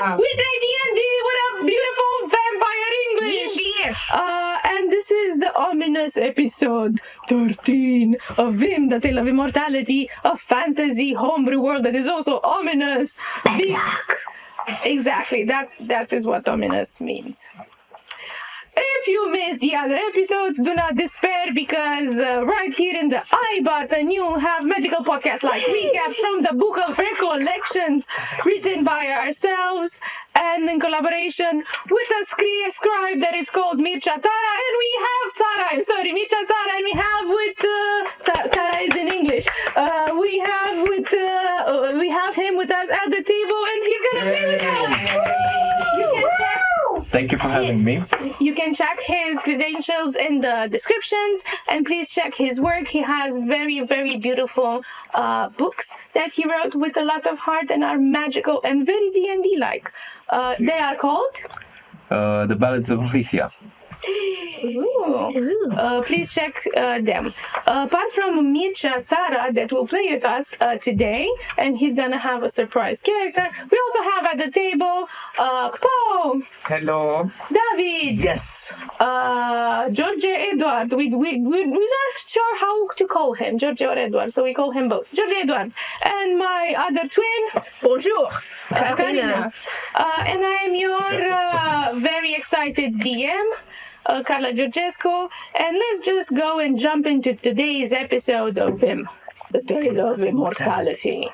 We play D&D with a beautiful vampire English. And this is the ominous episode 13 of VIM, the Tale of Immortality, a fantasy homebrew world that is also ominous. Exactly, that is what ominous means. If you missed the other episodes, do not despair, because right here in the I button you have magical podcasts like recaps from the Book of Recollections, written by ourselves and in collaboration with a scribe that is called Mircea Tara, and we have Mircea Tara, and we have with Tara is in English. We have him with us at the table, and he's gonna play with us. You can check. Thank you for having me. You can check his credentials in the descriptions, and please check his work. He has very, very beautiful books that he wrote with a lot of heart and are magical and very D&D-like. They are called? The Ballads of Lithia. Please check them. Apart from Mircea Tara that will play with us today, and he's gonna have a surprise character, we also have at the table Paul. Hello. David. Yes. George Eduard. We're not sure how to call him, George or Eduard, so we call him both. George Eduard. And my other twin. Bonjour. Karina. And I'm your very excited DM. Karla Georgescu, and let's just go and jump into today's episode of VIM, the Tale of Immortality.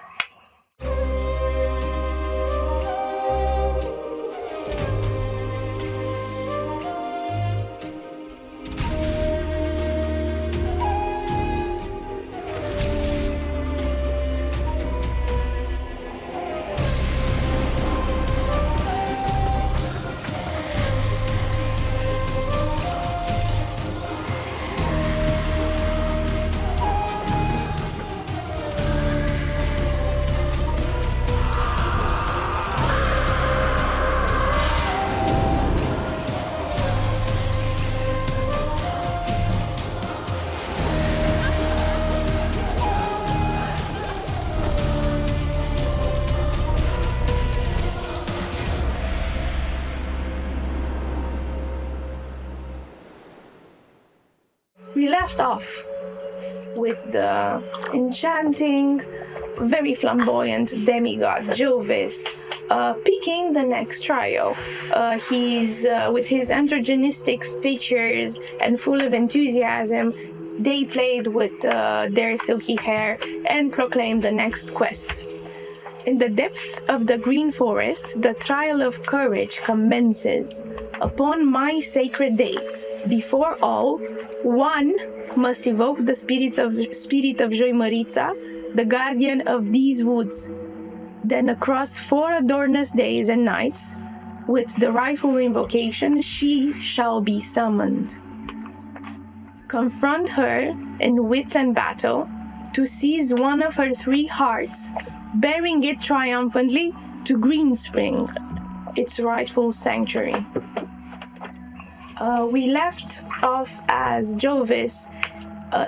We left off with the enchanting, very flamboyant demigod Jovis picking the next trio. He's with his androgynistic features and full of enthusiasm. They played with their silky hair and proclaimed the next quest. In the depths of the green forest, the trial of courage commences. Upon my sacred day, before all, one must evoke the spirit of Joimărița, the guardian of these woods. Then across 4 adornous days and nights, with the rightful invocation, she shall be summoned. Confront her in wits and battle, to seize one of her 3 hearts, bearing it triumphantly to Greenspring, its rightful sanctuary. We left off as Jovis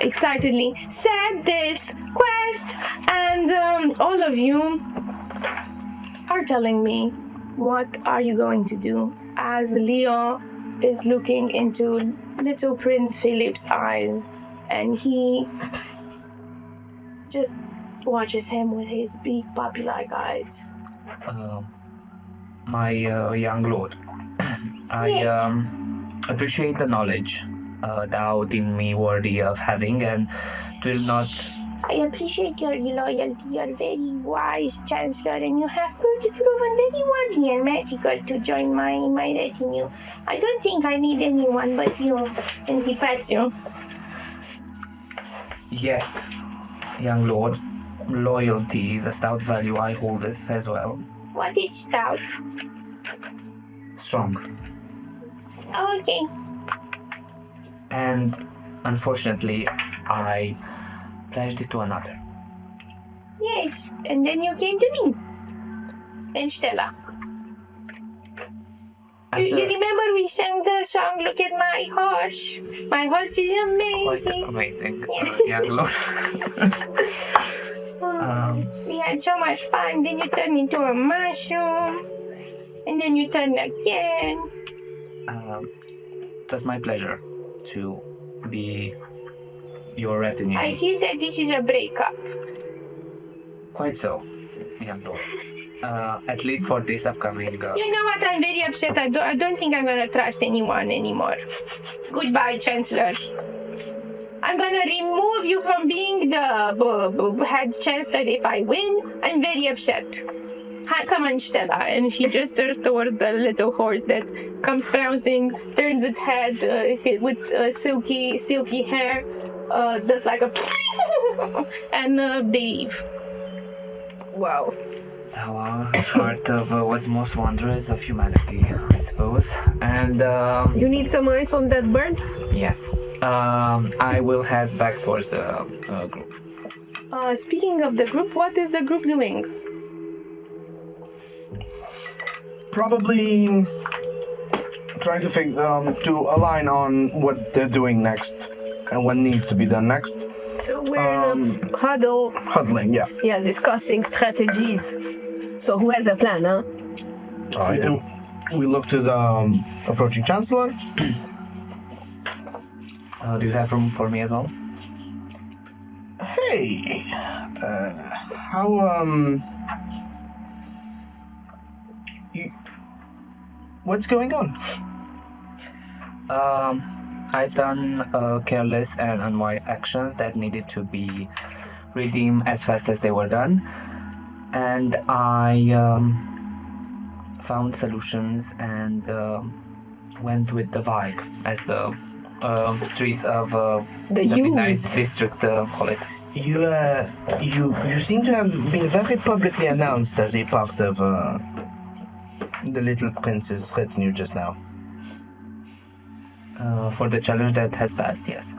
excitedly said this quest, and all of you are telling me what are you going to do, as Leo is looking into little Prince Philip's eyes, and he just watches him with his big puppy-like eyes. My young lord, I appreciate the knowledge thou deem me worthy of having, and will not... I appreciate your loyalty. You're very wise, Chancellor, and you have proven very worthy and magical to join my retinue. I don't think I need anyone but you. And he pats you. Yet, young lord, loyalty is a stout value I holdeth as well. What is stout? Strong. Okay. And unfortunately, I pledged it to another. Yes, and then you came to me. And Stella. You remember we sang the song, Look at My Horse? My horse is amazing. Quite amazing, Yeah. young lord. We had so much fun. Then you turned into a mushroom. And then you turn again. It was my pleasure to be your retinue. I feel that this is a breakup. Quite so, young lord. At least for this upcoming... You know what? I'm very upset. I don't think I'm gonna trust anyone anymore. Goodbye, Chancellor. I'm gonna remove you from being the head chancellor if I win. I'm very upset. Hi, come on, Stella. And he gestures towards the little horse that comes bouncing, turns its head with silky hair, does like a and they leave. Wow. Thou art part of what's most wondrous of humanity, I suppose. And You need some ice on that bird? yes, I will head back towards the group. Speaking of the group, what is the group doing? Probably trying to align on what they're doing next and what needs to be done next. So we're in a huddle. Huddling, yeah. Yeah, discussing strategies. So who has a plan, huh? And we look to the approaching chancellor. Do you have room for me as well? Hey, what's going on? I've done careless and unwise actions that needed to be redeemed as fast as they were done. And I found solutions and went with the vibe, as the streets of the nice district call it. You seem to have been very publicly announced as a part of the little prince's retinue just now. For the challenge that has passed, yes.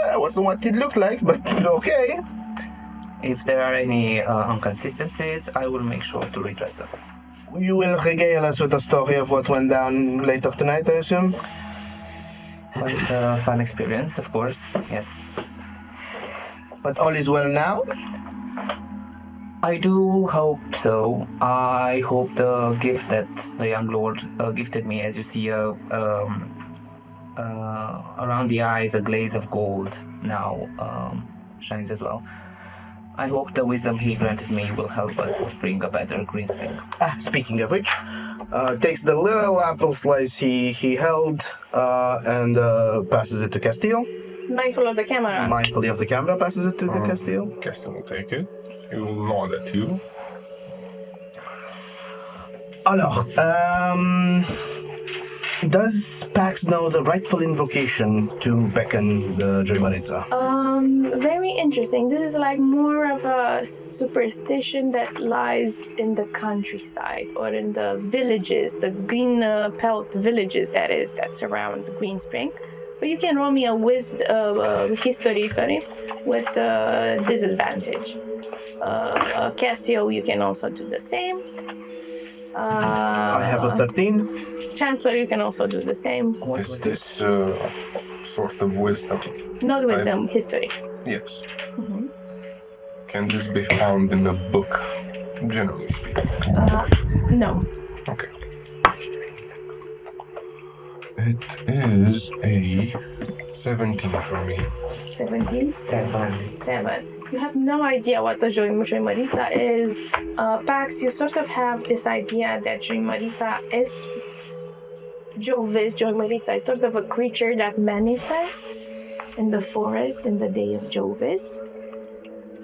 That wasn't what it looked like, but okay. If there are any inconsistencies, I will make sure to redress them. You will regale us with a story of what went down later tonight, I assume? Quite a fun experience, of course, yes. But all is well now? I do hope so. I hope the gift that the young lord gifted me, as you see, around the eyes a glaze of gold now shines as well. I hope the wisdom he granted me will help us bring a better green spring. Speaking of which, takes the little apple slice he held and passes it to Castile. Mindful of the camera. Mindfully of the camera, passes it to the Castile. Castile will take it. He will nod at you. Alors, does Pax know the rightful invocation to beckon the Joymaritza? Very interesting. This is like more of a superstition that lies in the countryside or in the villages, the green pelt villages that surround the Green Spring. But you can roll me a history, with disadvantage. Cassio, you can also do the same. I have a 13. Chancellor, you can also do the same. Is this sort of wisdom? Not wisdom, history. Yes. Can this be found in the book, generally speaking? No. Okay. It is a 17 for me. 17? 7. You have no idea what the Joymaritza is. Pax, you sort of have this idea that Joymaritza is Joymaritza is sort of a creature that manifests in the forest in the day of Jovis.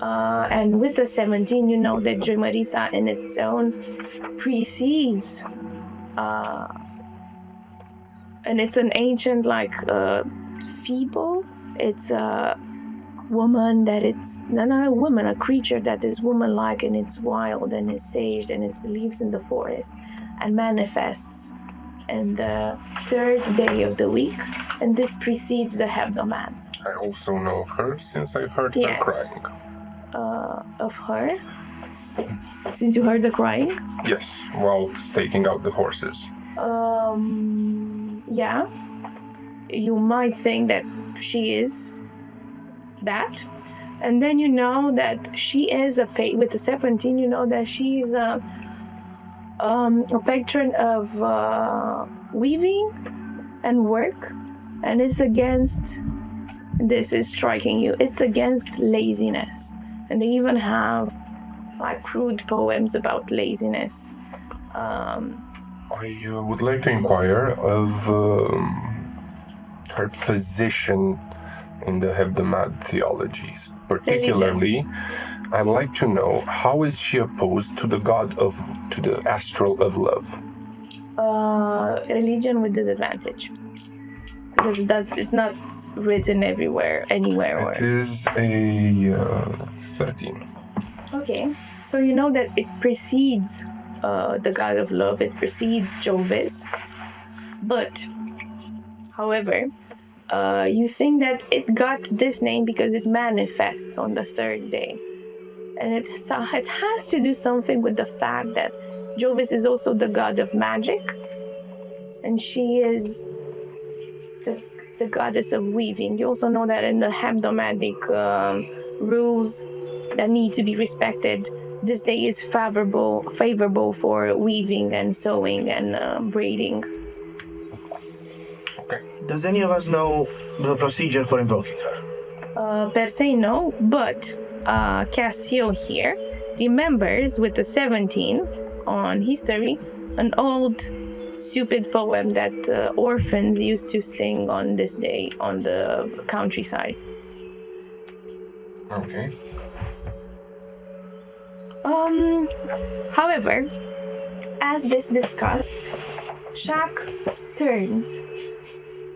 And with the 17, you know that Joymaritza in its own precedes. And it's an ancient, feeble. It's a woman that not a woman, a creature that is woman-like and it's wild and is sage and it lives in the forest and manifests in the third day of the week, and this precedes the hebdomades. I also know of her since I heard her crying. Of her? Since you heard the crying? Yes, while staking out the horses. Yeah. You might think that she is that. And then you know that she is with the 17, you know that she's a patron of weaving and work, and it's against, this is striking you, it's against laziness. And they even have like crude poems about laziness. I would like to inquire of her position in the Hebdomad theologies. Particularly, I'd like to know how is she opposed to the the astral of love? Religion with disadvantage. Because it's not written anywhere. It is a 13. Okay, so you know that it precedes the god of love, it precedes Jovis. But, however, you think that it got this name because it manifests on the third day. And it has to do something with the fact that Jovis is also the god of magic, and she is the goddess of weaving. You also know that in the hebdomadic rules that need to be respected, this day is favorable for weaving and sewing and braiding. Okay. Does any of us know the procedure for invoking her? Per se, no, but Castiel here remembers with the 17 on history an old stupid poem that orphans used to sing on this day on the countryside. Okay. However, as this discussed, Shaq turns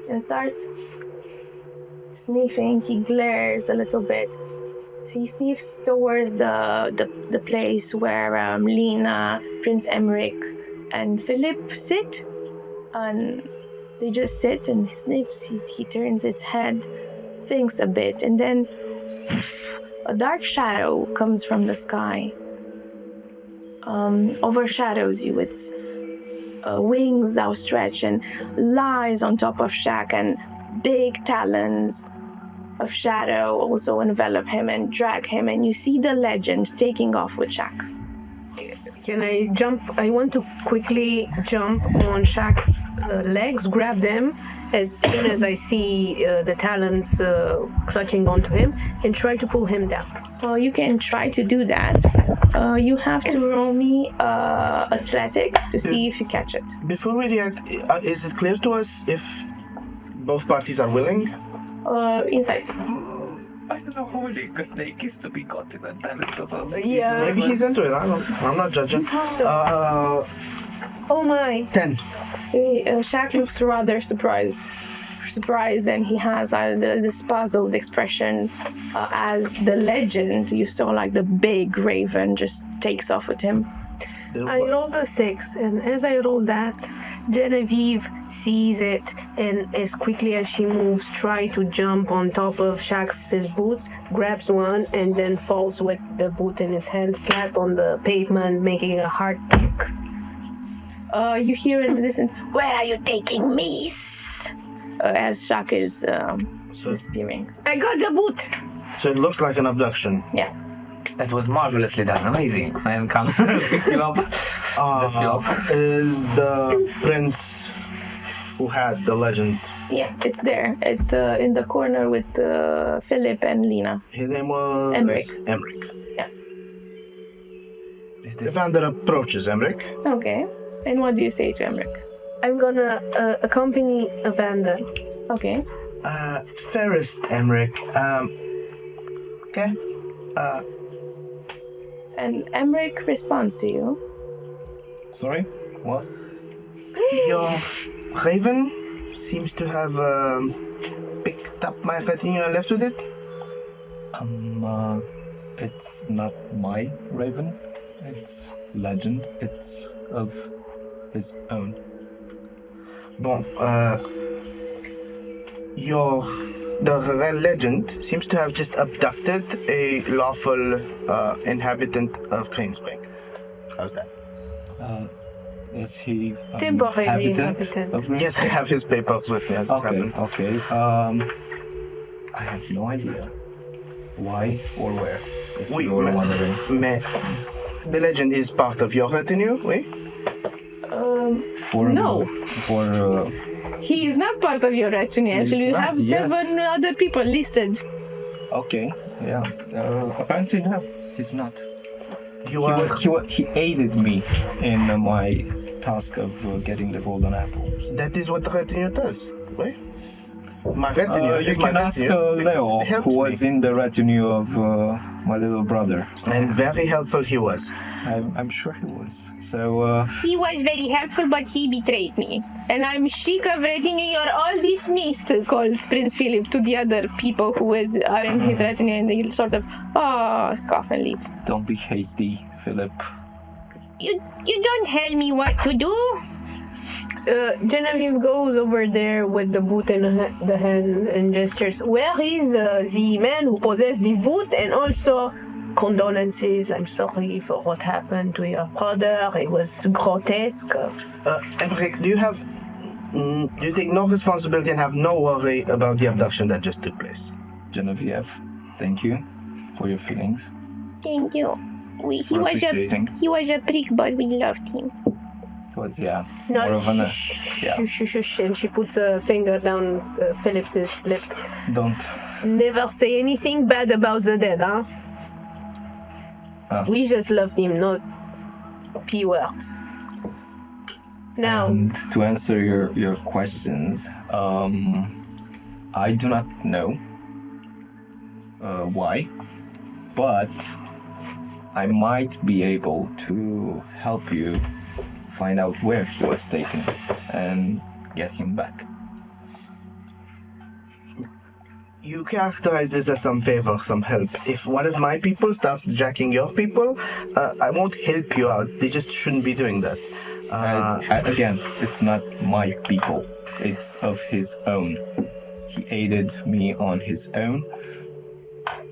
and starts sniffing. He glares a little bit. So he sniffs towards the place where Lena, Prince Emmerich, and Philip sit. And they just sit and he sniffs. He turns his head, thinks a bit, and then a dark shadow comes from the sky. Overshadows you. Its wings outstretched and lies on top of Shaq, and big talons of shadow also envelop him and drag him, and you see the legend taking off with Shaq. Can I jump? I want to quickly jump on Shaq's legs, grab them as soon as I see the talons clutching onto him, and try to pull him down. You can try to do that. You have to roll me athletics to see if you catch it. Before we react, is it clear to us if both parties are willing? Insight. I don't know how many snake is to be got in the talents of a... Yeah. Maybe he's into it. I'm not judging. Oh my. 10. Shaq looks rather surprised, and he has this puzzled expression as the legend you saw, like the big raven, just takes off with him. I rolled a 6, and as I rolled that, Genevieve sees it, and as quickly as she moves, try to jump on top of Shaq's boots, grabs one, and then falls with the boot in its hand flat on the pavement, making a hard tick. You hear in the distance, "Where are you taking me?" As Shaq is disappearing. I got the boot! So it looks like an abduction. Yeah. That was marvelously done, amazing. And comes, picks you up. Is the prince who had the legend? Yeah, it's there. It's in the corner with Philip and Lena. His name was Emmerich. Yeah. Evander approaches Emmerich. Okay. And what do you say to Emmerich? I'm gonna accompany Evander. Okay. Fairest Emmerich. Okay. And Emmerich responds to you. Sorry? What? Your raven seems to have picked up my retinue and left with it. It's not my raven. It's legend. It's of his own. Bon, the legend seems to have just abducted a lawful inhabitant of Crane Spring. How's that? Is he Temporary inhabitant of Crane? Yes, I have his papers with me as it happened. Okay. I have no idea why or where. If you were wondering. The legend is part of your retinue, oui? for No. For He is not part of your retinue. Actually, you not, have yes. 7 other people listed. okay, yeah. Apparently no, he's not. You are. He aided me in my task of getting the golden apple. That is what the retinue does, right? My retinue. You is my can ask retinue because Leo, it helps who was me. in the retinue of my little brother. And very helpful he was. I'm sure he was. So, He was very helpful, but he betrayed me. And I'm sick of reading you're all dismissed, calls Prince Philip to the other people who are in his retinue, and they sort of, scoff and leave. don't be hasty, Philip. You don't tell me what to do. Genevieve goes over there with the boot in the hand and gestures. Where is the man who possessed this boot? And also, condolences. I'm sorry for what happened to your brother. It was grotesque. Emmerich, do you take no responsibility and have no worry about the abduction that just took place? Genevieve, thank you for your feelings. Thank you. He For appreciating. was a prick, but we loved him. It was, yeah, No, more of an... shush. And she puts a finger down Philip's lips. Don't. Never say anything bad about the dead, huh? We just loved him, not P words. Now, And to answer your questions, I do not know why, but I might be able to help you find out where he was taken and get him back. You characterize this as some favor, some help. If one of my people starts jacking your people, I won't help you out. They just shouldn't be doing that. Again, it's not my people. It's of his own. He aided me on his own.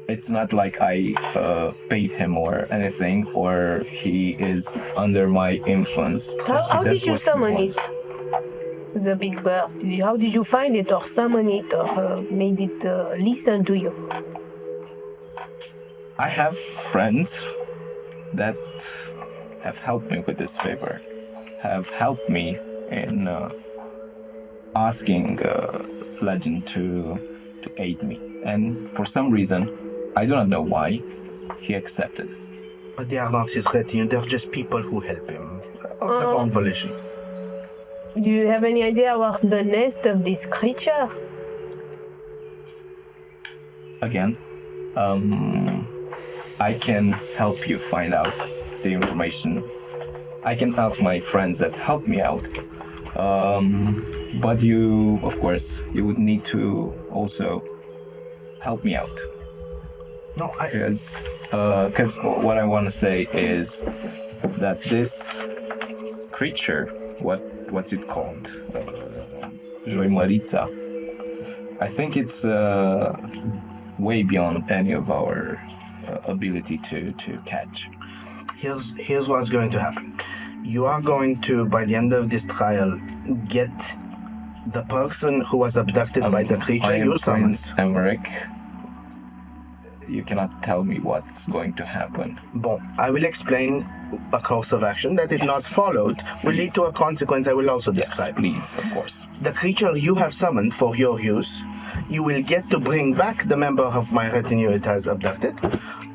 It's not like I paid him or anything, or he is under my influence. how He does did you what he summon wants. it? The big bird. How did you find it or summon it or made it listen to you? I have friends that have helped me with this favor, have helped me in asking Legend to aid me. And for some reason, I do not know why, he accepted. But they are not his retinue, they're just people who help him. Of their own volition. Do you have any idea what's the nest of this creature? Again, I can help you find out the information. I can ask my friends that help me out. But you, of course, you would need to also help me out. No, Because what I want to say is that this creature, what's it called? Joimarița. I think it's way beyond any of our ability to catch. Here's what's going to happen. You are going to, by the end of this trial, get the person who was abducted by the creature I am you summoned. Prince Emmerich. You cannot tell me what's going to happen. Bon, I will explain a course of action that, if not followed, will lead to a consequence I will also Yes, describe. please, of course. The creature you have summoned for your use, you will get to bring back the member of my retinue it has abducted,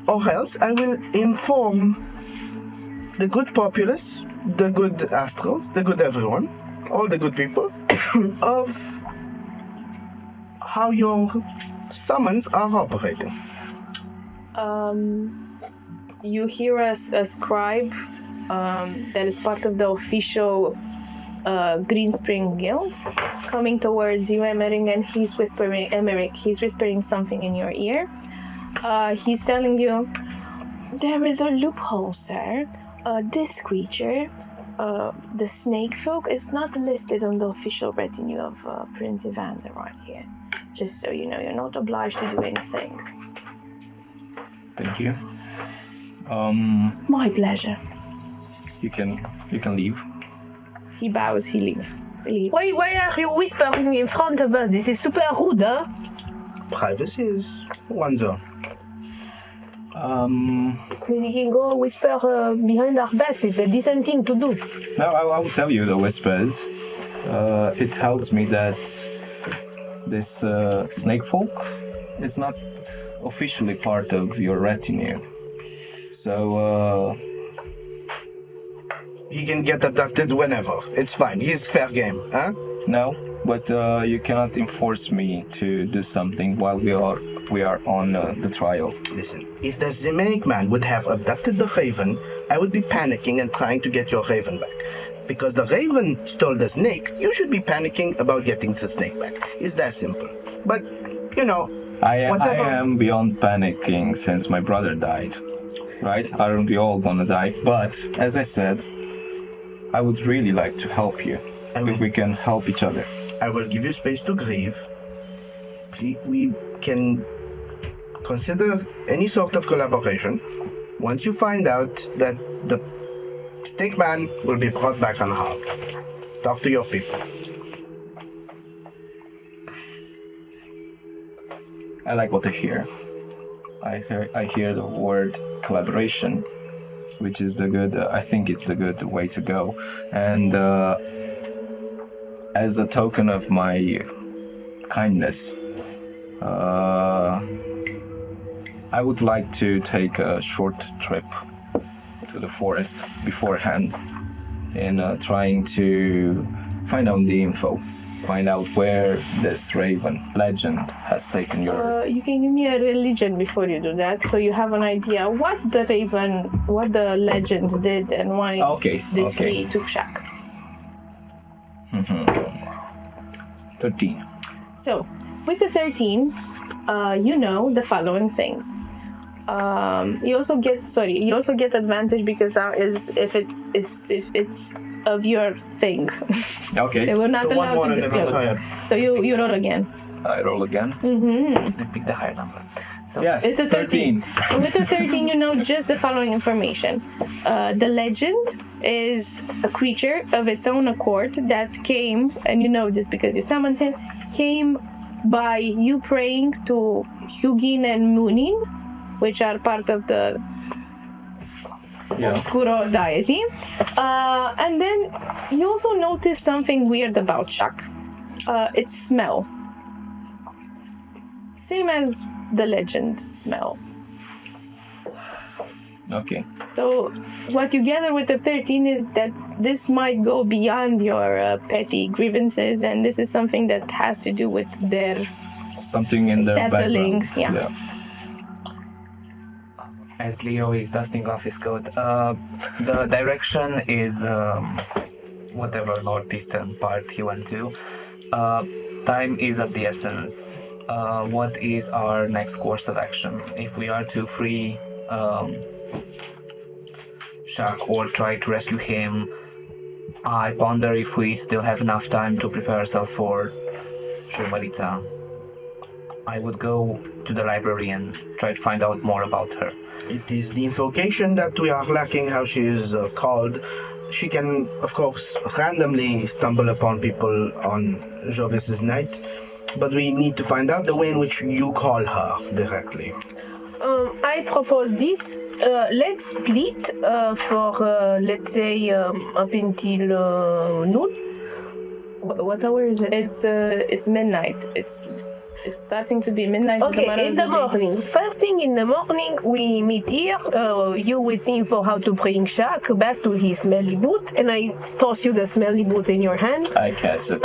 or else I will inform the good populace, the good astrals, the good everyone, all the good people, of how your summons are operating. You hear a scribe that is part of the official Green Spring Guild coming towards you, Emmerich, and he's whispering something in your ear. He's telling you, there is a loophole, sir. This creature, the snake folk, is not listed on the official retinue of Prince Evander right here. Just so you know, you're not obliged to do anything. Thank you. My pleasure. You can leave. He bows, he leaves. Why are you whispering in front of us? This is super rude, huh? Privacy is one's own. We can go whisper behind our backs. It's a decent thing to do. No, I will tell you the whispers. It tells me that this snake folk is not officially part of your retinue. So, He can get abducted whenever. It's fine. He's fair game, huh? no, but you cannot enforce me to do something while we are on the trial. Listen, if the Zemanic man would have abducted the raven, I would be panicking and trying to get your raven back. Because the raven stole the snake, you should be panicking about getting the snake back. It's that simple. But, you know, I whatever. am beyond panicking since my brother died. Right? Aren't we all gonna die? But, as I said, I would really like to help you. If we can help each other. I will give you space to grieve. We can consider any sort of collaboration. Once you find out that the snake man will be brought back unharmed. Talk to your people. I like what I hear. I hear the word collaboration, which is the good. I think it's the good way to go. And as a token of my kindness, I would like to take a short trip to the forest beforehand in trying to find out the info. Find out where this raven legend has taken your... You can give me a religion before you do that, so you have an idea what the legend did and why he took Shaq. 13. So, with the 13, you know the following things. You also get advantage because if it's of your thing. Okay. They were not So one allowed more to and then it's disclose. higher. So you roll again. I roll again. I pick the higher number. So Yes, It's a 13. 13. So with the 13, you know just the following information. The legend is a creature of its own accord that came, and you know this because you summoned him, came by you praying to Hugin and Munin, which are part of the Obscuro deity. And then you also notice something weird about Shaq. Its smell. Same as the legend smell. Okay. So what you gather with the 13 is that this might go beyond your petty grievances, and this is something that has to do with their Something in their settling. background. Yeah. as Leo is dusting off his coat, the direction is whatever northeastern part he went to. Time is of the essence. What is our next course of action? If we are to free Shaq or try to rescue him, I ponder if we still have enough time to prepare ourselves for Shumarica. I would go to the library and try to find out more about her. It is the invocation that we are lacking, how she is called. She can, of course, randomly stumble upon people on Jovis's night, but we need to find out the way in which you call her directly. I propose this. Let's split for, let's say, up until noon. What hour is it? It's midnight. It's starting to be midnight. Okay, matter in of the day. morning. First thing in the morning, we meet here. You with me for how to bring Shaq back to his smelly boot, and I toss you the smelly boot in your hand. I catch it.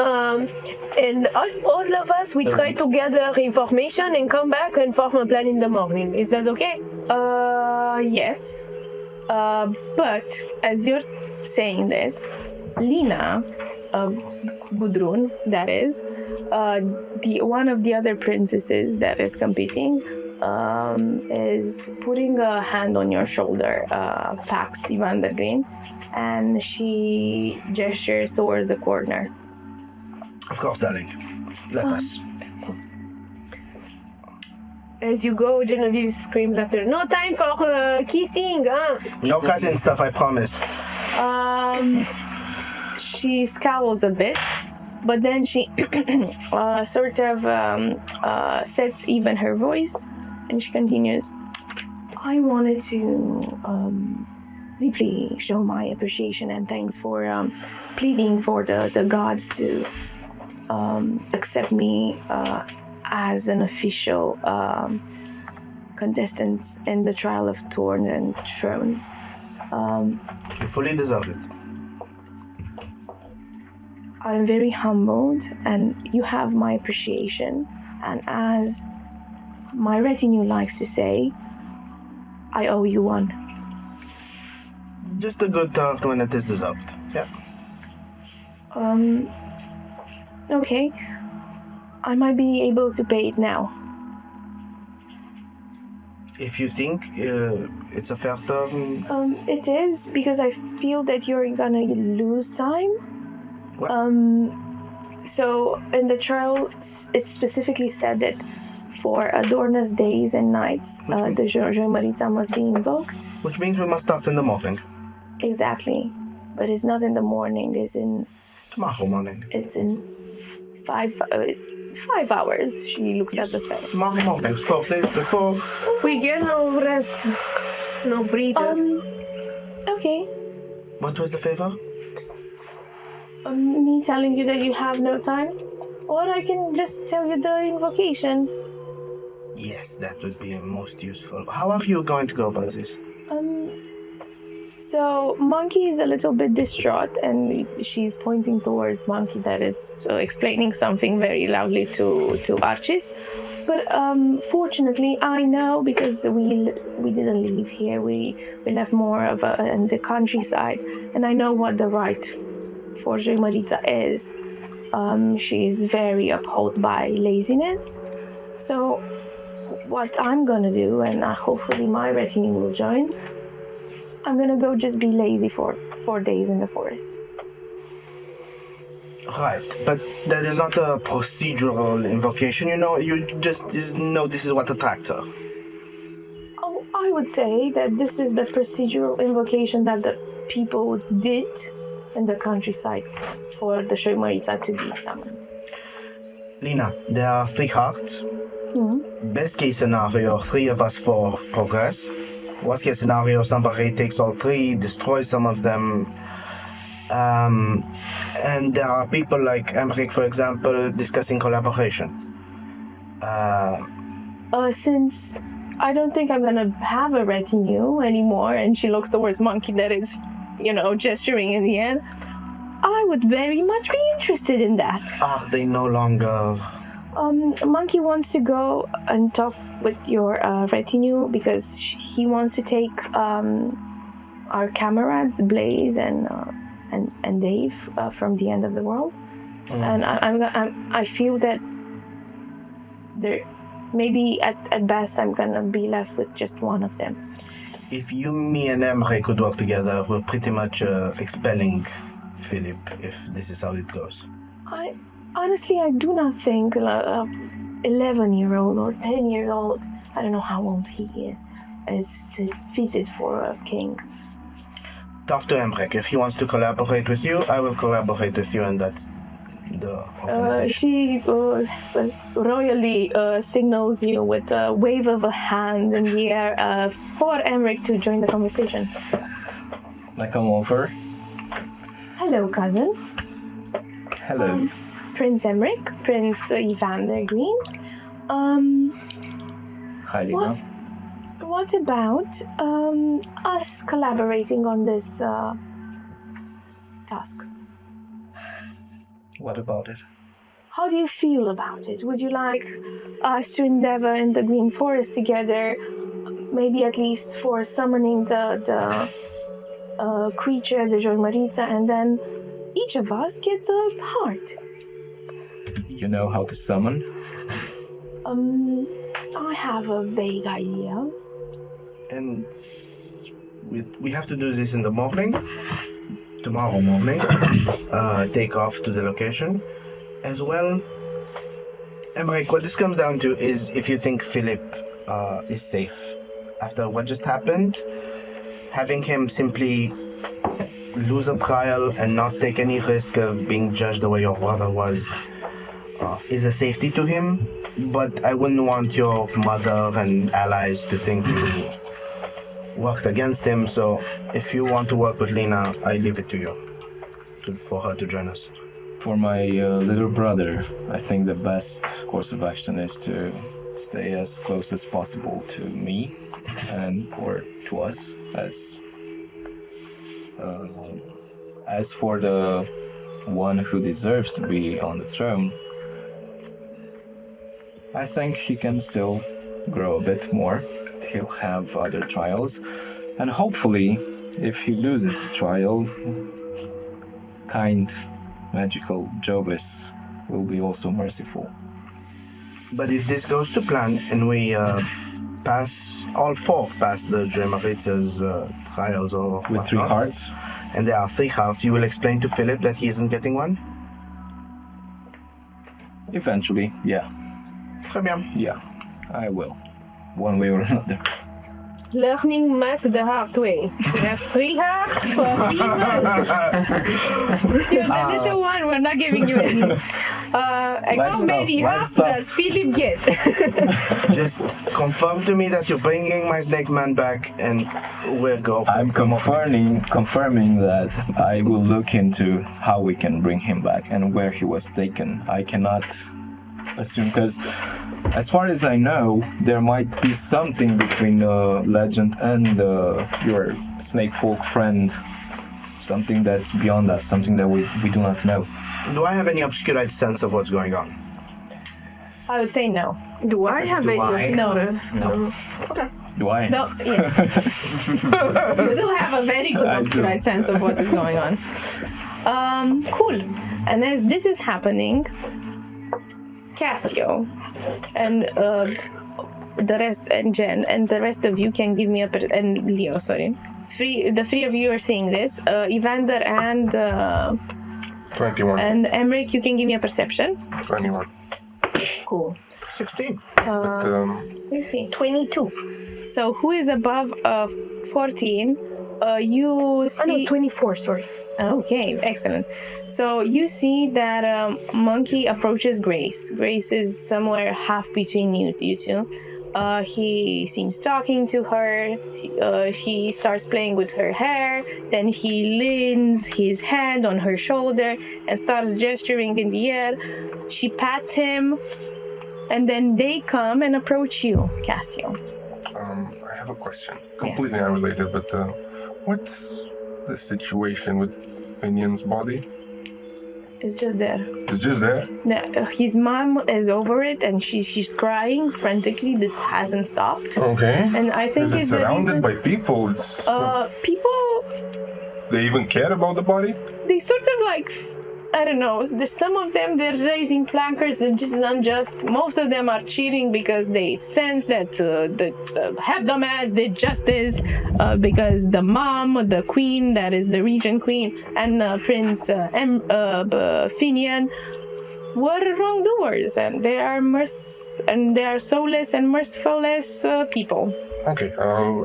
And all of us, we try to gather information and come back and form a plan in the morning. Is that okay? Yes. But as you're saying this, Lina, Gudrun, that is, the one of the other princesses that is competing, is putting a hand on your shoulder, Pax Ivandergreen, and she gestures towards the corner. Of course, darling. Let us. As you go, Genevieve screams after, no time for kissing, huh? No cousin stuff, I promise. She scowls a bit, but then she sort of sets even her voice, and she continues. I wanted to deeply show my appreciation and thanks for pleading for the gods to accept me as an official contestant in the trial of Thorn and Thrones. You fully deserve it. I'm very humbled, and you have my appreciation. And as my retinue likes to say, I owe you one. Just a good talk when it is deserved. Yeah. Okay. I might be able to pay it now. If you think it's a fair term, It is, because I feel that you're gonna lose time. What? So in the trial, it specifically said that for Adorna's days and nights, the Georgescu must be invoked. which means we must start in the morning. Exactly. But it's not in the morning, Tomorrow morning. it's in 5 hours. She looks at the sky. Tomorrow morning. 4 days before. We get no rest, no breather. Okay. What was the favor? Me telling you that you have no time? Or I can just tell you the invocation. Yes, that would be most useful. How are you going to go about this? So Monkey is a little bit distraught, and she's pointing towards Monkey that is explaining something very loudly to Archis. But fortunately, I know, because we didn't leave here. We left more of in the countryside, and I know what the right for Georgescu is. She's very upheld by laziness. So what I'm gonna do, and hopefully my retinue will join, I'm gonna go just be lazy for 4 days in the forest. Right, but that is not a procedural invocation, you know? You just know this is what attracts her. Oh, I would say that this is the procedural invocation that the people did in the countryside for the Georgescu to be summoned. Lina, there are 3 hearts. Best case scenario, 3 of us for progress. Worst case scenario, somebody takes all 3, destroys some of them. And there are people like Emmerich, for example, discussing collaboration. Since I don't think I'm gonna have a retinue anymore, and she looks towards Monkey that is, gesturing in the end, I would very much be interested in that. Are they no longer... Monkey wants to go and talk with your retinue because he wants to take our comrades Blaze and Dave from the end of the world, and I feel that there maybe at best I'm gonna be left with just one of them. If you, me, and Emre could work together, we're pretty much expelling Philip, if this is how it goes. Honestly, I do not think 11-year-old or 10-year-old, I don't know how old he is fitted for a king. Talk to Emrek. If he wants to collaborate with you, I will collaborate with you, and that's the organization. She royally signals you with a wave of a hand in the air for Emmerich to join the conversation. I come over. Hello, cousin. Hello. Prince Emmerich, Prince Evander Green. Hi, Lina. What about us collaborating on this task? What about it? How do you feel about it? Would you like us to endeavor in the Green Forest together, maybe at least for summoning the creature, the Georgescu, and then each of us gets a heart? You know how to summon? I have a vague idea. And we have to do this in the morning, tomorrow morning. Take off to the location. As well, Emmerich, what this comes down to is if you think Philip is safe. After what just happened, having him simply lose a trial and not take any risk of being judged the way your brother was is a safety to him. But I wouldn't want your mother and allies to think you worked against him. So if you want to work with Lena, I leave it to you, for her to join us. For my little brother, I think the best course of action is to stay as close as possible to me or to us. As for the one who deserves to be on the throne, I think he can still grow a bit more. He'll have other trials, and hopefully, if he loses the trial, kind, magical Jovis will be also merciful. But if this goes to plan and we pass the Dremarita's trials or With 3 whatnot, hearts? and there are 3 hearts, you will explain to Philip that he isn't getting one? Eventually, yeah. Très bien. Yeah, I will. One way or another. Learning math the hard way. We have 3 hearts for people. You're the little one, we're not giving you any. How many hearts does Philip get? Just confirm to me that you're bringing my snake man back, and we'll go. I'm confirming that I will look into how we can bring him back and where he was taken. I cannot assume, because as far as I know, there might be something between Legend and your snake folk friend. Something that's beyond us, something that we do not know. Do I have any obscure sense of what's going on? I would say no. Do I have any? No. No. Okay. Do I? No, yes. You do have a very good I do. obscure sense of what is going on. Cool. And as this is happening, Castio and the rest, and Jen, and the rest of you can give me and Leo, sorry. The 3 of you are seeing this. Evander and 21. and Emmerich, you can give me a perception. 21. Cool. 16. But 16. 22. So who is above 14? You see. Oh, no, 24, sorry. Okay, excellent. So you see that Monkey approaches Grace. Grace is somewhere half between you two. He seems talking to her. He starts playing with her hair. Then he leans his hand on her shoulder and starts gesturing in the air. She pats him, and then they come and approach you, Castio. I have a question. Completely unrelated, but what's the situation with Finian's body? It's just there. It's just there? His mom is over it, and she's crying frantically. This hasn't stopped. Okay. And I think Is it it's the surrounded reason. by people? It's, People, they even care about the body? they sort of like, I don't know. There's some of them, they're raising placards that just is unjust. Most of them are cheering because they sense that the Hebdomad did justice because the mom, the queen, that is the regent queen, and Prince Finian were wrongdoers, and they are soulless and merciful-less people. Okay,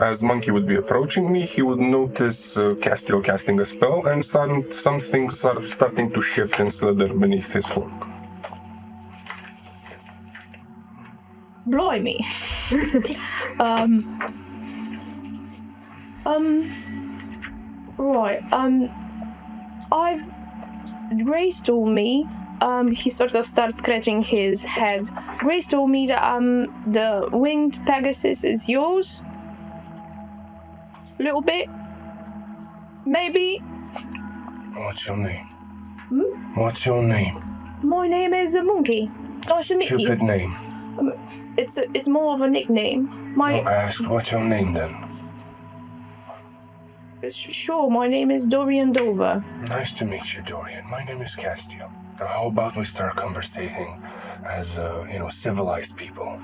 as Monkey would be approaching me, he would notice Castiel casting a spell and some things are starting to shift and slither beneath his cloak. Blimey. Right. Grace told me. He sort of starts scratching his head. Grace told me that the winged Pegasus is yours. Little bit. Maybe. What's your name? What's your name? My name is Monkey. Nice to meet you. Stupid name. It's more of a nickname. I asked, what's your name then? Sure, my name is Dorian Dover. Nice to meet you, Dorian. My name is Castiel. Now, how about we start conversating as, civilized people?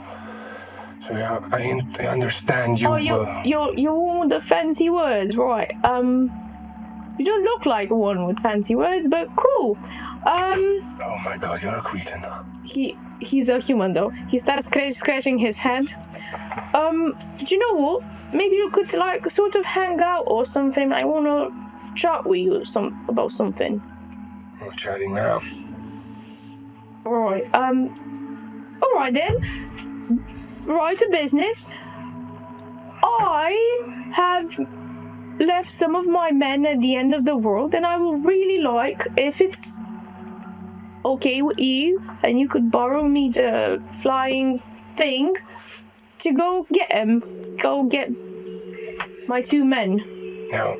So, yeah, I understand you've... You want the fancy words, right? You don't look like one with fancy words, but cool. Oh my god, you're a cretin. He's a human, though. He starts scratching his head. Do you know what? Maybe you could, sort of hang out or something. I want to chat with you about something. We're chatting now. Alright, alright then. Right to business. I have left some of my men at the end of the world, and I would really like, if it's okay with you, and you could borrow me the flying thing to go get him. Go get my 2 men. Now,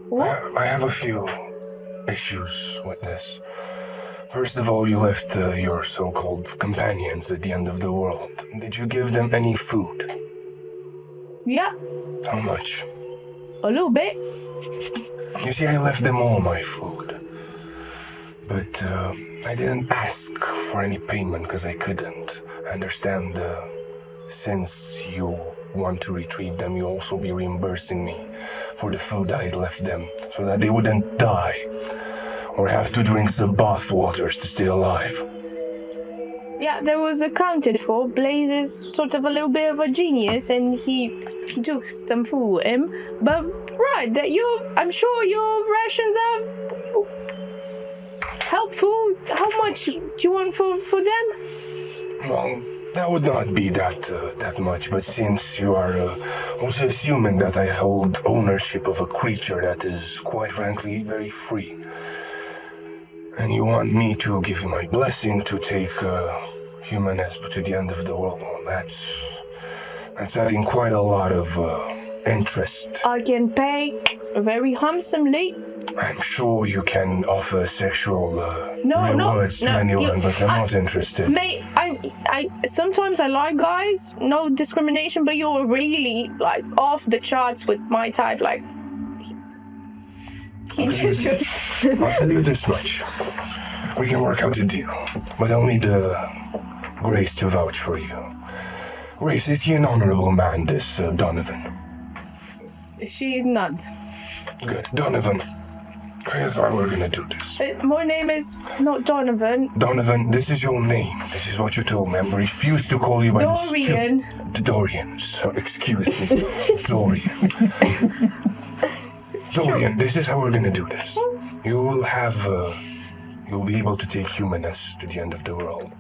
What? I have a few issues with this. First of all, you left your so-called companions at the end of the world. Did you give them any food? Yeah, How much? a little bit. You see, I left them all my food. But I didn't ask for any payment because I couldn't. I understand since you want to retrieve them, you'll also be reimbursing me for the food I left them so that they wouldn't die or have to drink some bath waters to stay alive. Yeah, there was accounted for. Blaze is sort of a little bit of a genius, and he took some food with him. But right, that I'm sure your rations are helpful. How much do you want for them? Well, that would not be that much, but since you are also assuming that I hold ownership of a creature that is, quite frankly, very free, and you want me to give you my blessing to take humanness to the end of the world, well, that's adding quite a lot of interest. I can pay very handsomely. I'm sure you can offer sexual No, rewards to anyone, but I'm not interested. Mate, I sometimes I like guys, no discrimination, but you're really like off the charts with my type. Like, I'll tell you this much. We can work out a deal, but I'll need Grace to vouch for you. Grace, is he an honorable man, this Donovan? She not. Good. Donovan, here's how we're gonna do this. My name is not Donovan. Donovan, this is your name. This is what you told me. I refuse to call you by Dorian. Dorian. So, excuse me. Dorian. Dorian, this is how we're gonna do this. You will have, you'll be able to take humanness to the end of the world.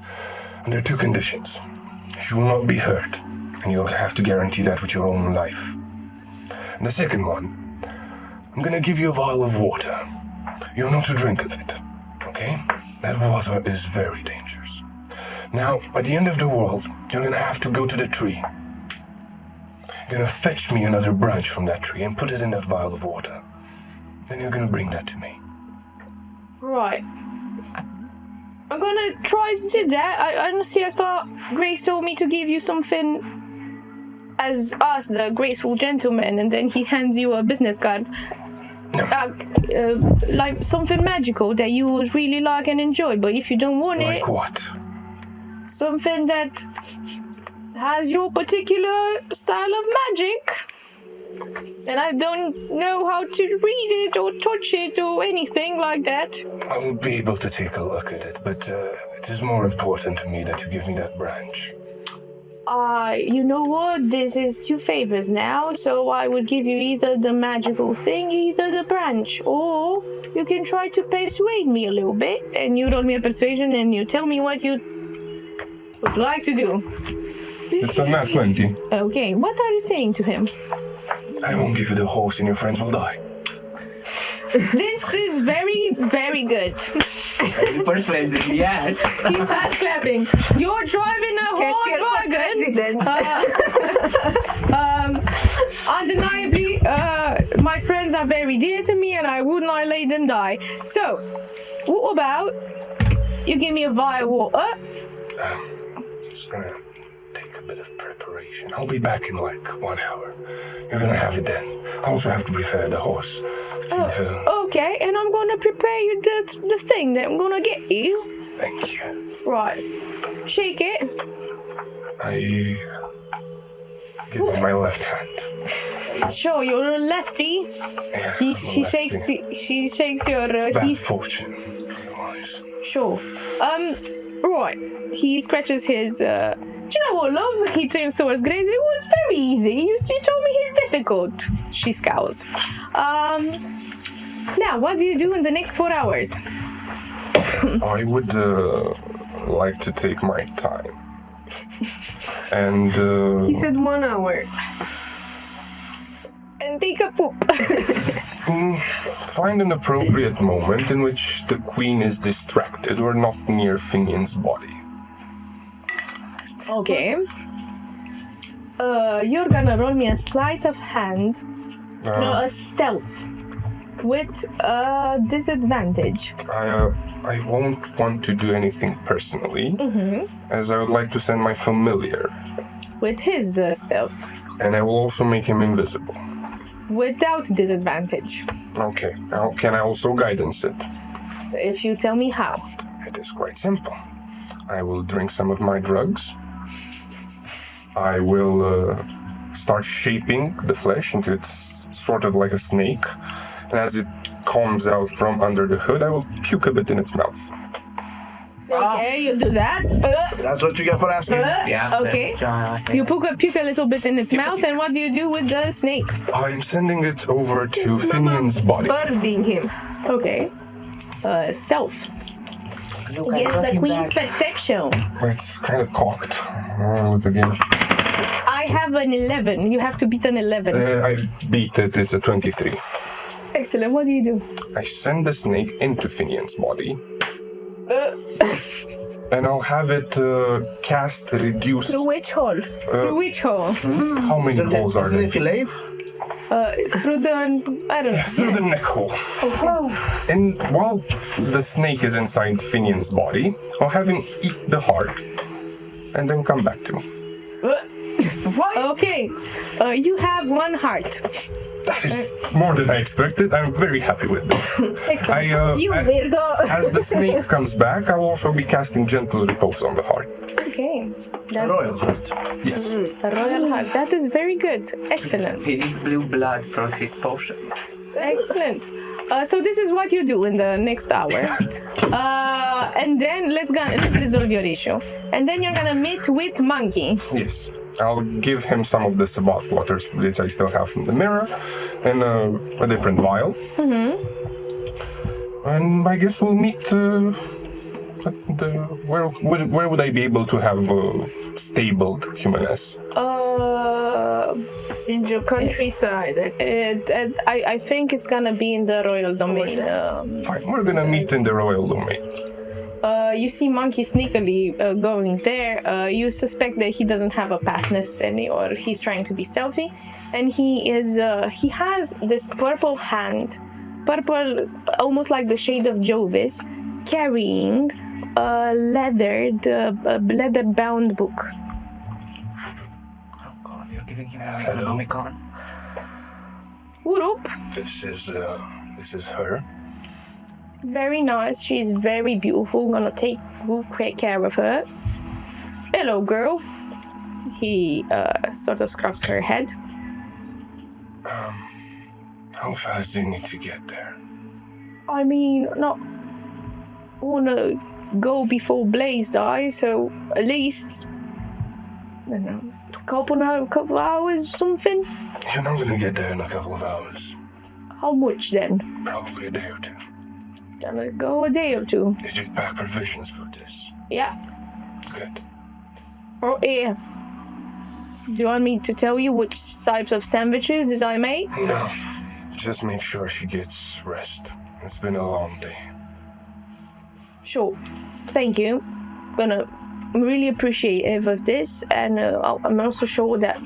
And there are 2 conditions. You will not be hurt, and you'll have to guarantee that with your own life. And the second one, I'm gonna give you a vial of water. You're not to drink of it, okay? That water is very dangerous. Now, at the end of the world, you're gonna have to go to the tree. You're gonna fetch me another branch from that tree and put it in that vial of water. Then you're gonna bring that to me. Right. I'm gonna try to do that. I honestly, I thought Grace told me to give you something as us, the graceful gentleman, and then he hands you a business card. No. Like something magical that you would really like and enjoy, but if you don't want it, Like what? something that has your particular style of magic. And I don't know how to read it or touch it or anything like that. I will be able to take a look at it, but it is more important to me that you give me that branch. You know what? This is 2 favors now, so I would give you either the magical thing, either the branch, or you can try to persuade me a little bit, and you roll me a persuasion and you tell me what you would like to do. It's a nat 20. Okay, what are you saying to him? I won't give you the horse and your friends will die. This is very, very good. Persuasive, yes. He's fast clapping. You're driving a hard bargain. Undeniably, my friends are very dear to me, and I would not let them die. So, what about you give me a vial of water? Just gonna take a bit of preparation. I'll be back in like 1 hour. You're gonna have it then. I also have to prepare the horse. Feed her. Okay, and I'm gonna prepare you the thing that I'm gonna get you. Thank you. Right. Shake it. I give her my left hand. Sure, you're a lefty. Yeah, She shakes your. Bad fortune. Otherwise. Sure. Right. He scratches his. Do you know what, love? He turns towards Grace. It was very easy. You told me he's difficult. She scowls. Now, what do you do in the next 4 hours? I would like to take my time. And He said 1 hour. and take a poop. Find an appropriate moment in which the queen is distracted or not near Finian's body. Okay. You're gonna roll me a sleight of hand. No, a stealth. With a disadvantage. I won't want to do anything personally, as I would like to send my familiar. With his stealth. And I will also make him invisible. Without disadvantage. Okay, now can I also guidance it? If you tell me how. It is quite simple. I will drink some of my drugs. I will start shaping the flesh into it's sort of like a snake. And as it comes out from under the hood, I will puke a bit in its mouth. Okay, you do that. That's what you get for asking. Yeah. Okay. You puke a little bit in its mouth, and what do you do with the snake? I'm sending it over to Finian's body. Birding him. Okay. Stealth. Look, Against brought the him queen's back. perception. It's kind of cocked. Look again. I have an 11. You have to beat an 11. I beat it. It's a 23. Excellent. What do you do? I send the snake into Finian's body. And I'll have it cast reduce. Through which hole? Through which hole? How many holes are Isn't there? it filleted? Through the, I don't know. Through the neck hole. And while the snake is inside Finian's body, I'll have him eat the heart and then come back to me. Okay. You have one heart. That is more than I expected. I'm very happy with this. Excellent. You weirdo. As the snake comes back, I will also be casting gentle repose on the heart. Okay. A That's royal heart. Yes. a royal heart. That is very good. Excellent. He needs blue blood for his potions. Excellent. So this is what you do in the next hour. And then let's resolve your issue. And then you're gonna meet with Monkey. Yes. I'll give him some of the Sabbath waters, which I still have from the mirror, and a different vial. And I guess we'll meet where would I be able to have stabled Humaness? In your countryside. I think it's gonna be in the royal domain. Fine, we're gonna meet in the royal domain. You see Monkey sneakily going there. You suspect that he doesn't have a pass necessarily, or he's trying to be stealthy. And he has this purple hand, purple, almost like the shade of Jovis, carrying a leather-bound book. Oh god, you're giving him a Necronomicon. Whoop. This is her. Very nice. She's very beautiful. Gonna take great care of her. Hello, girl. He sort of scruffs her head. How fast do you need to get there? I mean, not wanna go before Blaze dies, so at least I don't know, a couple hours, something. You're not gonna get there in a couple of hours. How much then? Probably a day or two. Gonna go a day or two. Did you pack provisions for this? Yeah. Good. Oh yeah. Do you want me to tell you which types of sandwiches did I make? No. Just make sure she gets rest. It's been a long day. Sure. Thank you. Gonna really appreciate of this, and I'm also sure that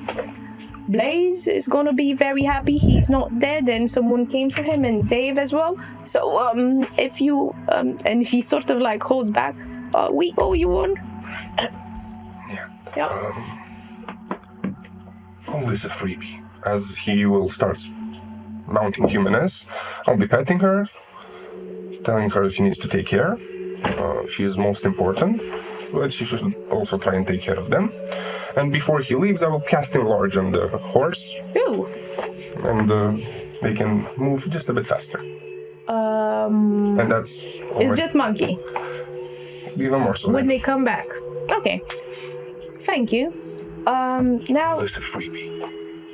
Blaze is gonna be very happy he's not dead and someone came for him, and Dave as well. So if you and he sort of like holds back, we owe you one. Yeah. Yeah. Call this a freebie. As he will start mounting Humaness, I'll be petting her, telling her she needs to take care. She is most important, but she should also try and take care of them. And before he leaves, I will cast Enlarge on the horse, Ooh. and they can move just a bit faster. And that's It's just Monkey. even more so. When they come back. Okay. Thank you. Now, This is a freebie.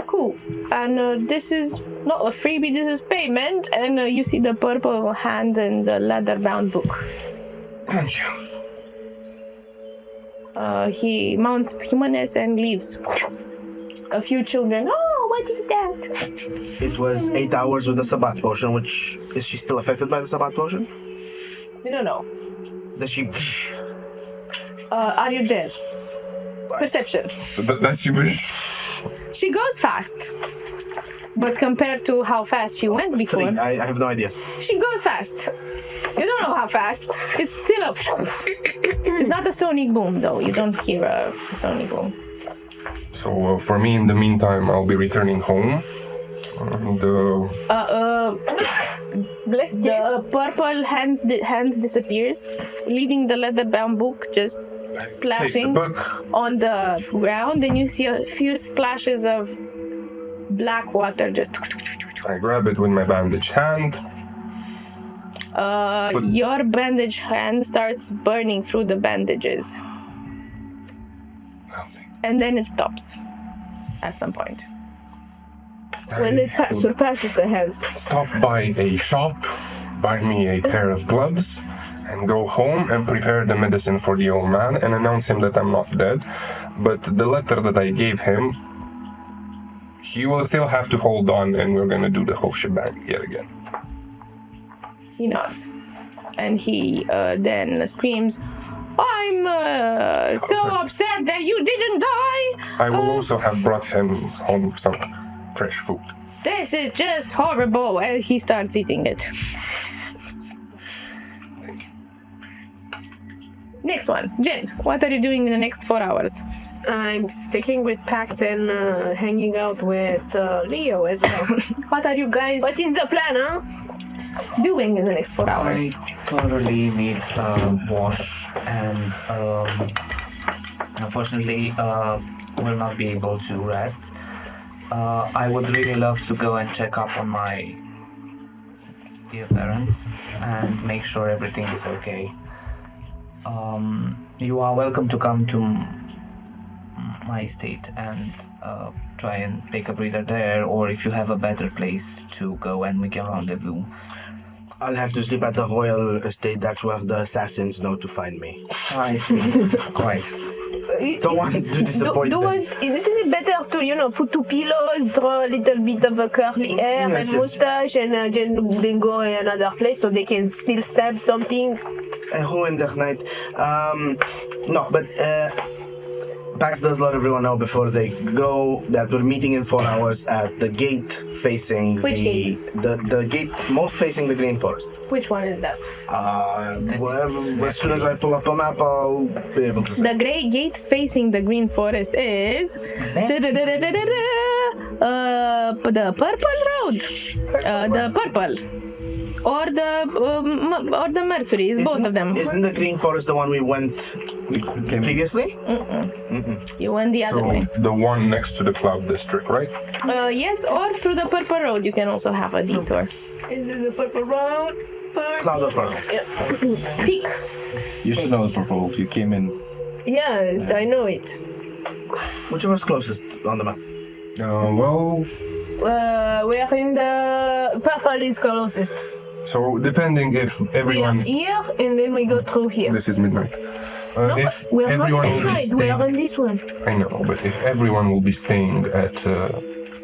cool. And this is not a freebie, this is payment. And you see the purple hand and the leather-bound book. Thank you. He mounts Humaness and leaves. A few children, oh, what is that? It was 8 hours with the Sabbat potion, which... Is she still affected by the Sabbat potion? We don't know. Does she... Are you there? Perception. That's your wish. She goes fast. But compared to how fast she went before, 3. I have no idea. she goes fast. You don't know how fast. It's still a... It's not a sonic boom, though. You don't hear a sonic boom. So for me, in the meantime, I'll be returning home. And, The purple hand disappears, leaving the leather-bound book just splashing take the book. on the ground. Then you see a few splashes of black water just... I grab it with my bandaged hand. Your bandaged hand starts burning through the bandages. And then it stops at some point. When it surpasses the hand. Stop by a shop, buy me a pair of gloves, and go home and prepare the medicine for the old man and announce him that I'm not dead. But the letter that I gave him, he will still have to hold on, and we're gonna do the whole shebang yet again. He nods. And he then screams, I'm so upset that you didn't die! I will also have brought him home some fresh food. This is just horrible! And he starts eating it. Thank you. Next one. Jen, what are you doing in the next 4 hours? I'm sticking with Pax and hanging out with Leo as well. What are you guys What is the plan, huh? doing in the next 4 I hours? thoroughly need wash and unfortunately will not be able to rest. I would really love to go and check up on my dear parents and make sure everything is okay. You are welcome to come to my estate and try and take a breather there, or if you have a better place to go and we can rendezvous. I'll have to sleep at the royal estate. That's where the assassins know to find me. I see. Quite. Don't want to disappoint them. Isn't it better to, put 2 pillows, draw a little bit of a curly hair Yes, and yes. mustache, and then go another place so they can still stab something? I ruined their night. No, but Pax does let everyone know before they go that we're meeting in 4 hours at the gate facing Which gate? The gate most facing the green forest. Which one is that? Whatever, as soon as I pull up a map, I'll be able to see. The grey gate facing the green forest is the purple road. The purple. Or the Mercury, both of them. Isn't the green forest the one we went previously? You went the other So way. the one next to the cloud district, right? Yes, or through the purple road. You can also have a detour. Is it the purple road? Cloud or purple? Peak. You should know the purple. You came in. Yes, I know it. Whichever's closest on the map. Well, We're in the purple is closest. so depending if We are everyone... here and then we go through here. This is midnight. If We're everyone not will be inside, we are staying... in this one. I know, but if everyone will be staying at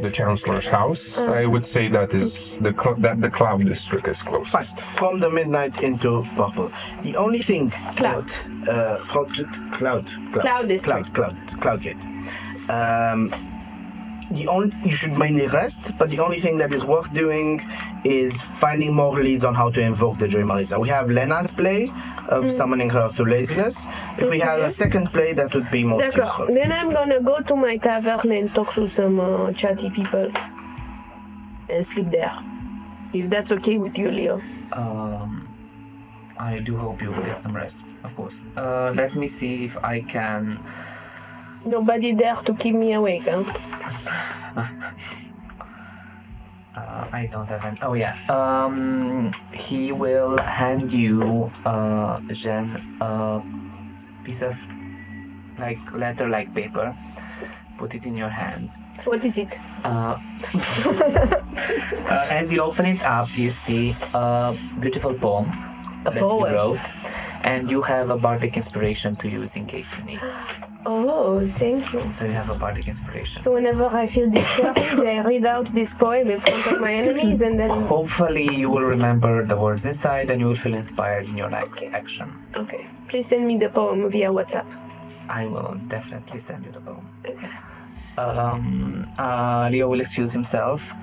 the Chancellor's house, I would say that is the cloud district is Fine. closest. From the midnight into purple. The only thing Cloud. from Cloud district. Cloud gate. You should mainly rest, but the only thing that is worth doing is finding more leads on how to invoke the Joy Marisa. We have Lena's play of summoning her through laziness. If we had a second play, that would be most useful. D'accord. Then I'm gonna go to my tavern and talk to some chatty people and sleep there. If that's okay with you, Leo. I do hope you will get some rest, of course. Let me see if I can... Nobody there to keep me awake, huh? I don't have an... Oh yeah. He will hand you, Jen, a piece of letter-like paper. Put it in your hand. What is it? As you open it up, you see a beautiful poem that he poem? wrote, And you have a bardic inspiration to use in case you need. Oh, thank you. So you have a bardic inspiration. So whenever I feel discouraged, I read out this poem in front of my enemies, and then Hopefully you will remember the words inside and you will feel inspired in your next action. okay. Please send me the poem via WhatsApp. I will definitely send you the poem. Okay. Leo will excuse himself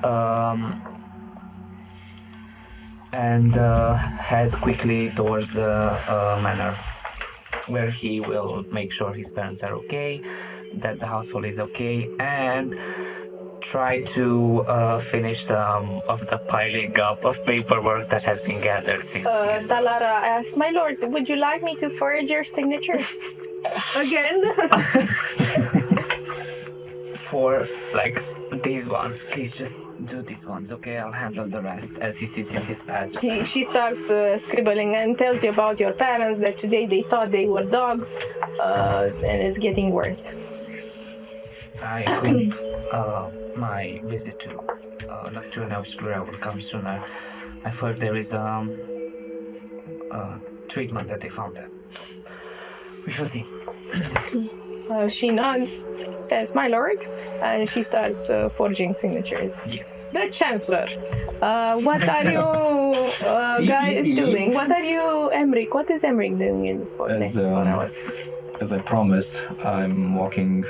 and head quickly towards the manor, where he will make sure his parents are okay, that the household is okay, and try to finish some of the piling up of paperwork that has been gathered since. Talara asked, "My lord, would you like me to forge your signature?" Again? For like these ones, please just do these ones, okay? I'll handle the rest as he sits in his bed. She starts scribbling and tells you about your parents, that today they thought they were dogs, and it's getting worse. I hope my visit to Nocturna Obscura will come sooner. I've heard there is a treatment that they found there. We shall see. She nods, says, "My lord," and she starts forging signatures. Yes. The Chancellor, what are you guys doing? What are you, Emric? What is Emric doing in for next 4 hours? As I promised, I'm walking.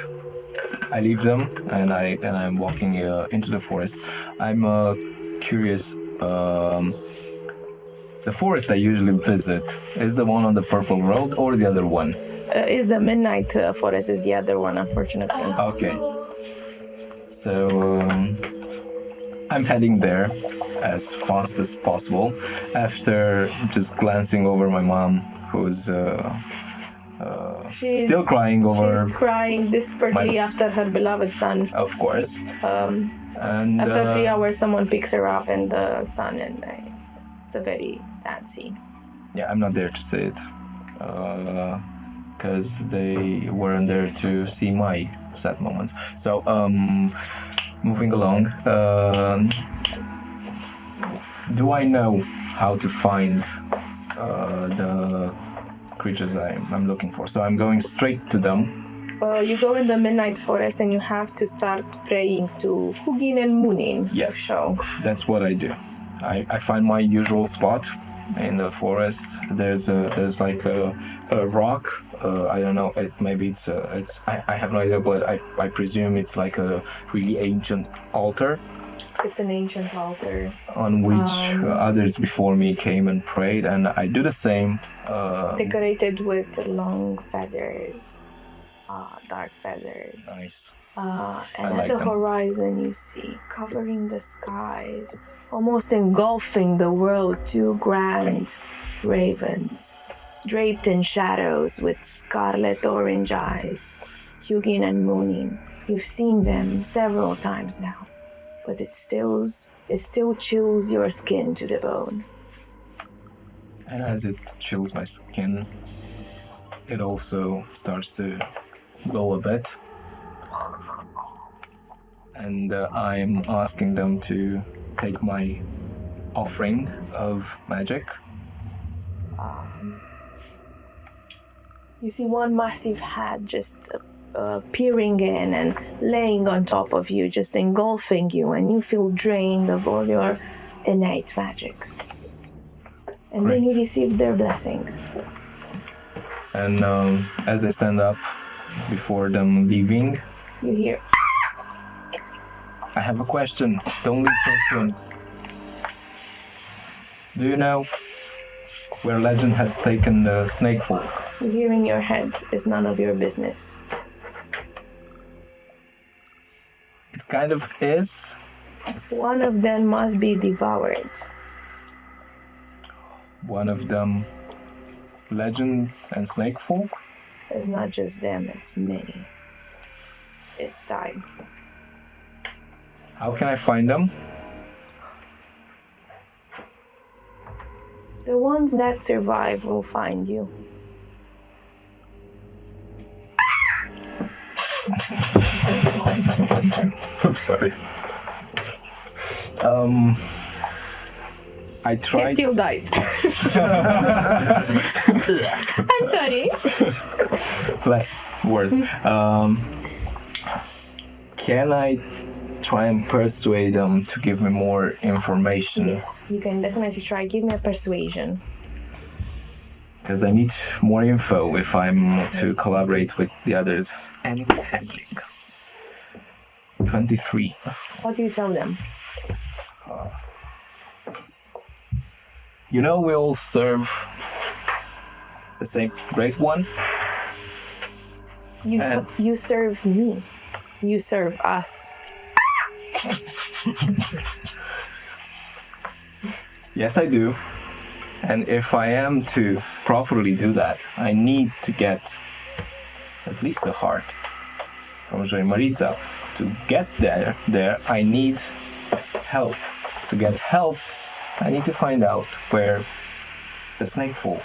I leave them and I'm walking into the forest. I'm curious. The forest I usually visit is the one on the purple road or the other one? Is the Midnight Forest is the other one, unfortunately. Okay. So I'm heading there as fast as possible after just glancing over my mom, who's still crying over. She's crying desperately after her beloved son. Of course. And After 3 hours, someone picks her up and the son, and it's a very sad scene. yeah, I'm not there to see it. Because they weren't there to see my sad moments. So, moving along, do I know how to find the creatures I'm looking for? So I'm going straight to them. You go in the Midnight Forest and you have to start praying to Hugin and Munin. Yes, So, that's what I do. I find my usual spot in the forest. There's like a rock. I don't know. Maybe it's I have no idea, but I presume it's like a really ancient altar it's an ancient altar. on which others before me came and prayed, and I do the same. Decorated with long feathers, dark feathers. Nice. And I at like the them. horizon you see, covering the skies, almost engulfing the world, 2 grand ravens, draped in shadows with scarlet orange eyes. Hugin and Munin, you've seen them several times now, but it still chills your skin to the bone. And as it chills my skin, it also starts to glow a bit. And I'm asking them to take my offering of magic. You see one massive hat just peering in and laying on top of you, just engulfing you, and you feel drained of all your innate magic. And then you receive their blessing. And as I stand up before them leaving, You hear, I have a question. Don't leave so soon. Do you know where legend has taken the snake folk? you hear in your head, is none of your business. It kind of is. One of them must be devoured. One of them, legend and snake folk? It's not just them, it's many. It's time. How can I find them? The ones that survive will find you. I'm sorry. I tried. Still dies. I'm sorry. Last words. Can I try and persuade them to give me more information? Yes, you can definitely try. Give me a persuasion. Because I need more info if I'm to collaborate with the others. And handling. 23. What do you tell them? You know, we all serve the same great one. You serve me. You serve us. Yes, I do. And if I am to properly do that, I need to get at least the heart from Maritza. To get there, I need help. To get help, I need to find out where the snake fall,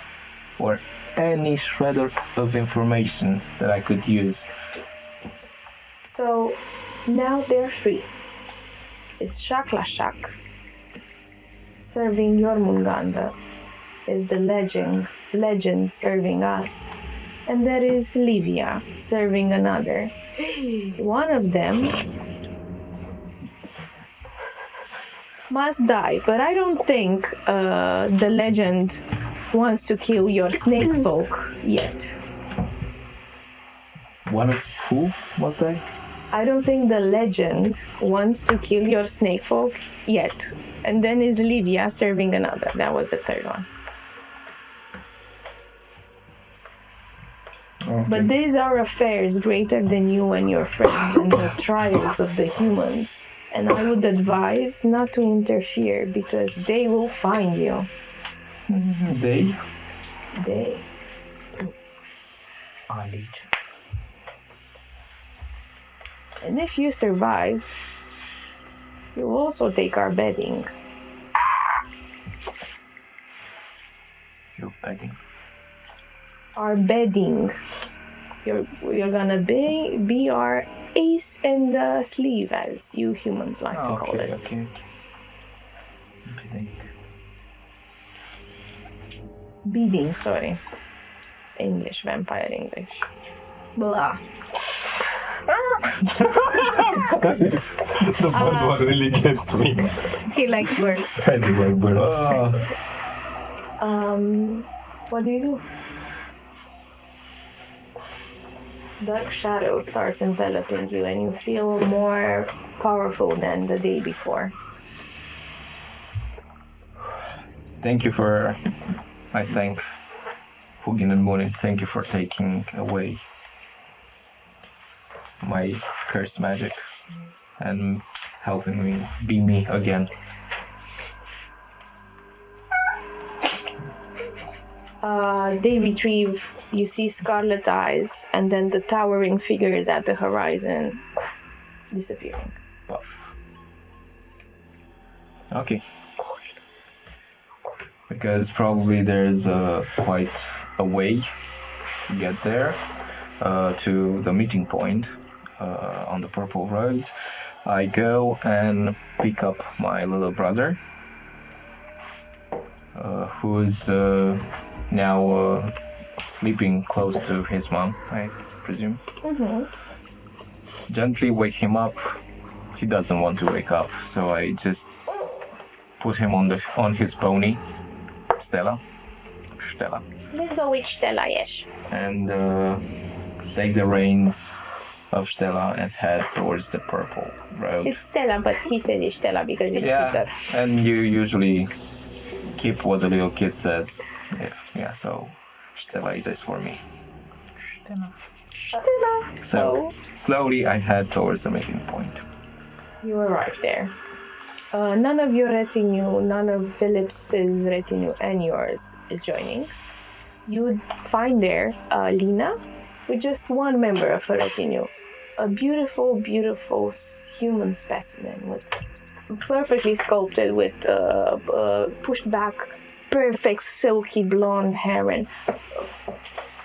or any shredder of information that I could use. So now they're free. It's Shak serving Jormungandr is the legend serving us. And there is Livia serving another. One of them must die, but I don't think the legend wants to kill your snake folk yet. One of who was that? I don't think the legend wants to kill your snake folk yet. And then is Livia serving another. That was the third one. Okay. But these are affairs greater than you and your friends and the trials of the humans. And I would advise not to interfere because they will find you. They? They. Our legion. And if you survive, you will also take our bedding. You're fighting. Our bedding. You're gonna be our ace and sleeve, as you humans like to call it. Okay. Bedding. Beading, sorry. English, vampire English. Blah. The bird one really gets me. He likes words. I do like birds. What do you do? Dark shadow starts enveloping you and you feel more powerful than the day before. Thank you for, I think, Hugin and Moonin, thank you for taking away my cursed magic and helping me be me again. They retrieve, you see scarlet eyes, and then the towering figures at the horizon disappearing. Buff. Okay. Because probably there's quite a way to get there, to the meeting point on the Purple Road. I go and pick up my little brother, who's now sleeping close to his mom, I presume. Mm-hmm. Gently wake him up. He doesn't want to wake up, so I just put him on his pony, Stella. Let's go with Stella, yes. And take the reins of Stella and head towards the Purple Road. It's Stella, but he said it's Stella because you keep Yeah, that. and you usually keep what the little kid says. So Stella it is for me. Stella. So slowly I head towards the meeting point. You arrive there. None of your retinue, none of Philip's retinue and yours is joining. You would find there Lena with just one member of her retinue. A beautiful, beautiful human specimen with perfectly sculpted with pushed back, perfect silky blonde hair and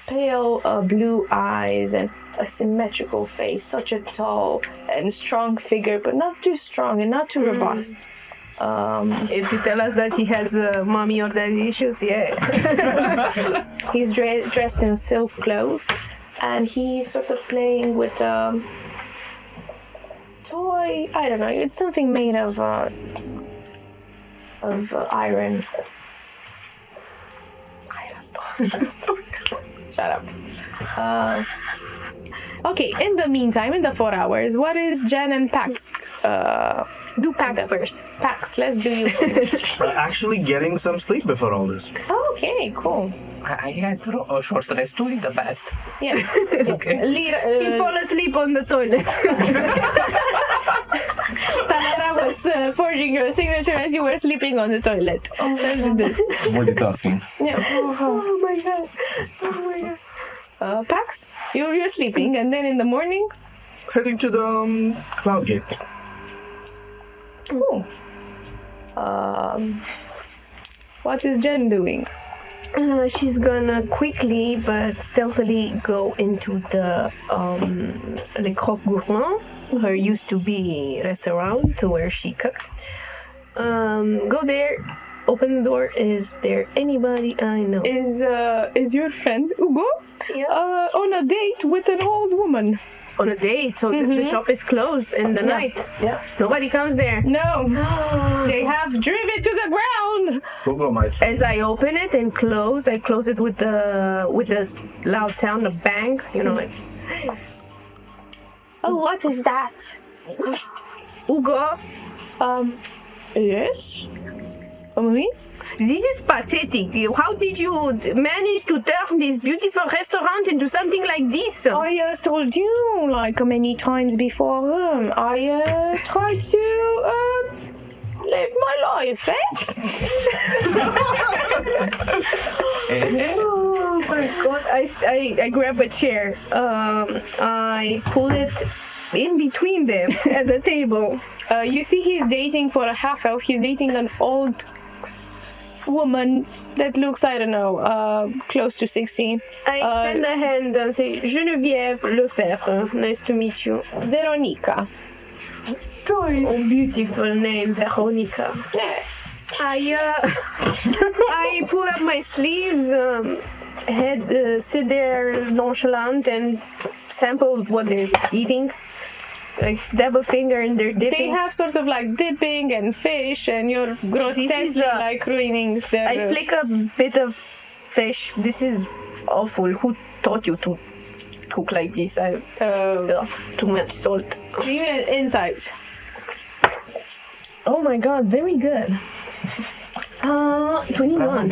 pale blue eyes and a symmetrical face. Such a tall and strong figure, but not too strong and not too robust. If you tell us that he has mommy or daddy issues, yeah. He's dressed in silk clothes, and he's sort of playing with a toy. I don't know. It's something made of iron. Shut up. Okay. In the meantime, in the 4 hours, what is Jen and Pax? Do Pax first. Pax, let's do you first. Actually getting some sleep before all this. Okay, cool. I had a short rest too in the bath. Yeah. Okay. He fall asleep on the toilet. Tamara was forging your signature as you were sleeping on the toilet. Let's do this. Multitasking. Yeah. Oh my god. Oh my god. Pax, you're sleeping, and then in the morning. Heading to the Cloud Gate. Cool. What is Jen doing? She's gonna quickly but stealthily go into the Le Croque Gourmand, her used to be restaurant where she cooked. Go there, open the door. Is there anybody I know? Is your friend Hugo on a date with an old woman? On a date, so the shop is closed in the night. Yeah. Nobody comes there. No. They have driven it to the ground. Hugo might. As I open it and close, I close it with the loud sound of bang. You know, like Oh, what is that? Hugo. Yes. Me? This is pathetic. How did you manage to turn this beautiful restaurant into something like this? I told you like many times before. I tried to live my life, Oh my god! I grab a chair. I pull it in between them at the table. You see, he's dating for a half elf. He's dating an old woman that looks, I don't know, close to 60. I extend a hand and say, Geneviève Lefebvre. Nice to meet you. Veronica. Oh, beautiful name, Veronica. I pull up my sleeves, sit there nonchalant and sample what they're eating. Like dab a finger in their dipping. They have sort of like dipping and fish, and you're grotesquely like ruining their... I flick a bit of fish. This is awful. Who taught you to cook like this? Too much salt. Give me an insight. Oh my god, very good. 21.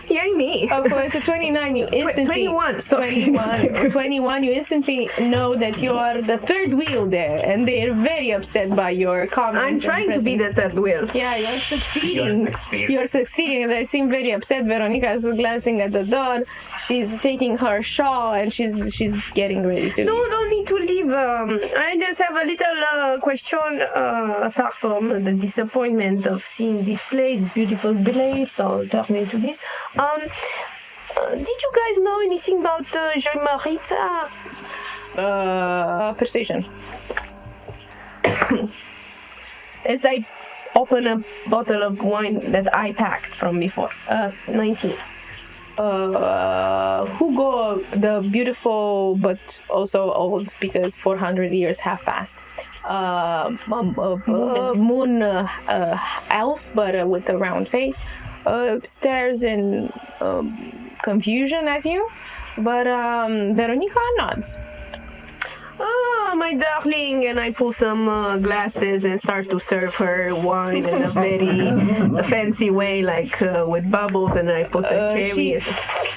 Yay me. For it's a 29, you instantly... 21. Stop. 21, you instantly know that you are the third wheel there, and they're very upset by your comments. I'm trying to be the third wheel. Yeah, you're succeeding. You're succeeding, and they seem very upset. Veronica is glancing at the door. She's taking her shawl, and she's getting ready to No, leave. don't need to leave. I just have a little question apart from the disappointment of seeing this place, this beautiful place. I'll turn into this. Did you guys know anything about Maritza? Persuasion. As I open a bottle of wine that I packed from before. 19. Hugo, the beautiful but also old because 400 years have passed. Moon elf, but with a round face, stares in confusion at you, but Veronica nods. Ah, my darling, and I pull some glasses and start to serve her wine in a very fancy way, like with bubbles, and I put the She cherries.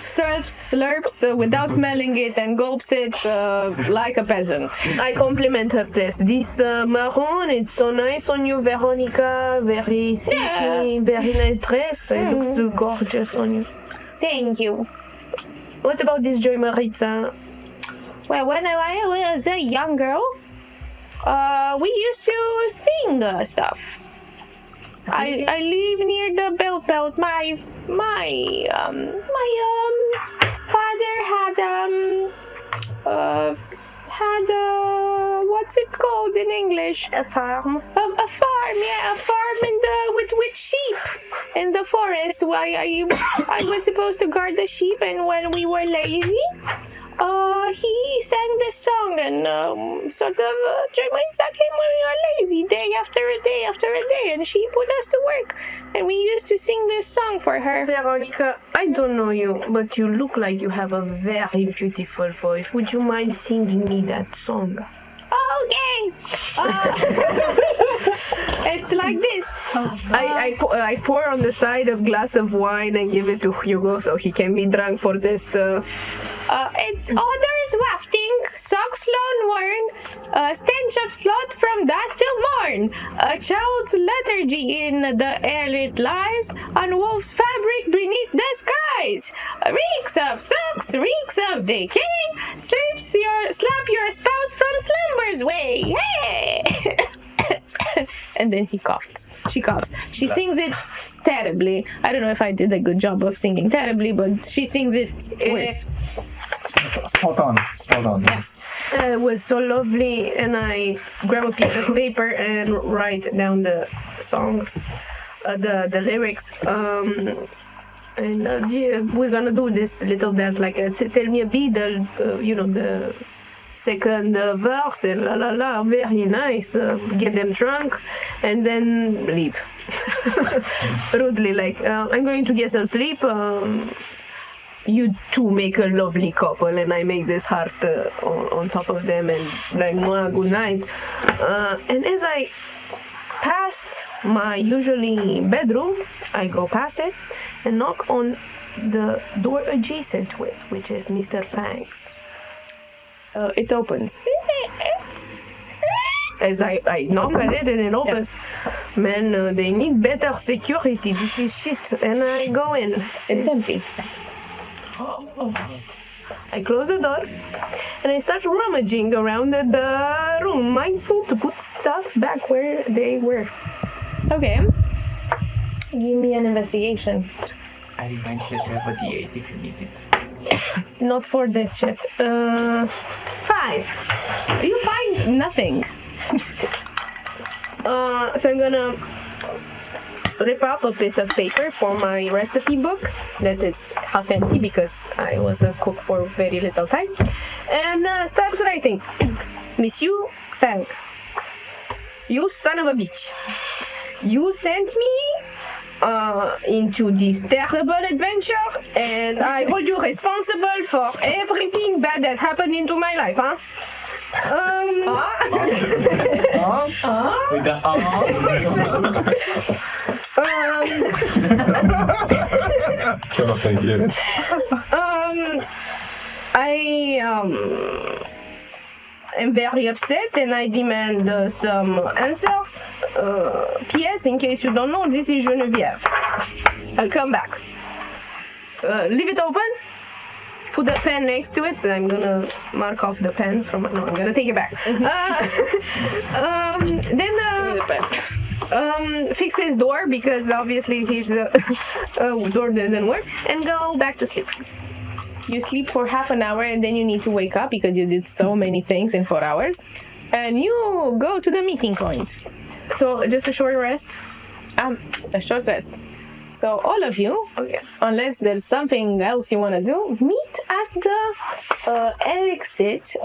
slurps without smelling it and gulps it like a peasant. I compliment her dress. This maroon, it's so nice on you, Veronica. Very silky, very nice dress. It looks so gorgeous on you. Thank you. What about this Joy Maritza? Well, when I was a young girl, we used to sing stuff. I live near the belt. My father had what's it called in English? A farm. A farm, yeah, a farm in the with sheep in the forest. Why I was supposed to guard the sheep, and when we were lazy, he sang this song and sort of Georgescu came when we were lazy, day after a day after a day, and she put us to work, and we used to sing this song for her. Veronica, I don't know you, but you look like you have a very beautiful voice. Would you mind singing me that song? Okay. It's like this. I pour on the side a glass of wine and give it to Hugo so he can be drunk for this. It's odors wafting, socks lone worn, stench of sloth from dusk till morn. A child's lethargy in the air it lies, on wolf's fabric beneath the skies. Reeks of socks, reeks of decay, slap your spouse from slumber's way. Hey! And then he coughed. She coughs. She sings it terribly. I don't know if I did a good job of singing terribly, but she sings it worse. Spot on. Yes. It was so lovely, and I grab a piece of paper and write down the songs, the lyrics. Yeah, we're gonna do this little dance, like tell me a beat, the second verse, and la la la, very nice. Get them drunk, and then leave. Rudely, like I'm going to get some sleep. You two make a lovely couple, and I make this heart on top of them, and like, mwah, good night. And as I pass my usually bedroom, I go past it and knock on the door adjacent to it, which is Mr. Fangs. It opens. As I knock at it and it opens. Man, they need better security. This is shit. And I go in. It's empty. I close the door and I start rummaging around the room, mindful to put stuff back where they were. Okay. Give me an investigation. I remind you to have a D8 if you need it. Not for this shit. 5. You find nothing. So I'm gonna rip up a piece of paper for my recipe book that is half empty because I was a cook for very little time, and start writing. Monsieur Fang, you son of a bitch, you sent me into this terrible adventure, and I hold you responsible for everything bad that happened into my life, huh? With the Cannot thank you. I am very upset and I demand some answers. P.S. in case you don't know, this is Geneviève. I'll come back. Leave it open. Put the pen next to it. I'm gonna mark off the pen from. No, I'm gonna take it back. Then fix his door because obviously his door doesn't work, and go back to sleep. You sleep for half an hour and then you need to wake up because you did so many things in 4 hours. And you go to the meeting point. So just a short rest. A short rest. So all of you, unless there's something else you want to do, meet at the exit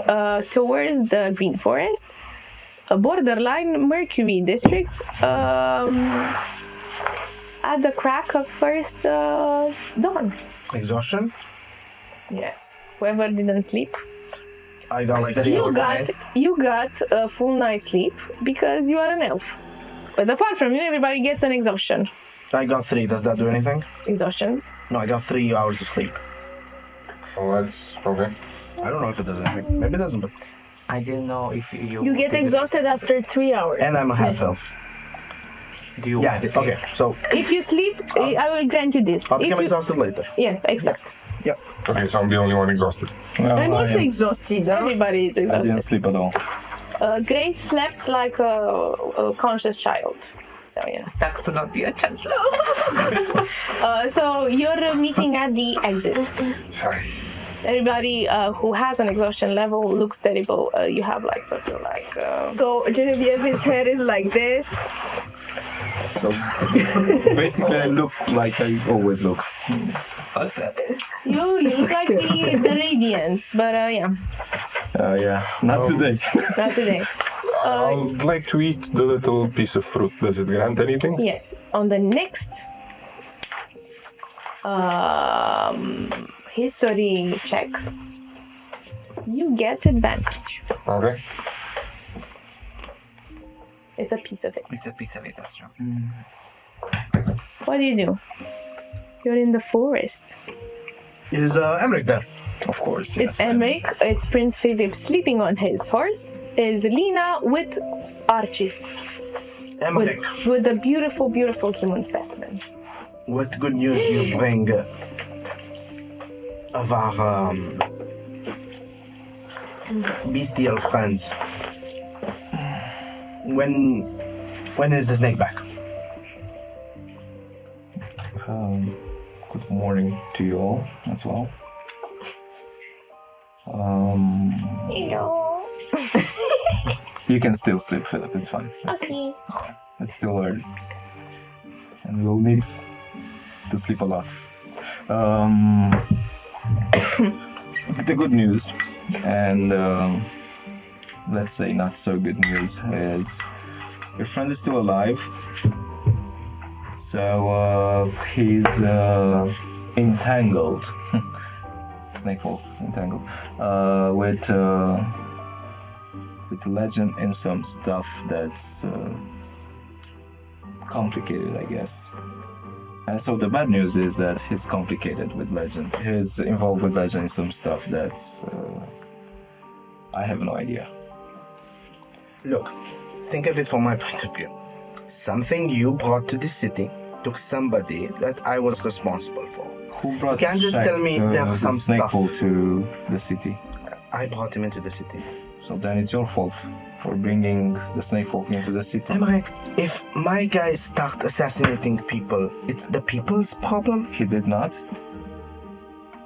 towards the Green Forest, a borderline Mercury district, at the crack of first dawn. Exhaustion? Yes. Whoever didn't sleep. I got like You got a full night's sleep because you are an elf. But apart from you, everybody gets an exhaustion. I got 3. Does that do anything? Exhaustions. No, I got 3 hours of sleep. Oh, that's okay. I don't know if it does anything. Maybe it doesn't, but... I didn't know if you... You get exhausted after 3 hours. And I'm a half elf. Do you Yeah, meditate? okay, so If you sleep, I will grant you this. I'll If become you- exhausted later. Yeah, exact. Yep. Okay, so I'm the only one exhausted. I'm also exhausted. Everybody is I didn't exhausted. sleep at all. Grace slept like a conscious child. So yeah. Sucks to not be a chancellor. So you're meeting at the exit. Sorry. Everybody who has an exhaustion level looks terrible. You have like sort of like. So Genevieve's hair is like this. So basically, I look like I always look. Fuck that. You look like the Radiance, but yeah, Yeah, not today. not today. I would like to eat the little piece of fruit. Does it grant anything? Yes, on the next history check, you get advantage. Okay. It's a piece of it. It's a piece of it, that's true. What do? You're in the forest. Is Emmerich there? Of course, It's yes. Emmerich, it's Prince Philip sleeping on his horse, is Lena with Archis, Emmerich, with a beautiful, beautiful human specimen. what good news do you bring of our bestial friends? When is the snake back? Good morning to you all as well. Hello. You can still sleep, Philip. It's fine. Okay. It's still early, and we'll need to sleep a lot. The good news, and let's say not so good news, is your friend is still alive. So he's entangled, snakefall entangled, with legend and some stuff that's complicated, I guess. And so the bad news is that he's complicated with legend. He's involved with legend in some stuff that's I have no idea. Look, think of it from my point of view. Something you brought to the city took somebody that I was responsible for. Who brought You can't just tell me there's some the stuff. snakefall to the city? I brought him into the city. So then it's your fault for bringing the snakefolk into the city. Emmerich, if my guys start assassinating people, it's the people's problem? He did not.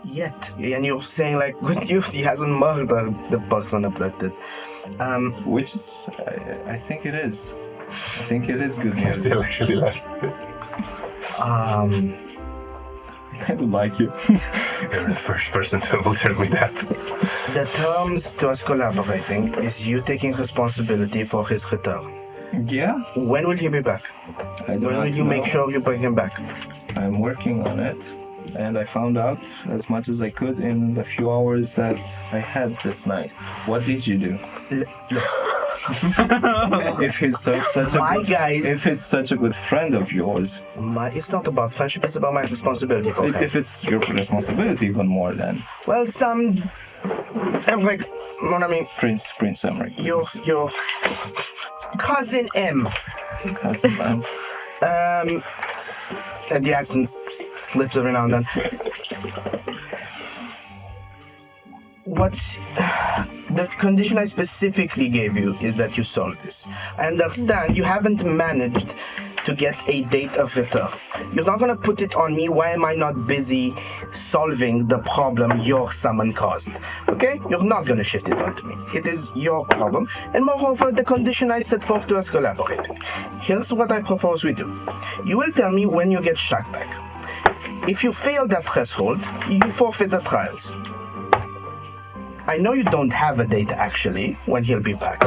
Yet. And you're saying, like, good news, he hasn't murdered the person abducted. Which is, I think it is. I think it is good news. Still actually laughs. I don't like you. You're the first person to ever tell me that. The terms to us collaborating is you taking responsibility for his return. Yeah. When will he be back? I do When not will you make know. sure you bring him back? I'm working on it, and I found out as much as I could in the few hours that I had this night. What did you do? If he's such a My good, guys- if he's such a good friend of yours, It's not about friendship, it's about my responsibility for him. if it's your responsibility even more, then Well, Emmerich, mon ami, Prince Emmerich. your cousin M. Cousin M. And the accent slips every now and then. What's the condition I specifically gave you is that you solve this. I understand you haven't managed to get a date of return. You're not gonna put it on me. Why am I not busy solving the problem your summon caused? Okay? You're not gonna shift it onto me. It is your problem. And moreover, the condition I set forth to us collaborating. Here's what I propose we do. You will tell me when you get Shaq back. If you fail that threshold, you forfeit the trials. I know you don't have a date actually when he'll be back,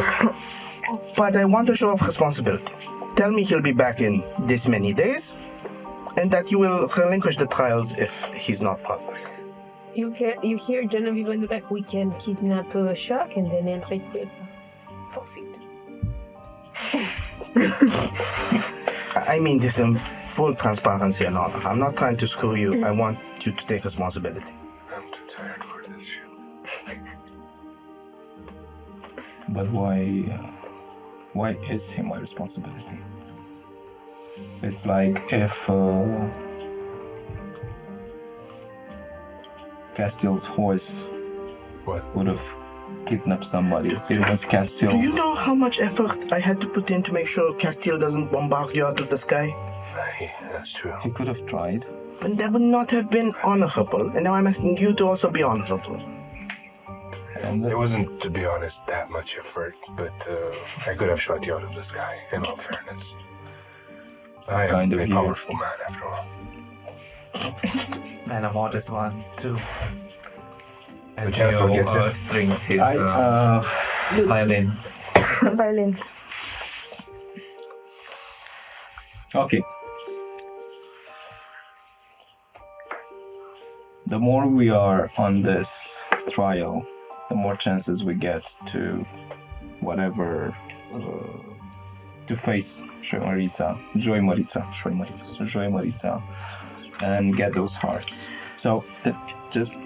but I want a show of responsibility. Tell me he'll be back in this many days, and that you will relinquish the trials if he's not brought back. You hear Genevieve in the back. We can kidnap Shock and then Emmerich will forfeit. I mean this in full transparency and honor. I'm not trying to screw you. I want you to take responsibility. I'm too tired for this shit. But why is he my responsibility? It's like if Castiel's horse What? would have kidnapped somebody. It was Castiel. Do you know how much effort I had to put in to make sure Castiel doesn't bombard you out of the sky? Aye, that's true. He could have tried. But that would not have been honorable, and now I'm asking you to also be honorable. And It wasn't, to be honest, that much effort, but I could have shot you out of the sky, in all fairness. I am kind of a you. powerful man, after all. And a modest one too. As chancellor Leo, gets it. strings his violin. Violin. Okay. The more we are on this trial, the more chances we get to whatever to face Joy Marita, and get those hearts. So just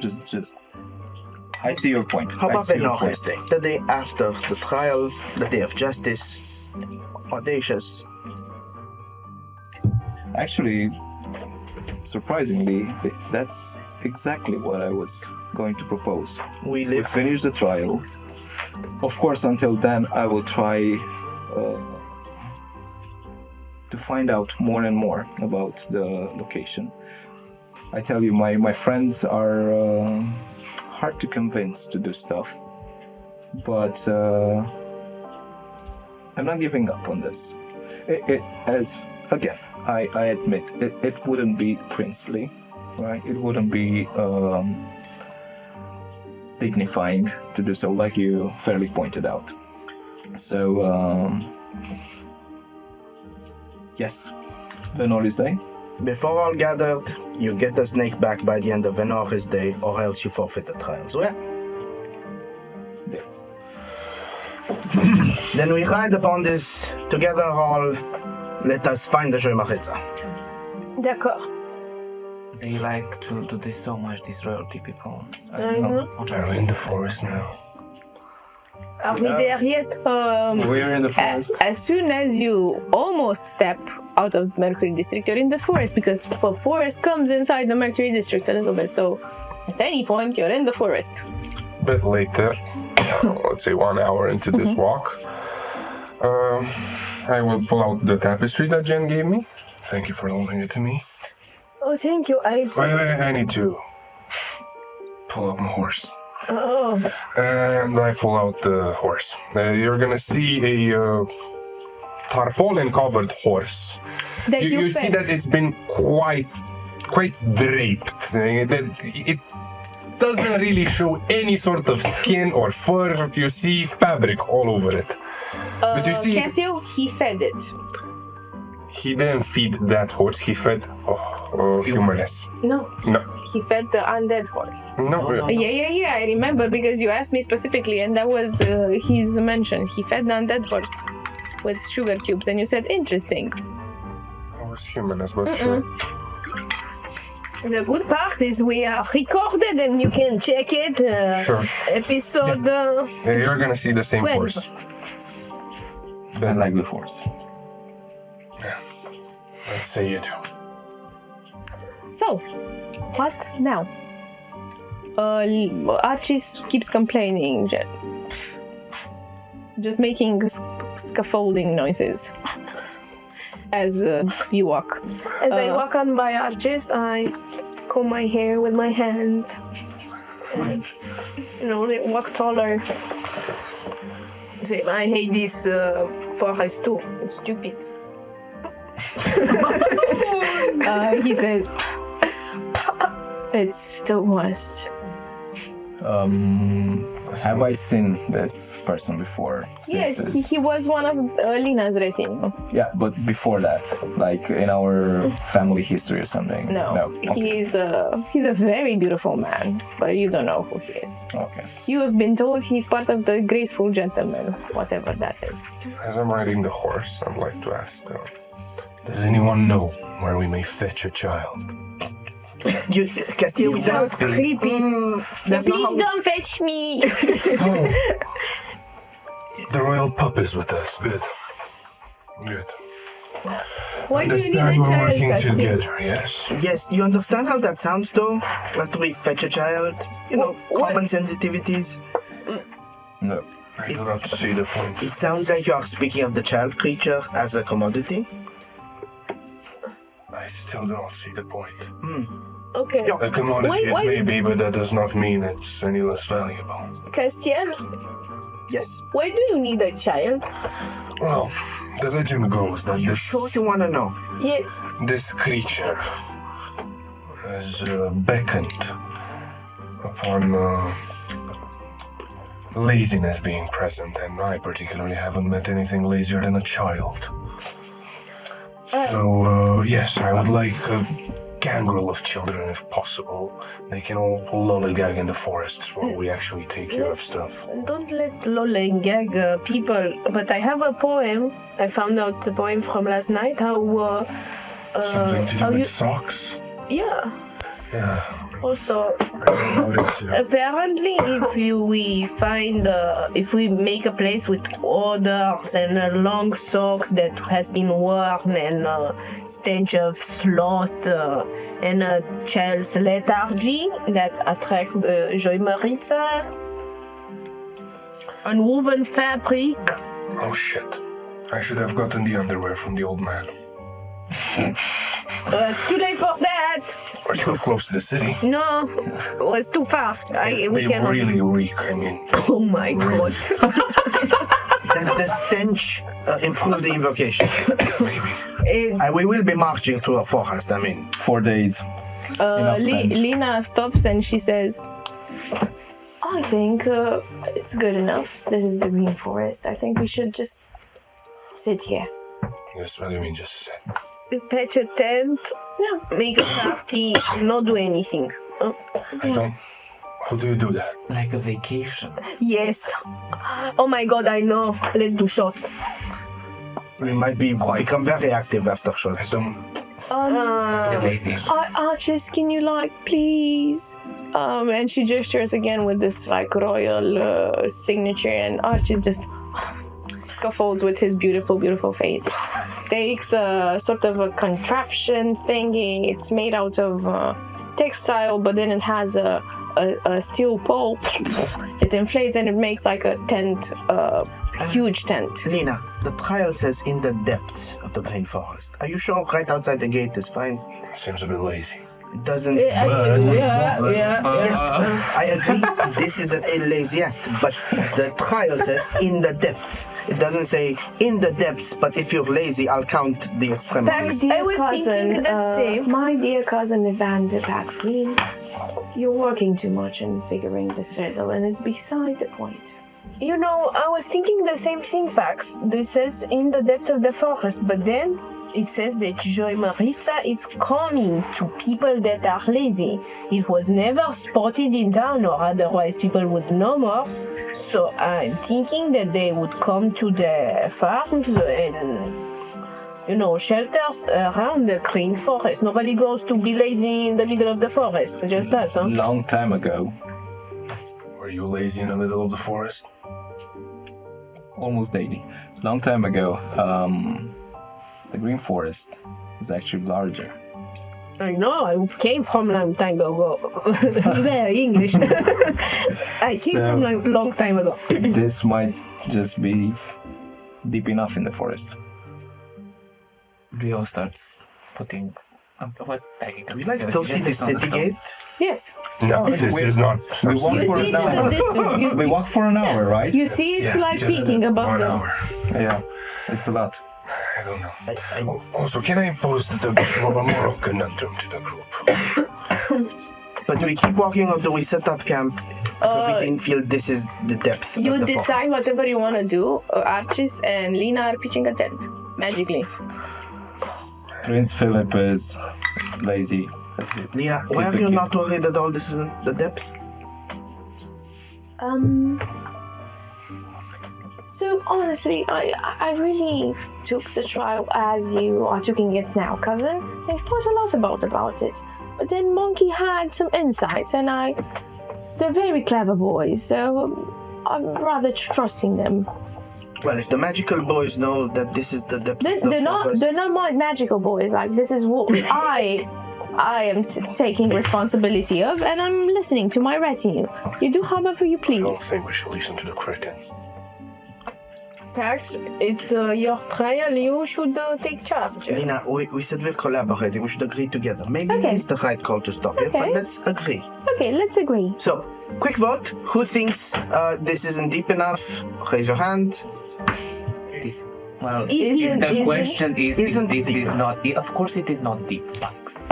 I see your point. How I about see your Venoris point. Day? The day after the trial, the day of justice. Audacious. Actually, surprisingly, that's exactly what I was going to propose. We We live. finish the trial. Of course, until then, I will try to find out more and more about the location. I tell you, my friends are hard to convince to do stuff, but I'm not giving up on this. I admit, it wouldn't be princely, right? It wouldn't be dignifying to do so, like you fairly pointed out. So, yes, Venoris Day. Before all gathered, you get the snake back by the end of Venoris Day, or else you forfeit the trials. Well, Yeah. then we ride upon this together all. Let us find the Joy Maritza. D'accord. They like to do this so much, these royalty people. I know. Are we in the forest now? Are we there yet? We're in the forest. As soon as you almost step out of Mercury District, you're in the forest because the forest comes inside the Mercury District a little bit. So at any point, you're in the forest. A bit later, let's say 1 hour into this walk, I will pull out the tapestry that Jen gave me. Thank you for loaning it to me. Oh, thank you. Wait, I need to pull out my horse. Oh, And I pull out the horse. You're gonna see a tarpaulin-covered horse. That You see fed. that it's been quite draped. It doesn't really show any sort of skin or fur. You see fabric all over it. But you see, Cassio, he fed it. he didn't feed that horse. He fed humanness. No, No, he fed the undead horse. no. Yeah, I remember because you asked me specifically, and that was his mention. He fed the undead horse with sugar cubes, and you said, interesting. It was humanness, but sure. the good part is we are recorded and you can check it. Sure. Episode. You're gonna see the same 12. horse. I like the force. Let's say you do. So, what now? Archie keeps complaining, just making scaffolding noises as you walk. As I walk on by arches, I comb my hair with my hands. And, walk taller. Say, I hate this forest too. It's stupid. He says, it's the worst. Have I seen this person before? Yeah, Since he was one of Lina's retinue. yeah, but before that, like in our family history or something. No, Okay. he's a very beautiful man, but you don't know who he is. Okay. You have been told he's part of the graceful gentlemen, whatever that is. As I'm riding the horse, I'd like to ask, does anyone know where we may fetch a child? Castile, we Sounds don't. creepy. That's not how. don't fetch me. Oh, the royal pup is with us. Good. Good. Why do you need Understand a we're child, working Castile? together, yes? Yes, you understand how that sounds, though? That we fetch a child. Common sensitivities. No. I do not see the point. It sounds like you are speaking of the child creature as a commodity. I still do not see the point. Okay. Yeah. A commodity Why- it may be, but that does not mean it's any less valuable. Castiel, Yes. why do you need a child? Well, The legend goes that You sure you want to know? Yes. this creature has beckoned upon laziness being present, and I particularly haven't met anything lazier than a child. So, yes, I would like a gangrel of children if possible. They can all lollygag in the forests while we actually take care of stuff. Don't let lollygag people. But I have a poem. I found out a poem from last night. How Something to do how with you- socks? Yeah. Yeah, Also, I heard about it too. apparently, if we make a place with odors and long socks that has been worn and a stench of sloth and a child's lethargy that attracts the Joymaritza, unwoven fabric. Oh shit. I should have gotten the underwear from the old man. It's too late for that. We're still close to the city. No, it was too far. They We cannot. really reek, I mean. Oh my god. Does the stench improve the invocation? Maybe. We will be marching through a forest, 4 days. Enough stench. Lena stops and she says, I think it's good enough. This is the green forest. I think we should just sit here. Yes, what do you mean just a sec? Patch a tent, make a party, not do anything. I don't... How do you do that? Like a vacation. Yes. Oh my god, I know. Let's do shots. We might become very active after I shots. don't... Lazy. Archers, can you please? And she gestures again with this royal signature, and Archie just scuffles with his beautiful face. Takes a sort of a contraption thingy. It's made out of textile, but then it has a steel pole. It inflates and it makes like a tent, huge tent. Lena, the trial says in the depths of the green forest. Are you sure right outside the gate is fine? Seems a bit lazy. It doesn't... Yeah. Yes, I agree. This is a lazy act, but the trial says in the depths. It doesn't say in the depths, but if you're lazy, I'll count the extremities. I was thinking the same. My dear cousin Evander Paxley, you're working too much and figuring this riddle, and it's beside the point. You know, I was thinking the same thing, Pax. This says in the depths of the forest, but then it says that Joymaritza is coming to people that are lazy. It was never spotted in town, or otherwise people would know more. So I'm thinking that they would come to the farms and, shelters around the green forest. Nobody goes to be lazy in the middle of the forest, just us, huh? Long time ago, Were you lazy in the middle of the forest? almost daily. Long time ago, the green forest is actually larger. I know, I came from long time ago. Very English. I came from long time ago. This might just be deep enough in the forest. Rio starts putting... packing We still see the city gate. Yes. No, this is not... We walk You for see an the hour. distance. We walk for an hour, right? You see it just peeking above 1 them. hour. Yeah, it's a lot. I don't know. Also, can I pose the moral conundrum to the group? But do we keep walking or do we set up camp? Because we didn't feel this is the depth You of the decide forest. whatever you want to do. Archis and Lena are pitching a tent, magically. Prince Philip is lazy. Lena, why It's are you okay. not worried at all this isn't the depth? So honestly, I really took the trial as you are taking it now, cousin. I thought a lot about it. But then Monkey had some insights, and they're very clever boys, so I'm rather trusting them. Well, if the magical boys know that this is the depth of the forest... They're not my magical boys. Like, this is what I am taking responsibility of, and I'm listening to my retinue. You do however you I don't please. think we should listen to the cretin. Pax, it's your trial. You should take charge. Lena, we said we're collaborating. We should agree together. Maybe Okay. it is the right call to stop here, but Okay. let's agree. Okay, let's agree. So, quick vote. Who thinks this isn't deep enough? Raise your hand. This Well, Isn't- the question is isn't this deep is enough. not. Of course, it is not deep, Max.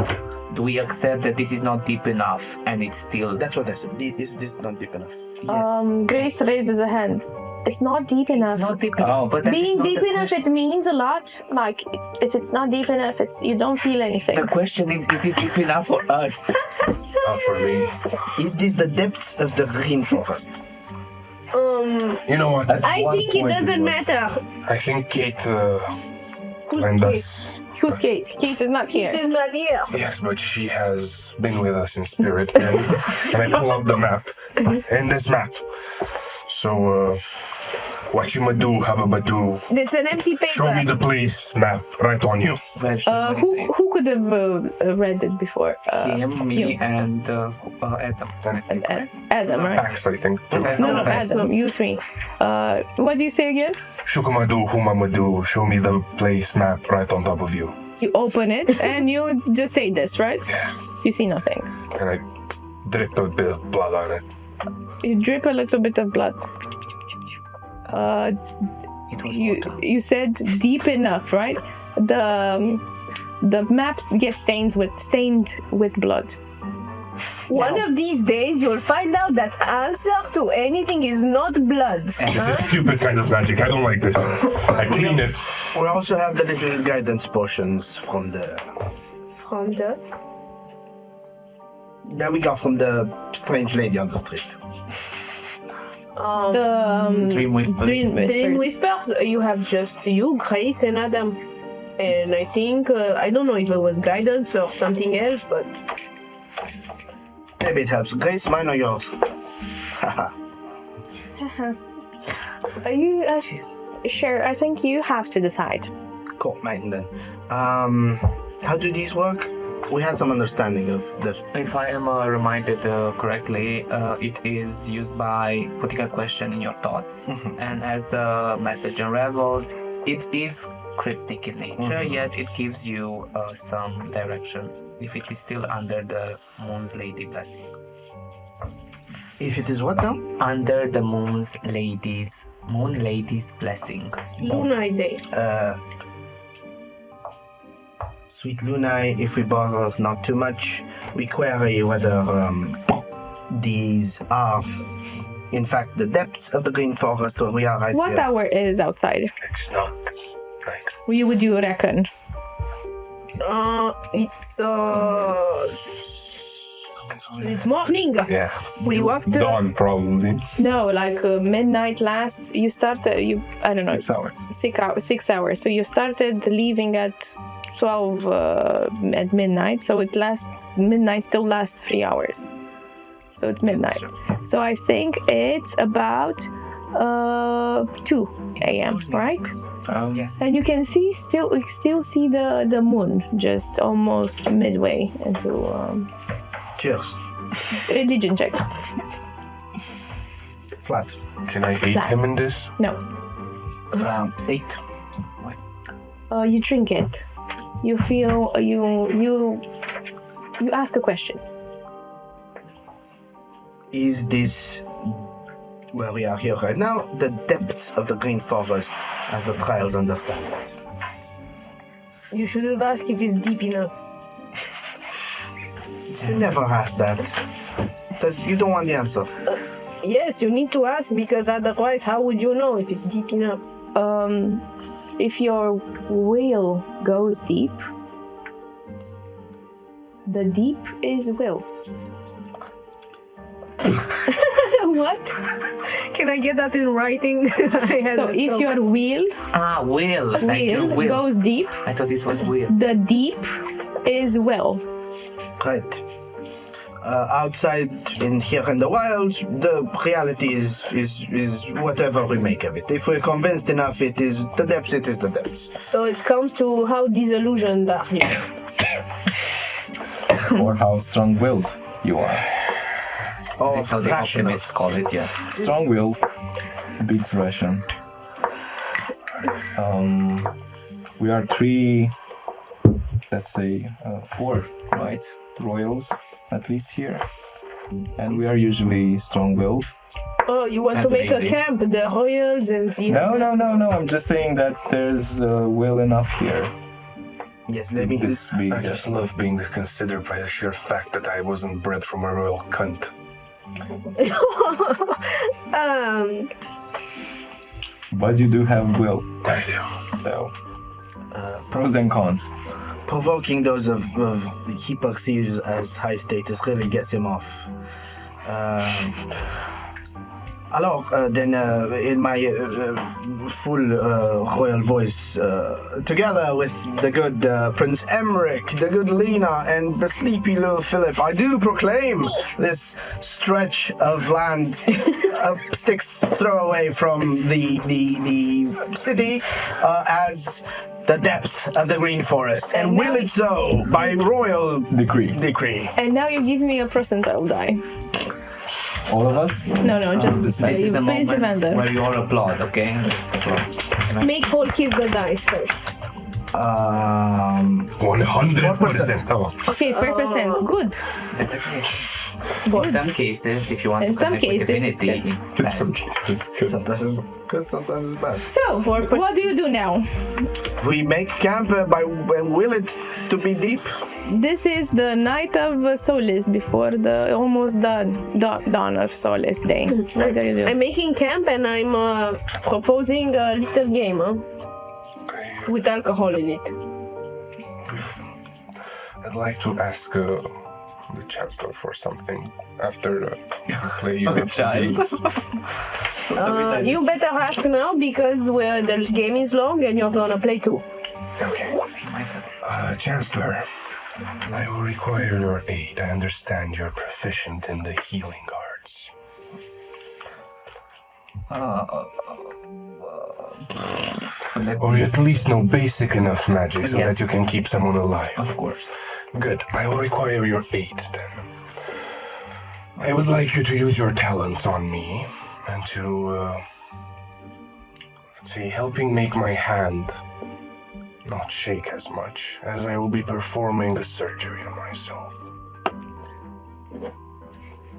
Do we accept that this is not deep enough and it's still? That's what I said. Is this not deep enough? Yes. Grace raises a hand. It's not deep enough. It's not deep enough. But that is Being not deep the enough, question. it means a lot. Like, if it's not deep enough, you don't feel anything. The question is it deep enough for us? Not for me. Is this the depths of the green forest? You know what? I think it doesn't matter. I think Kate Who's lend Kate? us. Who's Kate? Kate is not here. It is not here. Yes, but she has been with us in spirit. And I pull out the map. And this map. So, what you do, hababadu. It's an empty paper. Show me the place map right on you. Well, Who could have read it before? him, me, you. and Adam. Adam, right? Max, I think. No, Adam, you three. What do you say again? Shukamadu, humamadu. Show me the place map right on top of you. You open it and you just say this, right? Yeah. You see nothing. And I drip a bit of blood on it. You drip a little bit of blood. It was You water. you said deep enough, right? The maps get stained with blood. One of these days, you'll find out that answer to anything is not blood. This is stupid kind of magic. I don't like this. I clean it. We also have the little guidance potions from the that we got from the strange lady on the street. The Dream whispers. Dream Whispers. Dream Whispers, you have just you, Grace, and Adam. And I think, I don't know if it was guidance or something else, but Maybe it helps. Grace, mine or yours? Haha. Are you sure? I think you have to decide. Cool, mine then. How do these work? We had some understanding of that. If I am reminded correctly, it is used by putting a question in your thoughts, and as the message unravels, it is cryptic in nature, yet it gives you some direction. If it is still under the moon's lady blessing. If it is what now? Under the moon lady's blessing. Luna Day. Sweet Lunai, if we bother not too much, we query whether these are, in fact, the depths of the green forest where we are right What here. hour is outside? It's not night. Would you reckon? It's morning. Yeah. We walked. Dawn, probably. No, like midnight lasts. You started. I don't know. 6 hours. 6 hours. So you started leaving at 12 at midnight. So it lasts. Midnight still lasts 3 hours. So it's midnight. So I think it's about 2 a.m. Right? Yes. And you can see still see the moon just almost midway into Cheers. religion check. Flat. Can I aid him in this? No. 8. You drink it. You feel you ask a question. Is this where we are here right now, the depths of the green forest as the trials understand it? You should have asked if it's deep enough. You never ask that. Because you don't want the answer. Yes, you need to ask because otherwise, how would you know if it's deep enough? If your will goes deep, the deep is will. What? Can I get that in writing? I had So a if stroke. your will Will. Like your will. goes deep, I thought this was will. the deep is will. Right. Outside in here in the wild, the reality is whatever we make of it. If we're convinced enough it is the depths, it is the depths. So it comes to how disillusioned are you? Or how strong-willed you are. That's how Or the rational. optimists call it, yeah. Strong-will beats Russian. We are 3, let's say 4, right? Royals, at least here. And we are usually strong-willed. Oh, you want to make a camp? The royals and the... No. I'm just saying that there's will enough here. Yes, let me... This be, I just love being considered by the sheer fact that I wasn't bred from a royal cunt. But you do have will, I do. so pros and cons. Provoking those of he perceives as high status really gets him off. Alors, then in my full royal voice, together with the good Prince Emmerich, the good Lena, and the sleepy little Philip, I do proclaim this stretch of land a sticks throw away from the city as the depths of the green forest, and will it so by royal decree. And now you give me a percentile die. All of us? No, just This is the moment Príncipe. where you all applaud, okay? Just applaud. Make Paul kiss the dice first. 100%. Oh. Okay, 5%. Good. It's okay. Good. In some cases, if you want In to some connect with cases, it's divinity, good. it's In best. some cases, it's good. Sometimes it's good, sometimes it's bad. So, what do you do now? We make camp and will it to be deep. This is the night of Solace before the almost dawn of Solace day. What do you do? I'm making camp and I'm proposing a little game with alcohol in it. I'd like to ask the Chancellor for something after you play your games. You better ask now because the game is long and you're gonna play too. Okay. Chancellor, I will require your aid. I understand you're proficient in the healing arts. Or you at least know basic enough magic so that you can keep someone alive. Of course. Good. I will require your aid then. I would like you to use your talents on me and to, let's see, helping make my hand not shake as much as I will be performing a surgery on myself.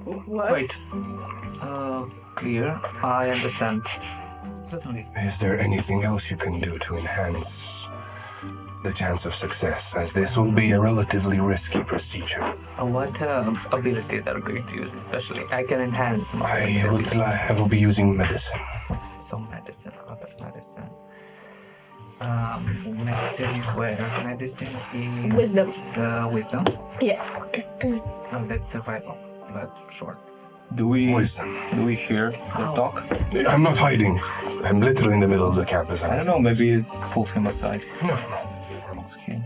What? Wait. Clear. I understand. Certainly. Is there anything else you can do to enhance the chance of success, as this will be a relatively risky procedure? What abilities are you going to use especially? I can enhance my I will be using medicine. So medicine, out of medicine. Medicine is where? Medicine is... Wisdom. Wisdom? Yeah. No, that's survival, but short. Do we Wisdom. hear the talk? I'm not hiding. I'm literally in the middle of the campus. I don't know, maybe it pulls him aside. No. Okay.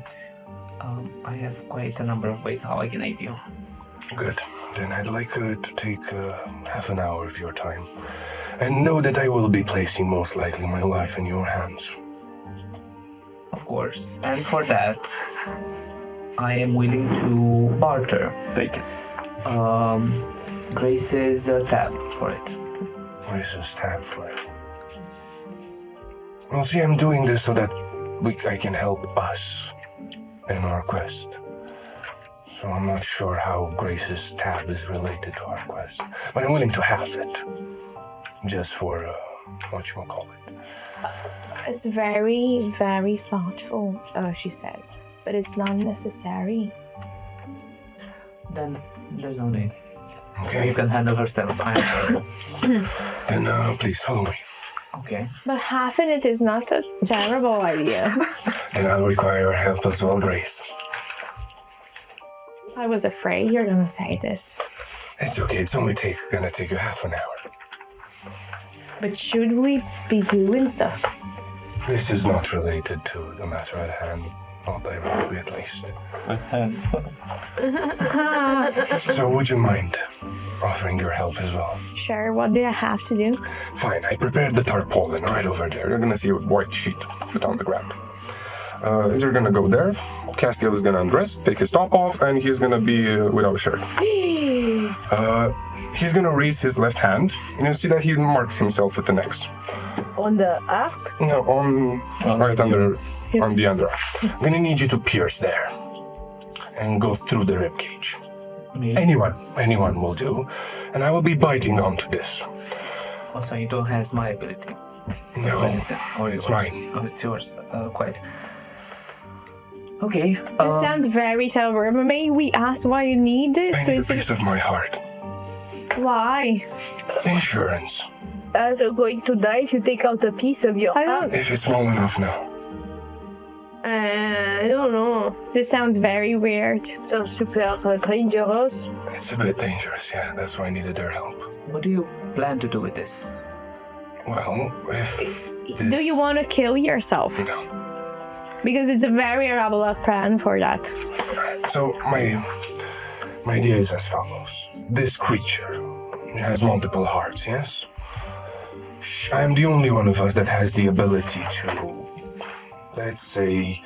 I have quite a number of ways how I can aid you. Good. Then I'd like to take half an hour of your time. And know that I will be placing most likely my life in your hands. Of course. And for that, I am willing to barter. Take it. Grace's tab for it. Grace's tab for it. Well, see, I'm doing this so that I can help us in our quest. So I'm not sure how Grace's tab is related to our quest. But I'm willing to have it. Just for, whatchamacallit. It's very, very thoughtful, she says, but it's not necessary. Then there's no need. Okay. You can handle herself. I am. Then please follow me. Okay. But half in it is not a terrible idea. Then I'll require your help as well, Grace. I was afraid you're gonna say this. It's okay. It's only gonna take you half an hour. But should we be doing stuff? This is not related to the matter at hand. Not directly, at least. So would you mind offering your help as well? Sure, what do I have to do? Fine, I prepared the tarpaulin right over there. You're gonna see a white sheet put on the ground. You're gonna go there. Castiel is gonna undress, take his top off, and he's gonna be without a shirt. He's gonna raise his left hand. You see that he marked himself with an X. On the aft? No, right under, on the under. I'm gonna need you to pierce there and go through the rib cage. Me? Anyone will do. And I will be biting onto this. Also, you don't have my ability. No, Medicine. Or it's yours. mine. Oh, it's yours. Quite. Okay. This sounds very terrible. May we ask why you need this? I need a piece of my heart. Why? Insurance. Are you going to die if you take out a piece of your I heart? don't. If it's small enough now. I don't know. This sounds very weird. Sounds super dangerous. It's a bit dangerous, yeah. That's why I needed their help. What do you plan to do with this? Well, if this... Do you want to kill yourself? No. Because it's a very elaborate plan for that. So, my idea is as follows. This creature has multiple hearts, yes? I am the only one of us that has the ability to, let's say,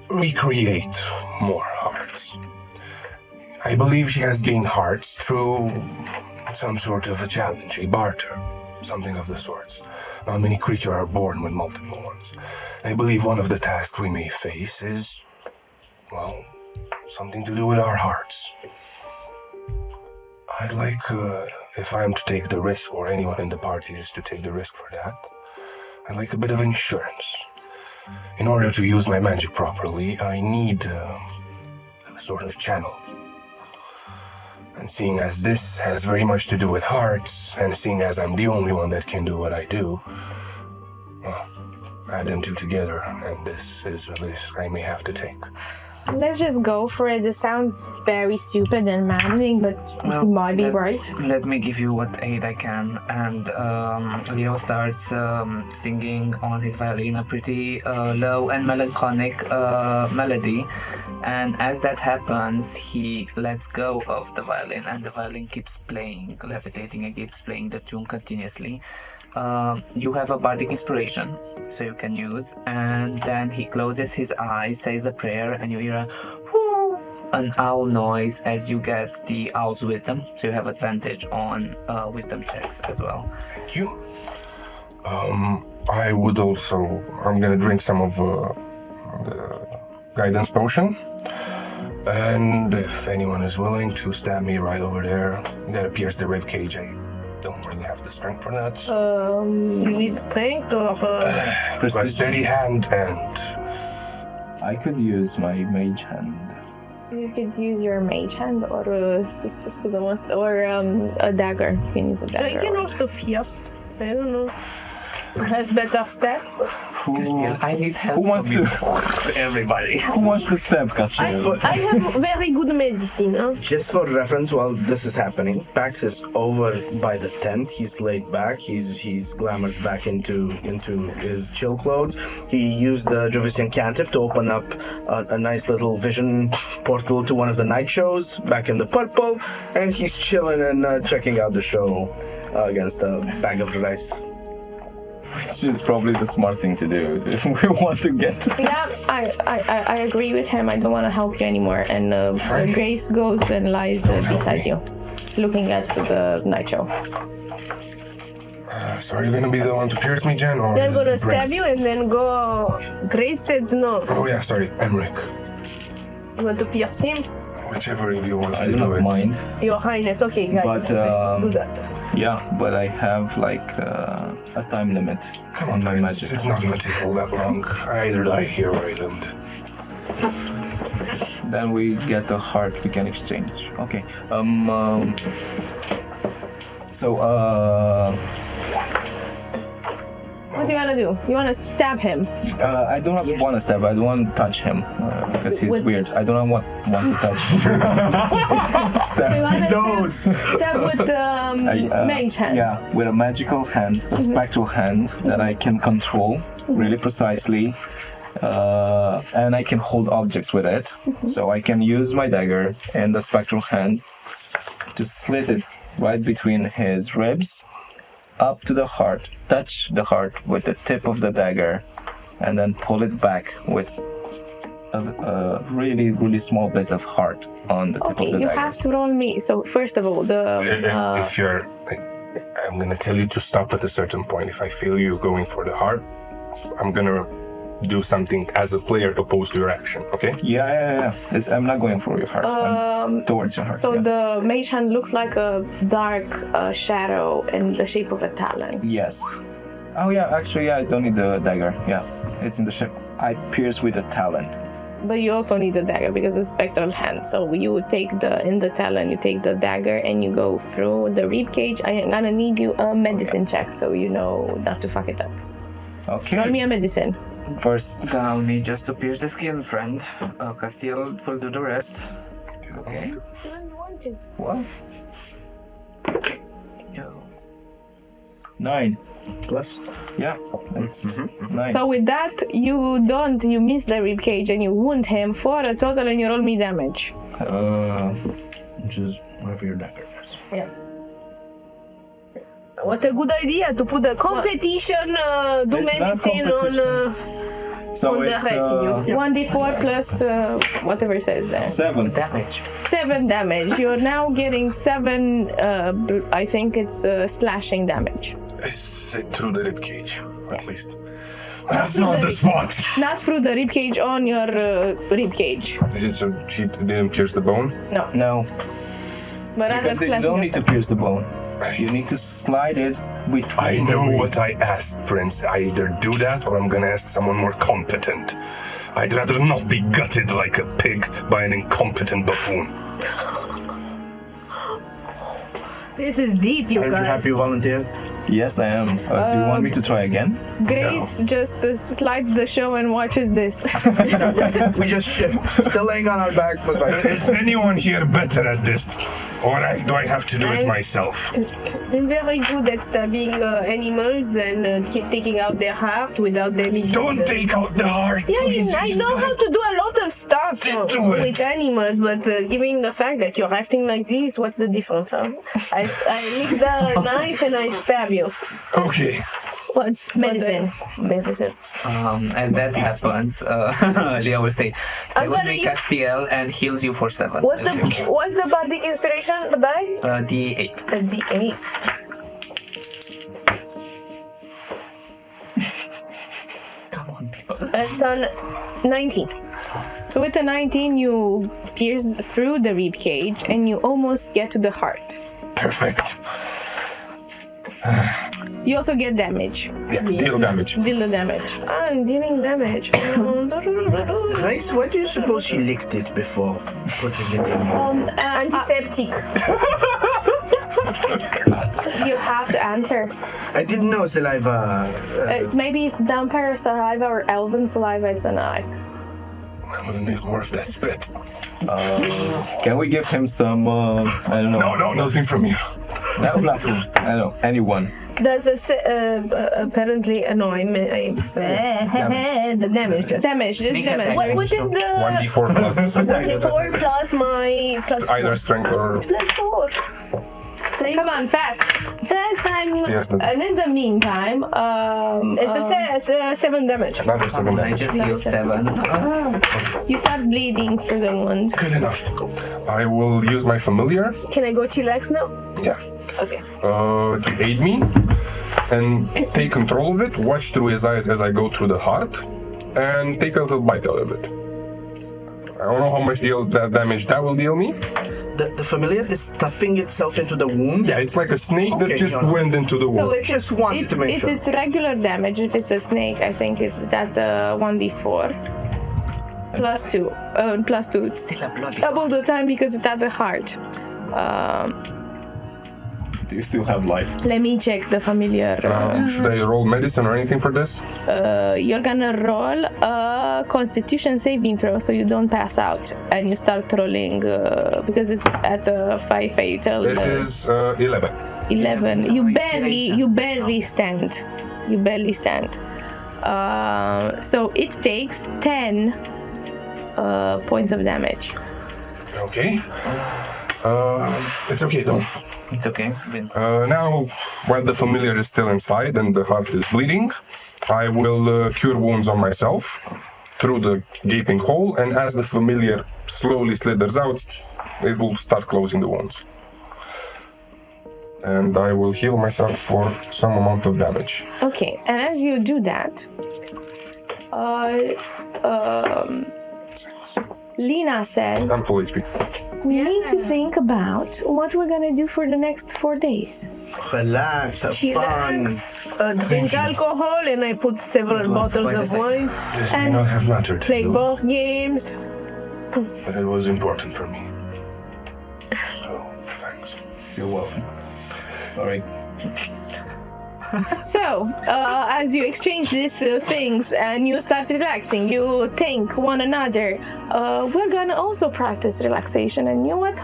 recreate more hearts. I believe she has gained hearts through some sort of a challenge, a barter, something of the sorts. Not many creatures are born with multiple ones. I believe one of the tasks we may face is, well, something to do with our hearts. I'd like, if I am to take the risk, or anyone in the party is to take the risk for that, I'd like a bit of insurance. In order to use my magic properly, I need a sort of channel. And seeing as this has very much to do with hearts, and seeing as I'm the only one that can do what I do, well, add them two together, and this is a risk I may have to take. Let's just go for it. This sounds very stupid and maddening, but Well, you might be right. Let me give you what aid I can. And Leo starts singing on his violin a pretty low and melancholic melody. And as that happens, he lets go of the violin, and the violin keeps playing, levitating, and keeps playing the tune continuously. You have a bardic inspiration, so you can use, and then he closes his eyes, says a prayer, and you hear an owl noise as you get the owl's wisdom, so you have advantage on wisdom checks as well. Thank you. I would also, I'm gonna drink some of the guidance potion. And if anyone is willing to stab me right over there, that pierce the rib cage. I don't really have the strength for that. You need strength or... A steady hand and... I could use my mage hand. You could use your mage hand or a dagger. You can use a I dagger. can also pierce. I don't know. Has better stats. Castiel, I need help. Who wants from to? you. Everybody. Who wants to stab Castiel? I have very good medicine, huh? Just for reference, while this is happening, Pax is over by the tent. He's laid back. He's glamored back into his chill clothes. He used the Jovician cantrip to open up a nice little vision portal to one of the night shows back in the purple, and he's chilling and checking out the show against a bag of rice. Which is probably the smart thing to do if we want to get. Yeah, I agree with him. I don't want to help you anymore. And Grace goes and lies beside you, looking at the night show. So are you gonna be the one to pierce me, Jen, or Then is gonna it stab Brent? you and then go... Grace says no. Oh yeah, sorry, Emmerich. You want to pierce him? Whichever of you wants I to do do not it. mind. Your Highness. Okay, guys. But, do that. Yeah, but I have like a time limit Come on on, my Prince, magic. it's not gonna take all that long. I either die here or I don't. Then we get a heart we can exchange. Okay. So What do you want to do? You want to stab him? I do not want to stab. I don't want to touch him because he's With- weird. I do not want to touch him. You want to Nose. stab with the mage hand? Yeah, with a magical hand, a spectral hand that I can control really precisely, and I can hold objects with it. So I can use my dagger and the spectral hand to slit it right between his ribs, up to the heart, touch the heart with the tip of the dagger, and then pull it back with a really, really small bit of heart on the tip Okay, of the you dagger. have to roll me. So first of all, If you're... I'm gonna tell you to stop at a certain point. If I feel you going for the heart, I'm gonna do something as a player opposed to your action, okay? Yeah. I'm not going for your heart. I'm towards your heart. So yeah. the mage hand looks like a dark shadow in the shape of a talon. Yes. Oh yeah, actually, I don't need the dagger. Yeah, it's in the shape. I pierce with a talon. But you also need the dagger because it's spectral hand. So you take in the talon, you take the dagger and you go through the rib cage. I am gonna need you a medicine check so you know not to fuck it up. Okay. Roll me a medicine. First. Allow me just to pierce the skin, friend. Castiel will do the rest. Okay. What? Yo. 9. Plus. Yeah, that's 9. So with that, you miss the rib cage and you wound him for a total and you roll me damage. Which is whatever your dagger is. Yeah. What a good idea to put a competition, do It's not medicine on so the it's retinue. 1d4 plus whatever it says there. 7. Damage. 7 damage. You're now getting 7, I think it's slashing damage. Is it through the ribcage, at least? That's not the spot! Not through the rib cage, on your rib cage. Is it so she didn't pierce the bone? No, But other because you slashing. don't need to pierce the bone. You need to slide it between I the know ribs. what I asked, Prince. I either do that or I'm gonna ask someone more competent. I'd rather not be gutted like a pig by an incompetent buffoon. This is deep, you Aren't you guys. happy you volunteered? Yes, I am. Do you want me to try again? Grace just slides the show and watches this. We just shift. Still laying on our back, but like. Is anyone here better at this? Or do I have to do it myself? I'm very good at stabbing animals and taking out their heart without damaging Don't them. take out the heart! Yeah, please, I just know let how it- to do a lot of stuff Do it. with animals, but given the fact that you're acting like this, what's the difference? Huh? I lick the knife and I stab you. Okay. What? Medicine. As that happens, Leah will say, "Stay I'm with gonna me, use- Castiel, and heals you for 7." What's the bardic inspiration die? D8. A D8. Come on, people. It's on 19. So with a 19, you pierce through the rib cage and you almost get to the heart. Perfect. You also get damage. Yeah, deal damage. Deal the damage. I'm dealing damage. Grace, why do you suppose she licked it before putting it in? Antiseptic. You have to answer. I didn't know saliva. Maybe it's vampire saliva or elven saliva. It's an eye. I'm gonna need more of that spit. Can we give him some, I don't know. No, nothing from you. No, nothing. I don't know. Anyone. Does apparently no, the damage just. Damage. Just Sneak damage. attack. What is the 1d4 plus 4 plus my plus either strength or... plus 4? Come on, fast. First time. Yes, And in the meantime, It's a 7 damage. another 7 I damage. just healed 7. you start bleeding through the wound. Good enough. I will use my familiar, Can I go chillax now? yeah, Okay. to aid me and take control of it, watch through his eyes as I go through the heart, and take a little bite out of it. I don't know how much damage that will deal me. The familiar is stuffing itself into the wound. Yeah, it's like a snake that Okay, just yeah. went into the So wound. it's Just wanted to make sure. It's regular damage. If it's a snake, I think it's that 1d4 plus 2. Plus 2. It's Still a bloody. double the time because it's at the heart. Do you still have life? Let me check the familiar. Should I roll medicine or anything for this? You're gonna roll a Constitution saving throw so you don't pass out, and you start rolling because it's at 5 fatal. It is 11. 11. You barely stand. You barely stand. So it takes 10 points of damage. Okay. It's okay though. It's okay. Now, while the familiar is still inside and the heart is bleeding, I will cure wounds on myself through the gaping hole, and as the familiar slowly slithers out, it will start closing the wounds. And I will heal myself for some amount of damage. Okay, and as you do that, Lena says I'm full HP. we need to think about what we're gonna do for the next 4 days. Relax, have fun. Chillax, drink alcohol, and I put several bottles of wine. This may not have mattered to Play you, board games. but it was important for me. So, thanks. You're welcome. Sorry. So, as you exchange these things and you start relaxing, you thank one another. We're gonna also practice relaxation, and you know what?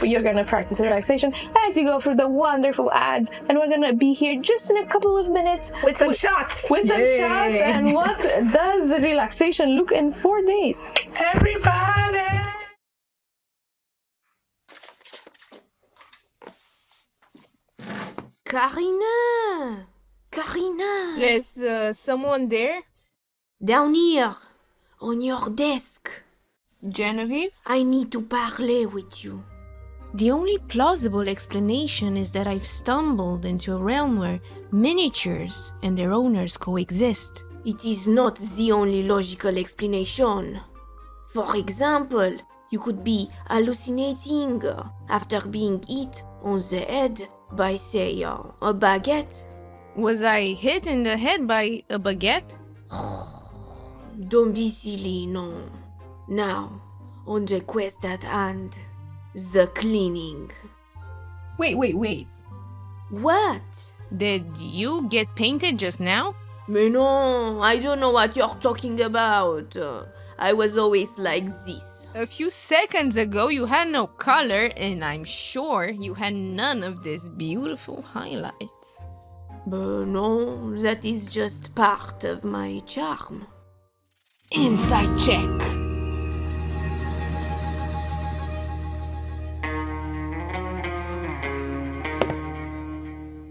You're gonna practice relaxation as you go through the wonderful ads, and we're gonna be here just in a couple of minutes With some shots. with some Yay. shots. And what does relaxation look in 4 days? Everybody! Karina! There's someone there? Down here, on your desk. Genevieve? I need to parler with you. The only plausible explanation is that I've stumbled into a realm where miniatures and their owners coexist. It is not the only logical explanation. For example, you could be hallucinating after being hit on the head by, say, a baguette. Was I hit in the head by a baguette? Don't be silly, no. Now, on the quest at hand, the cleaning. Wait. What? Did you get painted just now? Mais non, I don't know what you're talking about. I was always like this. A few seconds ago you had no color, and I'm sure you had none of these beautiful highlights. But no, that is just part of my charm. Inside check.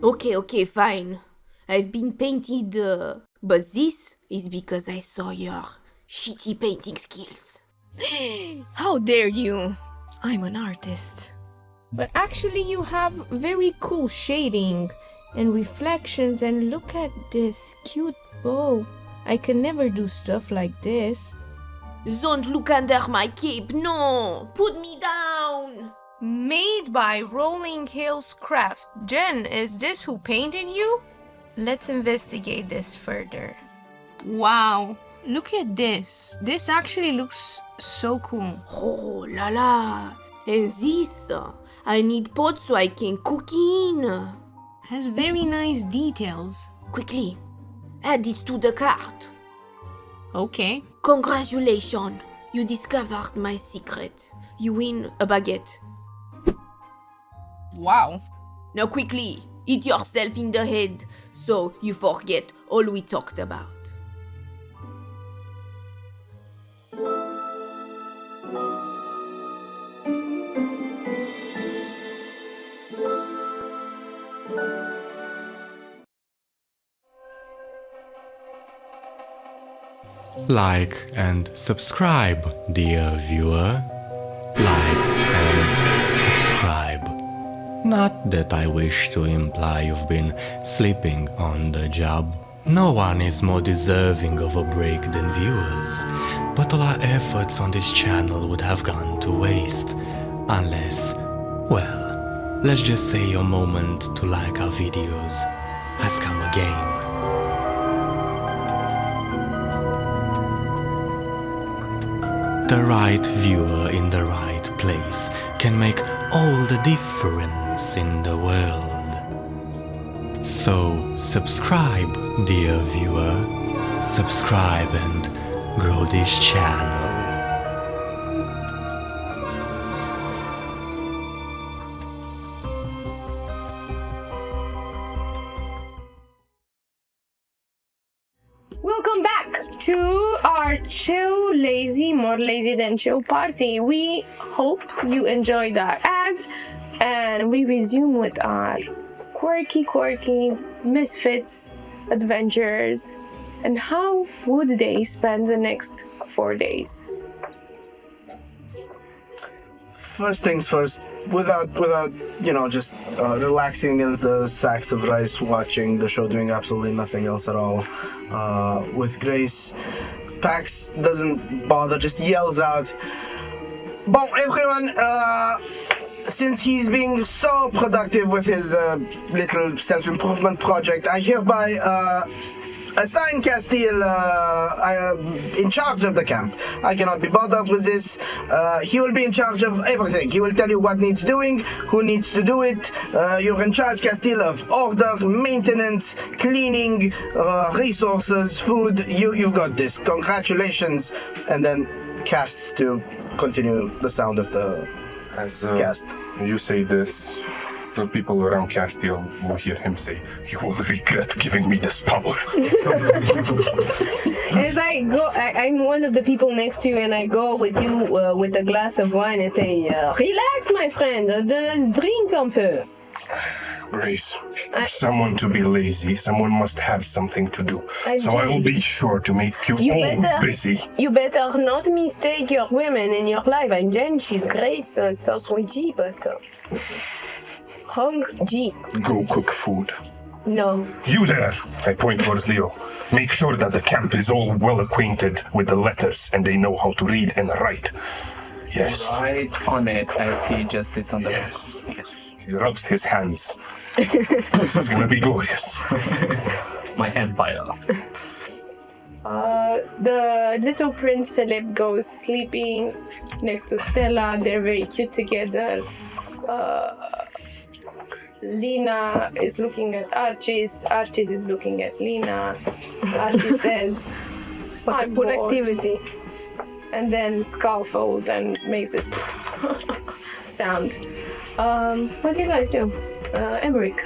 Okay, fine. I've been painted, but this is because I saw your shitty painting skills. How dare you? I'm an artist. But actually you have very cool shading and reflections, and look at this cute bow. I can never do stuff like this. Don't look under my cape, no! Put me down! Made by Rolling Hills Craft. Jen, is this who painted you? Let's investigate this further. Wow, look at this. This actually looks so cool. Oh la la! And this, I need pot so I can cook in. Has very nice details. Quickly, add it to the cart. Okay. Congratulations, you discovered my secret. You win a baguette. Wow. Now quickly, hit yourself in the head so you forget all we talked about. Like and subscribe, dear viewer. Like and subscribe. Not that I wish to imply you've been sleeping on the job. No one is more deserving of a break than viewers, but all our efforts on this channel would have gone to waste unless, well, let's just say your moment to like our videos has come again. The right viewer in the right place can make all the difference in the world. So subscribe, dear viewer. Subscribe and grow this channel. Welcome back to our chill, lazy, more lazy than chill party. We hope you enjoyed our ads, and we resume with our quirky misfits, adventures, and how would they spend the next 4 days? first things first, without just relaxing against the sacks of rice, watching the show, doing absolutely nothing else at all. With Grace, Pax doesn't bother, just yells out, "Bon, everyone, since he's being so productive with his little self-improvement project, I hereby assign Castile in charge of the camp. I cannot be bothered with this. He will be in charge of everything. He will tell you what needs doing, who needs to do it. You're in charge, Castile, of order, maintenance, cleaning, resources, food. You've got this. Congratulations." And then casts to continue the sound of the cast. You say this, the people around Castile will hear him say, "You will regret giving me this power." As I go, I'm one of the people next to you, and I go with you with a glass of wine and say, "Relax, my friend, drink un peu." Grace, for someone to be lazy, someone must have something to do. I will be sure to make you all busy. You better not mistake your women in your life. I'm Jen, she's Grace, starts with G, but... Hung G. Go cook food. No. You there, I point towards Leo. Make sure that the camp is all well acquainted with the letters and they know how to read and write. Yes. Right on it as he just sits on the Yes. He rubs his hands. This is gonna be glorious. my empire. The little Prince Philip goes sleeping next to Stella. They're very cute together. Lena is looking at Archis. Archis is looking at Lena. Archis says, "I'm bored." Productivity. And then Skull falls and makes this sound. What do you guys do? Emmerich.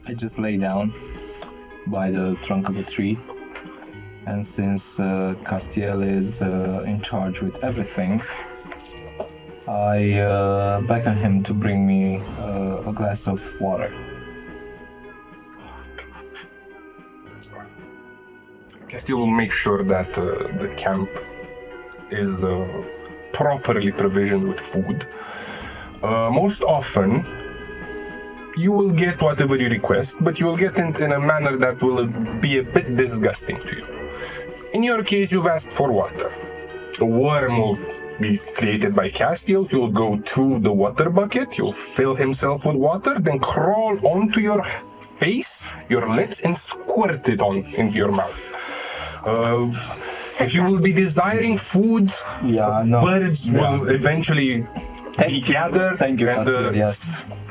I just lay down by the trunk of a tree, and since Castiel is in charge with everything, I beckon him to bring me a glass of water. Castiel will make sure that the camp is properly provisioned with food. Most often, you will get whatever you request, but you will get it in a manner that will be a bit disgusting to you. In your case, you've asked for water. A worm will be created by Castiel. You'll go to the water bucket, you'll fill himself with water, then crawl onto your face, your lips, and squirt it on into your mouth. If you will be desiring food, birds will eventually be gathered and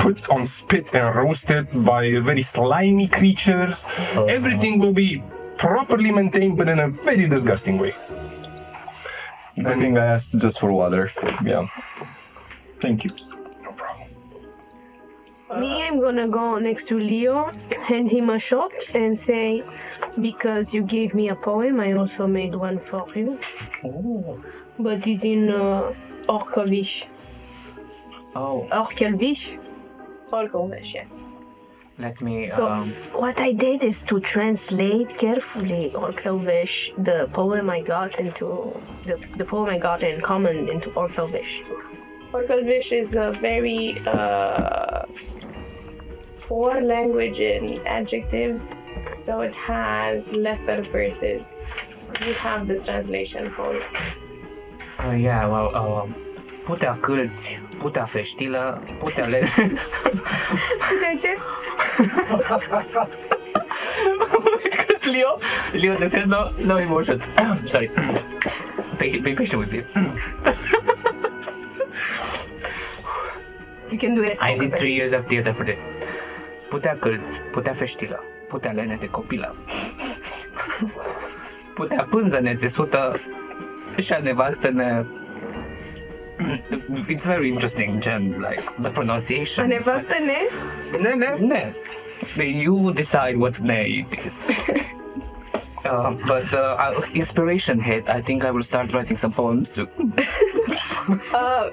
put on spit and roasted by very slimy creatures. Everything will be properly maintained, but in a very disgusting way. I think I asked just for water. Yeah. Thank you. No problem. Me, I'm gonna go next to Leo, hand him a shot, and say, because you gave me a poem, I also made one for you. Oh. But it's in Orkovish. Oh, Orkelvish. Orkovish, yes. let me. So what I did is to translate carefully Orkelvish, the poem I got into the poem I got in common into Orkelvish. Orkovish is a very poor language in adjectives, so it has lesser verses. You have the translation for it. Yeah, well, putea câlți, putea feștilă, putea le... De ce? Because Leo just said no emotions. Sorry. Be patient with me. You can do it. I did 3 years of theater for this. Putea câlți, putea feștilă, putea lene de copilă. Putea pânză ne țesută, și-a nevastă ne... It's very interesting, Jen, like the pronunciation. A nevastă ne? Ne. You decide what ne it is. But inspiration hit. I think I will start writing some poems too.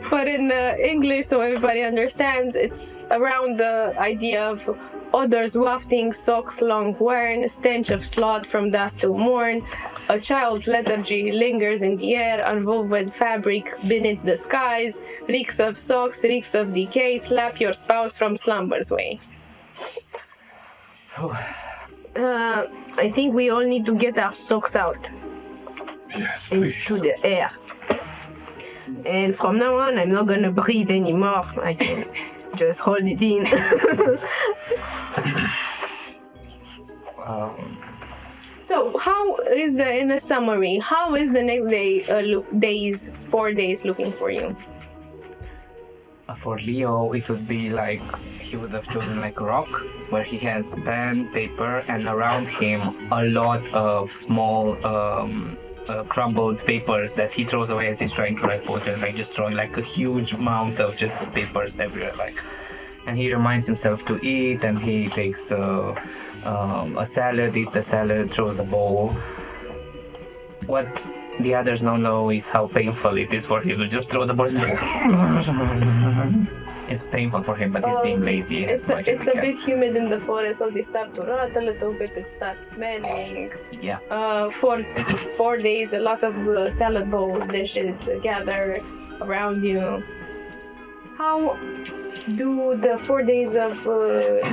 But in English, so everybody understands, it's around the idea of Others wafting socks long worn, stench of sloth from dusk till morn. A child's lethargy lingers in the air, unwoven fabric beneath the skies. Reeks of socks, reeks of decay, slap your spouse from slumber's way. I think we all need to get our socks out Yes, please. into the air. And from now on, I'm not gonna breathe anymore. I can just hold it in. So, how is in a summary, how is the next day, 4 days looking for you? For Leo, it would be like he would have chosen like a rock where he has pen, paper, and around him a lot of small crumbled papers that he throws away as he's trying to write poetry, like just throwing like a huge amount of just papers everywhere, like. And he reminds himself to eat, and he takes a salad, eats the salad, throws the bowl. What the others don't know is how painful it is for him to just throw the bowl. It's painful for him, but he's being lazy. It's a bit humid in the forest, so they start to rot a little bit, it starts smelling. Yeah. For 4 days, a lot of salad bowls, dishes gather around you. How do the 4 days of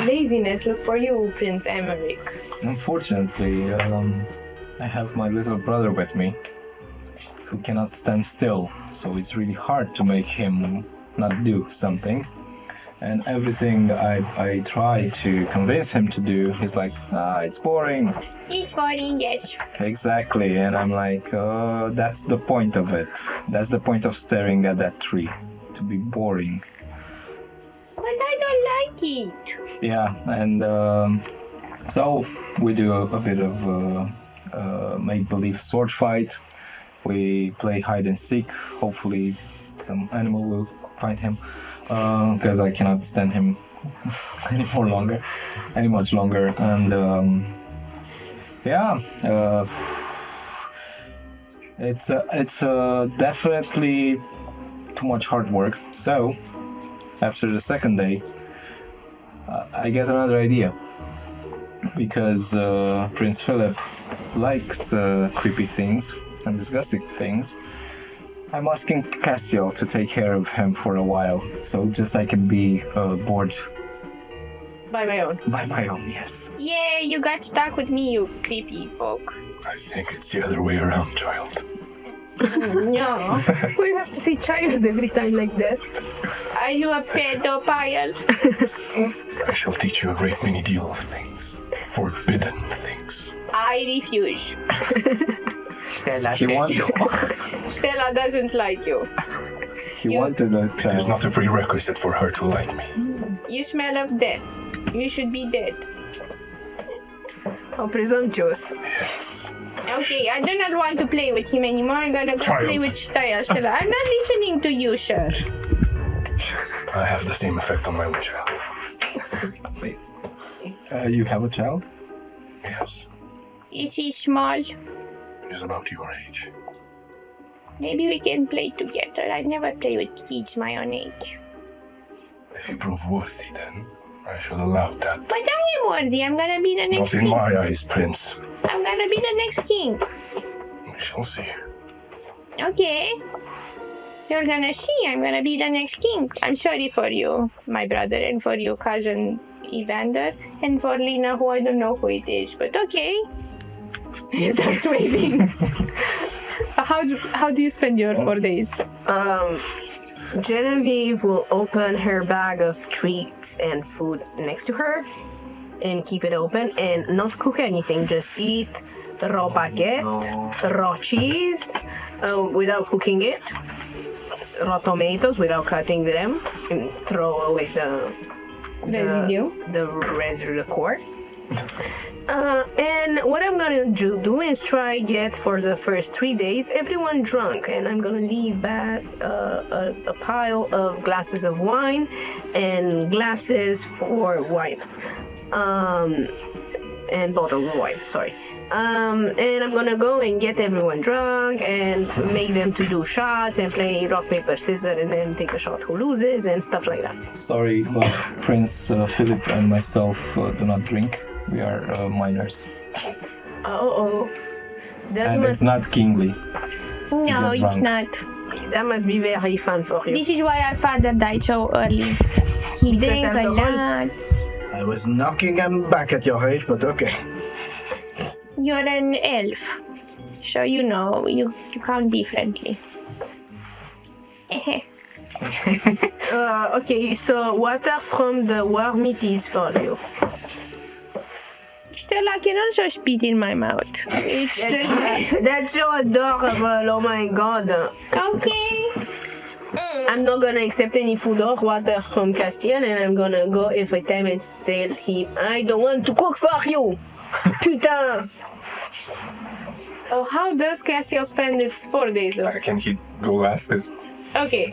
laziness look for you, Prince Emmerich? Unfortunately, I have my little brother with me, who cannot stand still, so it's really hard to make him not do something. And everything I try to convince him to do, he's like, it's boring. It's boring, yes. Exactly, and I'm like, that's the point of it. That's the point of staring at that tree, to be boring. But I don't like it. Yeah, and so we do a bit of make-believe sword fight. We play hide and seek. Hopefully some animal will find him, because I cannot stand him any much longer. And it's definitely too much hard work. So after the second day, I get another idea, because Prince Philip likes creepy things and disgusting things. I'm asking Castiel to take care of him for a while, so just I can be bored. By my own. By my own, yes. Yeah, you got stuck with me, you creepy folk. I think it's the other way around, child. No. We have to say child every time like this. Are you a pedophile? I shall teach you a great many deal of things. Forbidden things. I refuse. Stella He says wants- no. Stella doesn't like you. He wanted a child. It is not a prerequisite for her to like me. You smell of death. You should be dead. How presumptuous. Yes. Okay, I do not want to play with him anymore. I'm gonna go Child. play with Stella. I'm not listening to you, sir. I have the same effect on my own child. You have a child? Yes. Is he small? He's about your age. Maybe we can play together. I never play with kids my own age. If you prove worthy, then I shall allow that. But I am worthy. I'm gonna be the next Not in king. my eyes, Prince. I'm gonna be the next king. We shall see. Okay. You're gonna see. I'm gonna be the next king. I'm sorry for you, my brother, and for you, cousin Evander, and for Lena, who I don't know who it is, but okay. He starts waving. How do you spend your 4 days? Genevieve will open her bag of treats and food next to her and keep it open and not cook anything, just eat raw baguette, raw cheese without cooking it, raw tomatoes without cutting them, and throw away the residue, the core. And what I'm gonna do is try get for the first 3 days everyone drunk, and I'm gonna leave back a pile of glasses of wine and glasses for wine, and bottles of wine. Sorry. And I'm gonna go and get everyone drunk and make them to do shots and play rock, paper, scissors and then take a shot who loses and stuff like that. Sorry, Prince Philip and myself do not drink. We are minors. That And it's not kingly. No, it's drunk. not. That must be very fun for you. This is why our father died so early. He drank a alcohol? lot. I was knocking him back at your age, but okay. You're an elf. So you know, you count differently. Okay, so water from the warmth is for you. Stella can also spit in my mouth. It's That's so adorable, oh my god. okay. I'm not gonna accept any food or water from Castiel and I'm gonna go every time and tell him, I don't want to cook for you. Putain. Oh, how does Cassiel spend its 4 days of... Can he go last? Okay,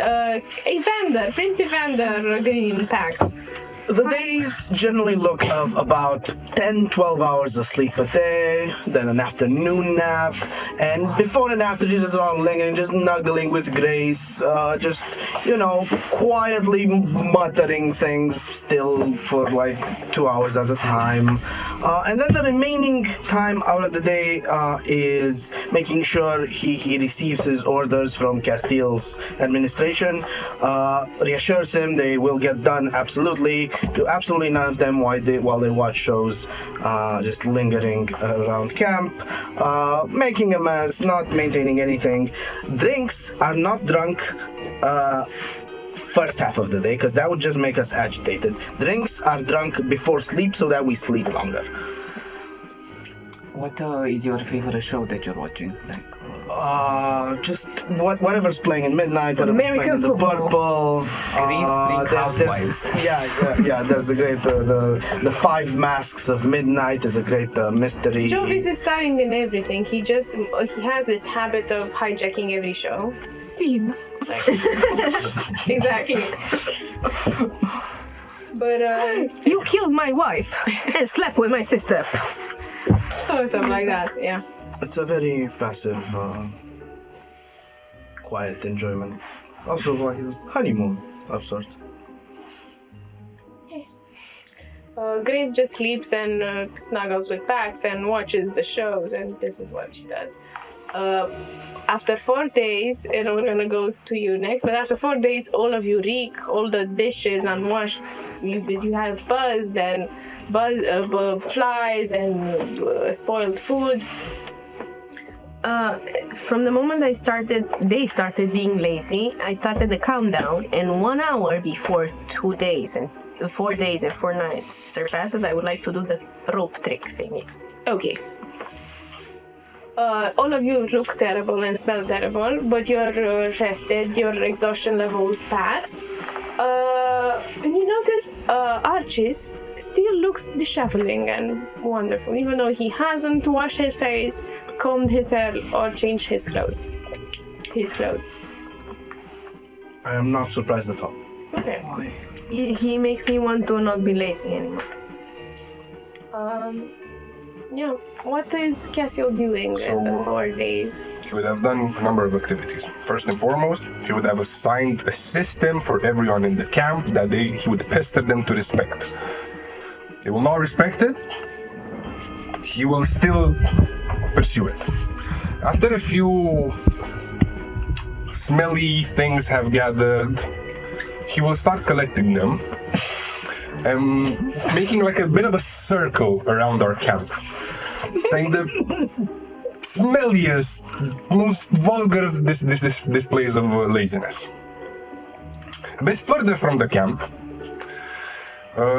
Evander, Prince Evander Green Pax. The days generally look of about 10-12 hours of sleep a day, then an afternoon nap, and before and after just all lingering, just snuggling with Grace, just, quietly muttering things still for like 2 hours at a time. And then the remaining time out of the day is making sure he receives his orders from Castiel's administration, reassures him they will get done absolutely. Do absolutely none of them while they watch shows, just lingering around camp, making a mess, not maintaining anything. Drinks are not drunk first half of the day, because that would just make us agitated. Drinks are drunk before sleep so that we sleep longer. What is your favorite show that you're watching? Just whatever's playing in midnight, whatever's American playing in the football. purple. Housewives. Yeah. There's a great the Five Masks of Midnight is a great mystery. Jovis is starring in everything. He has this habit of hijacking every show. Scene. Exactly. But, You killed my wife and slept with my sister. sort of like that, yeah. It's a very passive, quiet enjoyment. Also like a honeymoon of sorts. Grace just sleeps and snuggles with Pax and watches the shows, and this is what she does. After 4 days, and we're gonna go to you next, but after 4 days, all of you reek, all the dishes unwashed, you have buzzed and flies and spoiled food. From the moment they started being lazy, I started the countdown, and 1 hour before 2 days and 4 days and 4 nights surpasses, I would like to do the rope trick thingy. Okay. All of you look terrible and smell terrible, but you're rested, your exhaustion levels passed. And you notice Archie's still looks disheveling and wonderful, even though he hasn't washed his face, combed his hair, or changed his clothes. I am not surprised at all. Okay. He makes me want to not be lazy anymore. Yeah. What is Cassio doing in the 4 days? He would have done a number of activities. First and foremost, he would have assigned a system for everyone in the camp that he would pester them to respect. They will not respect it, he will still pursue it. After a few smelly things have gathered, he will start collecting them and making like a bit of a circle around our camp. Like the smelliest, most vulgar displays of laziness. A bit further from the camp,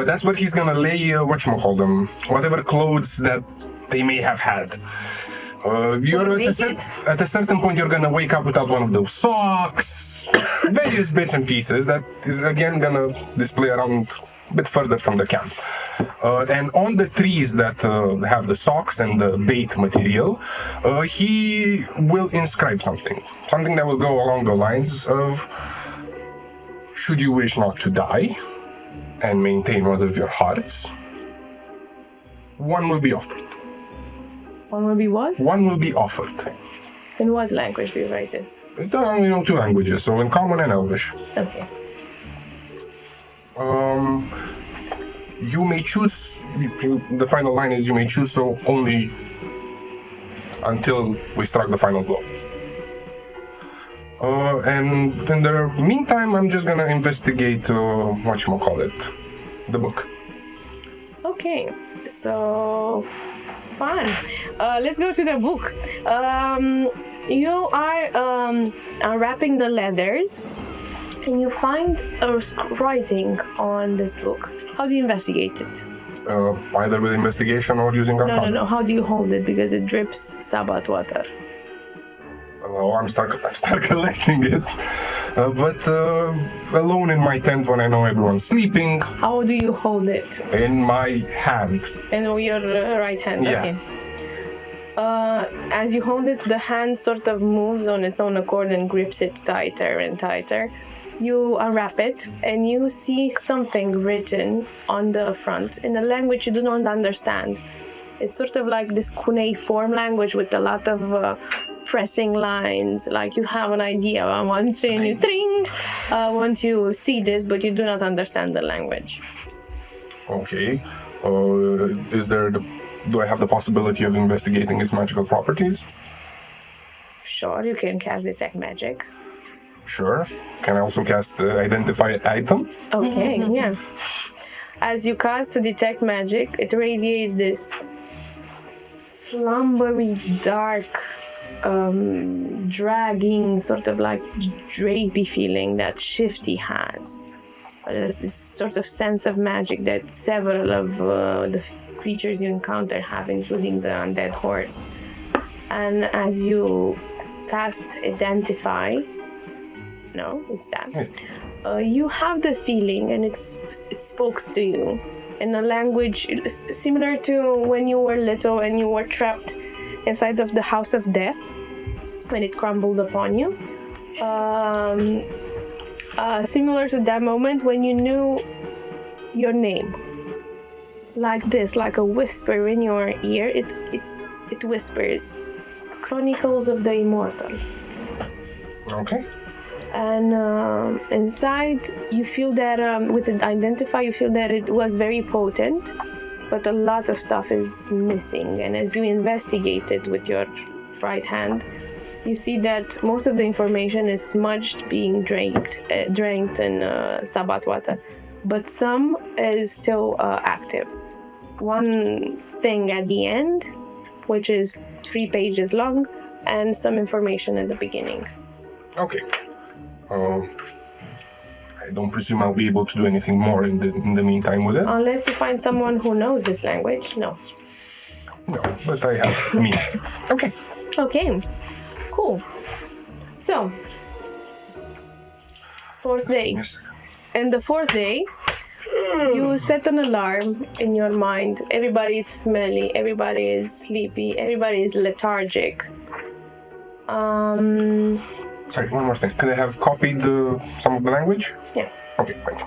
that's where he's gonna lay, whatever clothes that they may have had. You're at a certain point, you're gonna wake up without one of those socks, various bits and pieces that is again gonna display around a bit further from the camp. And on the trees that have the socks and the bait material, he will inscribe something that will go along the lines of, should you wish not to die and maintain one of your hearts, one will be offered. One will be what? One will be offered. In what language do you write this? It's only two languages, so in Common and Elvish. Okay. You may choose. The final line is you may choose so only until we struck the final blow. And in the meantime, I'm just gonna investigate whatchamacallit, the book. Okay, so fun. Let's go to the book. You are unwrapping the leathers, and you find a writing on this book. How do you investigate it? Either with investigation or using Arcana. No. How do you hold it? Because it drips Sabbath water. I'm start collecting it. But alone in my tent when I know everyone's sleeping. How do you hold it? In my hand. In your right hand. Yeah. Okay. As you hold it, the hand sort of moves on its own accord and grips it tighter and tighter. You unwrap it and you see something written on the front in a language you do not understand. It's sort of like this cuneiform language with a lot of pressing lines. Like you have an idea once you once you see this, but you do not understand the language. Okay. Do I have the possibility of investigating its magical properties? Sure, you can cast detect magic. Sure. Can I also cast identify item? Okay, yeah. As you cast detect magic, it radiates this slumbery, dark, dragging, sort of like drapey feeling that Shifty has. There's this sort of sense of magic that several of the creatures you encounter have, including the undead horse. And as you cast identify, no, it's that. You have the feeling, and it speaks to you in a language similar to when you were little and you were trapped inside of the house of death when it crumbled upon you. Similar to that moment when you knew your name. Like this, like a whisper in your ear, it whispers, Chronicles of the Immortal. Okay. And inside, you feel that, with the identify, you feel that it was very potent, but a lot of stuff is missing. And as you investigate it with your right hand, you see that most of the information is smudged, being drained in Sabbath water, but some is still active. One thing at the end, which is 3 pages long, and some information at the beginning. Okay. I don't presume I'll be able to do anything more in the meantime with it. Unless you find someone who knows this language, no. No, but I have means. Okay. Okay, cool. So, 4th day. Yes. In the 4th day, you set an alarm in your mind. Everybody is smelly, everybody is sleepy, everybody is lethargic. Sorry, one more thing. Could I have copied some of the language? Yeah. Okay, thank you.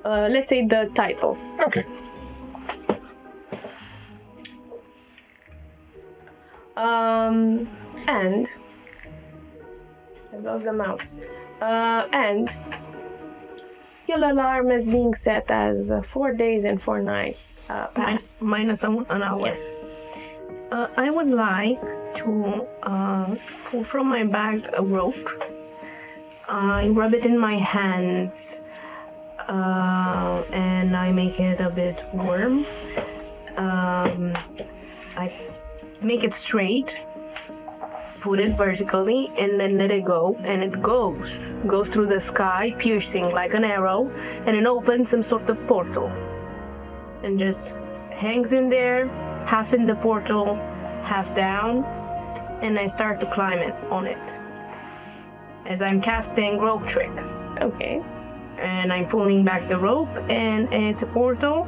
Let's say the title. Okay. And I lost the mouse. And your alarm is being set as 4 days and 4 nights pass. Minus an hour. Yeah. I would like to pull from my bag a rope. I rub it in my hands, and I make it a bit warm. I make it straight, put it vertically, and then let it go. And it goes through the sky, piercing like an arrow, and it opens some sort of portal, and just hangs in there, half in the portal, half down, and I start to climb it on it as I'm casting rope trick. Okay. And I'm pulling back the rope, and it's a portal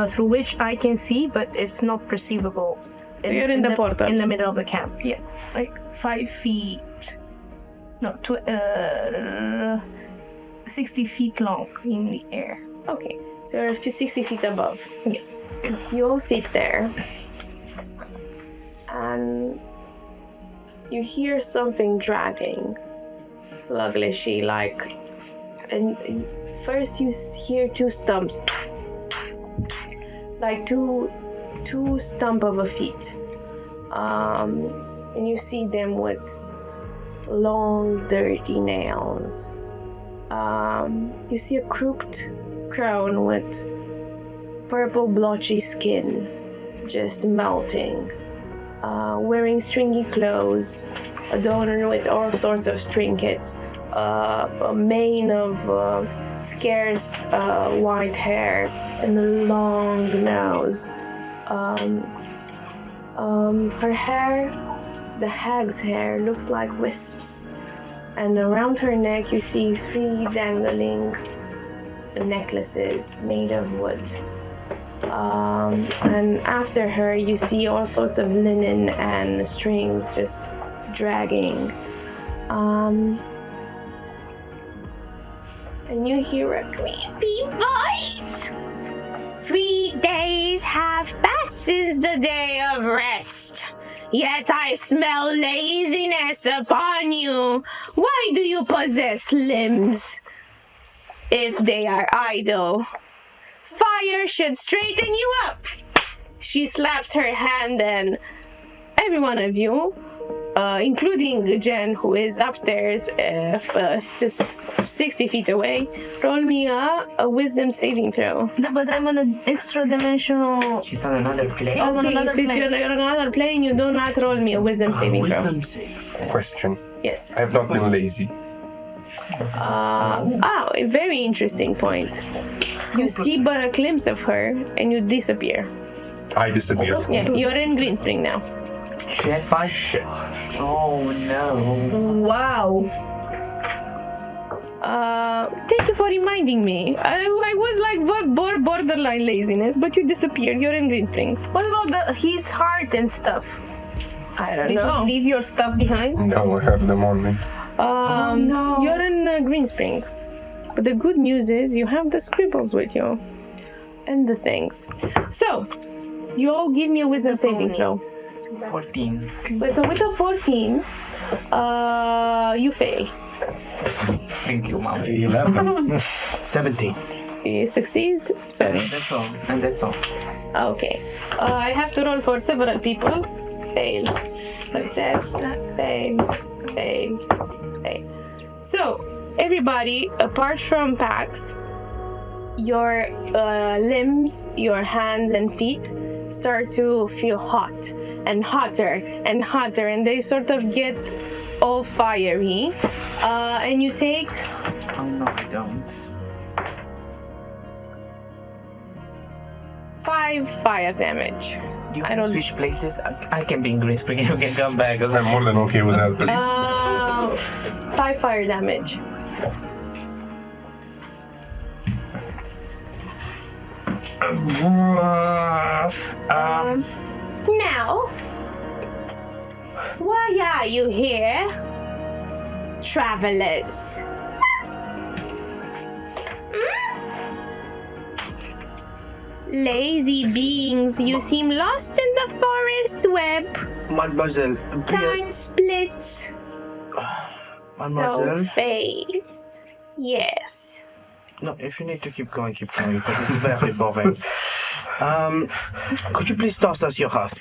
through which I can see, but it's not perceivable. So you're in the portal? In the middle of the camp, yeah. Like 5 feet. No, 60 feet long in the air. Okay, so you're 60 feet above. Yeah. You all sit there. and you hear something dragging sluggishly, like, and first you hear two stumps, like two stump of a feet, and you see them with long dirty nails. You see a crooked crown with purple blotchy skin just melting, wearing stringy clothes, adorned with all sorts of trinkets, a mane of scarce white hair, and a long nose. Her hair, the hag's hair, looks like wisps, and around her neck you see 3 dangling necklaces made of wood. And after her you see all sorts of linen and strings just dragging. And you hear a creepy voice. 3 days have passed since the day of rest, yet I smell laziness upon you. Why do you possess limbs if they are idle? Fire should straighten you up. She slaps her hand, and every one of you, including Jen, who is upstairs, 60 feet away, roll me a wisdom saving throw. No, but I'm on an extra dimensional. She's on another plane. I'm on Okay, another if it's plane. on another plane, you do not roll me a wisdom saving throw. Wisdom save. Question. Yes. I have not been lazy. A very interesting point. You see but a glimpse of her, and you disappear. I disappeared. Yeah, you're in Greenspring now. Chef, I shit. Oh no. Wow. Thank you for reminding me. I was like borderline laziness, but you disappeared. You're in Greenspring. What about his heart and stuff? I don't Did know. you leave your stuff behind? Now I have them on me. You're in Greenspring. But the good news is you have the scribbles with you. And the things. So, you all give me a wisdom saving throw. 14. But so with a 14, you fail. Thank you, Mom. 11. 17. You succeed? Sorry. That's all. And that's all. Okay. I have to roll for several people. Fail. Success. Fail. Fail. Fail. So, everybody, apart from Pax, your limbs, your hands and feet start to feel hot and hotter and hotter, and they sort of get all fiery. And you take... Oh no, I don't. 5 fire damage. Do you I want to don't- switch places? I can be in Greenspring. You can come back. I'm more than okay with that, please. 5 fire damage. Now, why are you here, travelers? Lazy beings, you seem lost in the forest's web. Mademoiselle, Time splits. Mademoiselle. So fade. Yes. No, if you need to keep going, but it's very boring. Could you please toss us your heart?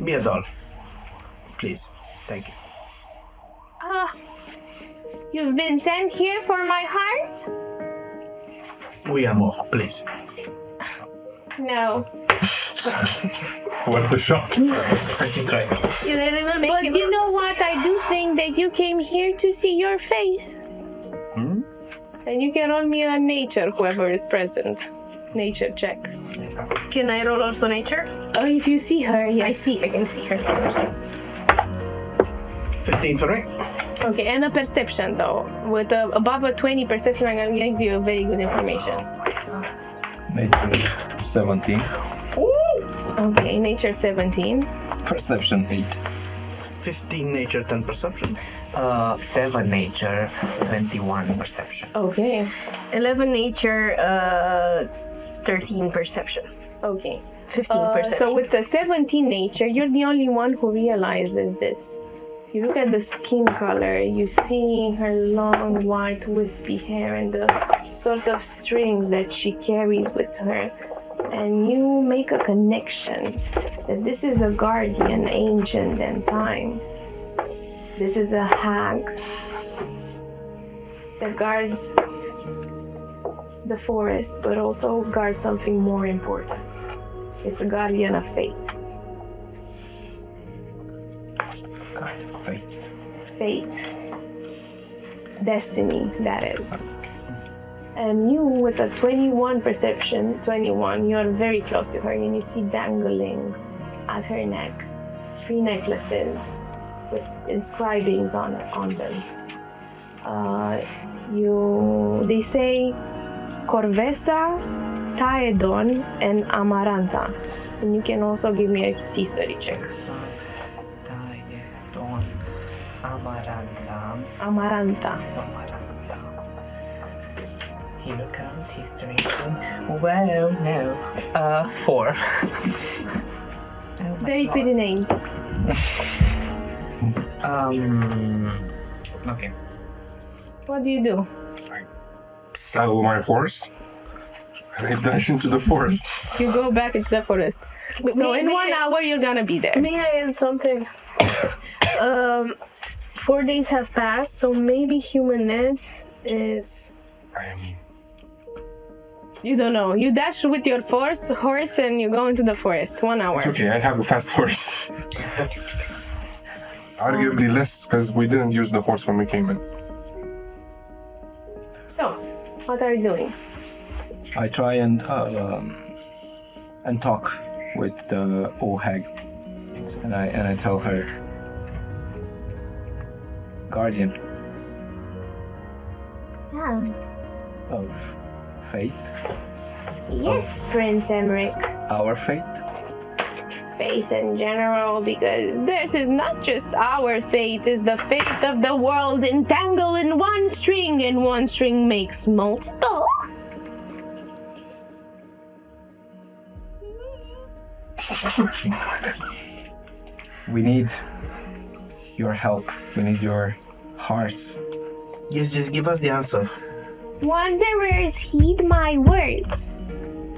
Be a doll. Please. Thank you. You've been sent here for my heart? We are more, please. No. Worth the shot. But you know what? I do think that you came here to see your faith. And you can roll me a nature, whoever is present. Nature check. Can I roll also nature? Oh, if you see her, yes. I can see her. 15 for me. Okay, and a perception though. With above a 20 perception, I'm gonna give you very good information. Nature 17. Okay, nature 17. Perception 8. 15 nature, 10 perception. 7 nature, 21 perception. Okay. 11 nature, 13 perception. Okay. 15%. So with the 17 nature, you're the only one who realizes this. You look at the skin color, you see her long white wispy hair and the sort of strings that she carries with her. And you make a connection that this is a guardian ancient in time. This is a hag that guards the forest, but also guards something more important. It's a guardian of fate. Guardian of fate. Fate. Destiny, that is. And you, with a 21 perception, 21, you're very close to her and you see dangling at her neck 3 necklaces with inscribings on them. They say Corvesa, Taedon, and Amaranta. And you can also give me a history check. Taedon, Amaranta. Amaranta. Here comes history. Well, no. 4. Very pretty names. Okay. What do you do? Saddle my horse, and I dash into the forest. You go back into the forest. So in 1 hour, you're gonna be there. May I add something? 4 days have passed, so maybe humanness is... I am. You don't know. You dash with your horse and you go into the forest. 1 hour. It's okay, I have a fast horse. Arguably less, because we didn't use the horse when we came in. So, what are you doing? I try and talk with the old hag, and I tell her, guardian of fate, Yes, Prince Emmerich. our fate. Faith in general, because theirs is not just our fate, is the fate of the world entangled in one string, and one string makes multiple. We need your help. We need your hearts. Yes, just give us the answer. Wanderers, heed my words,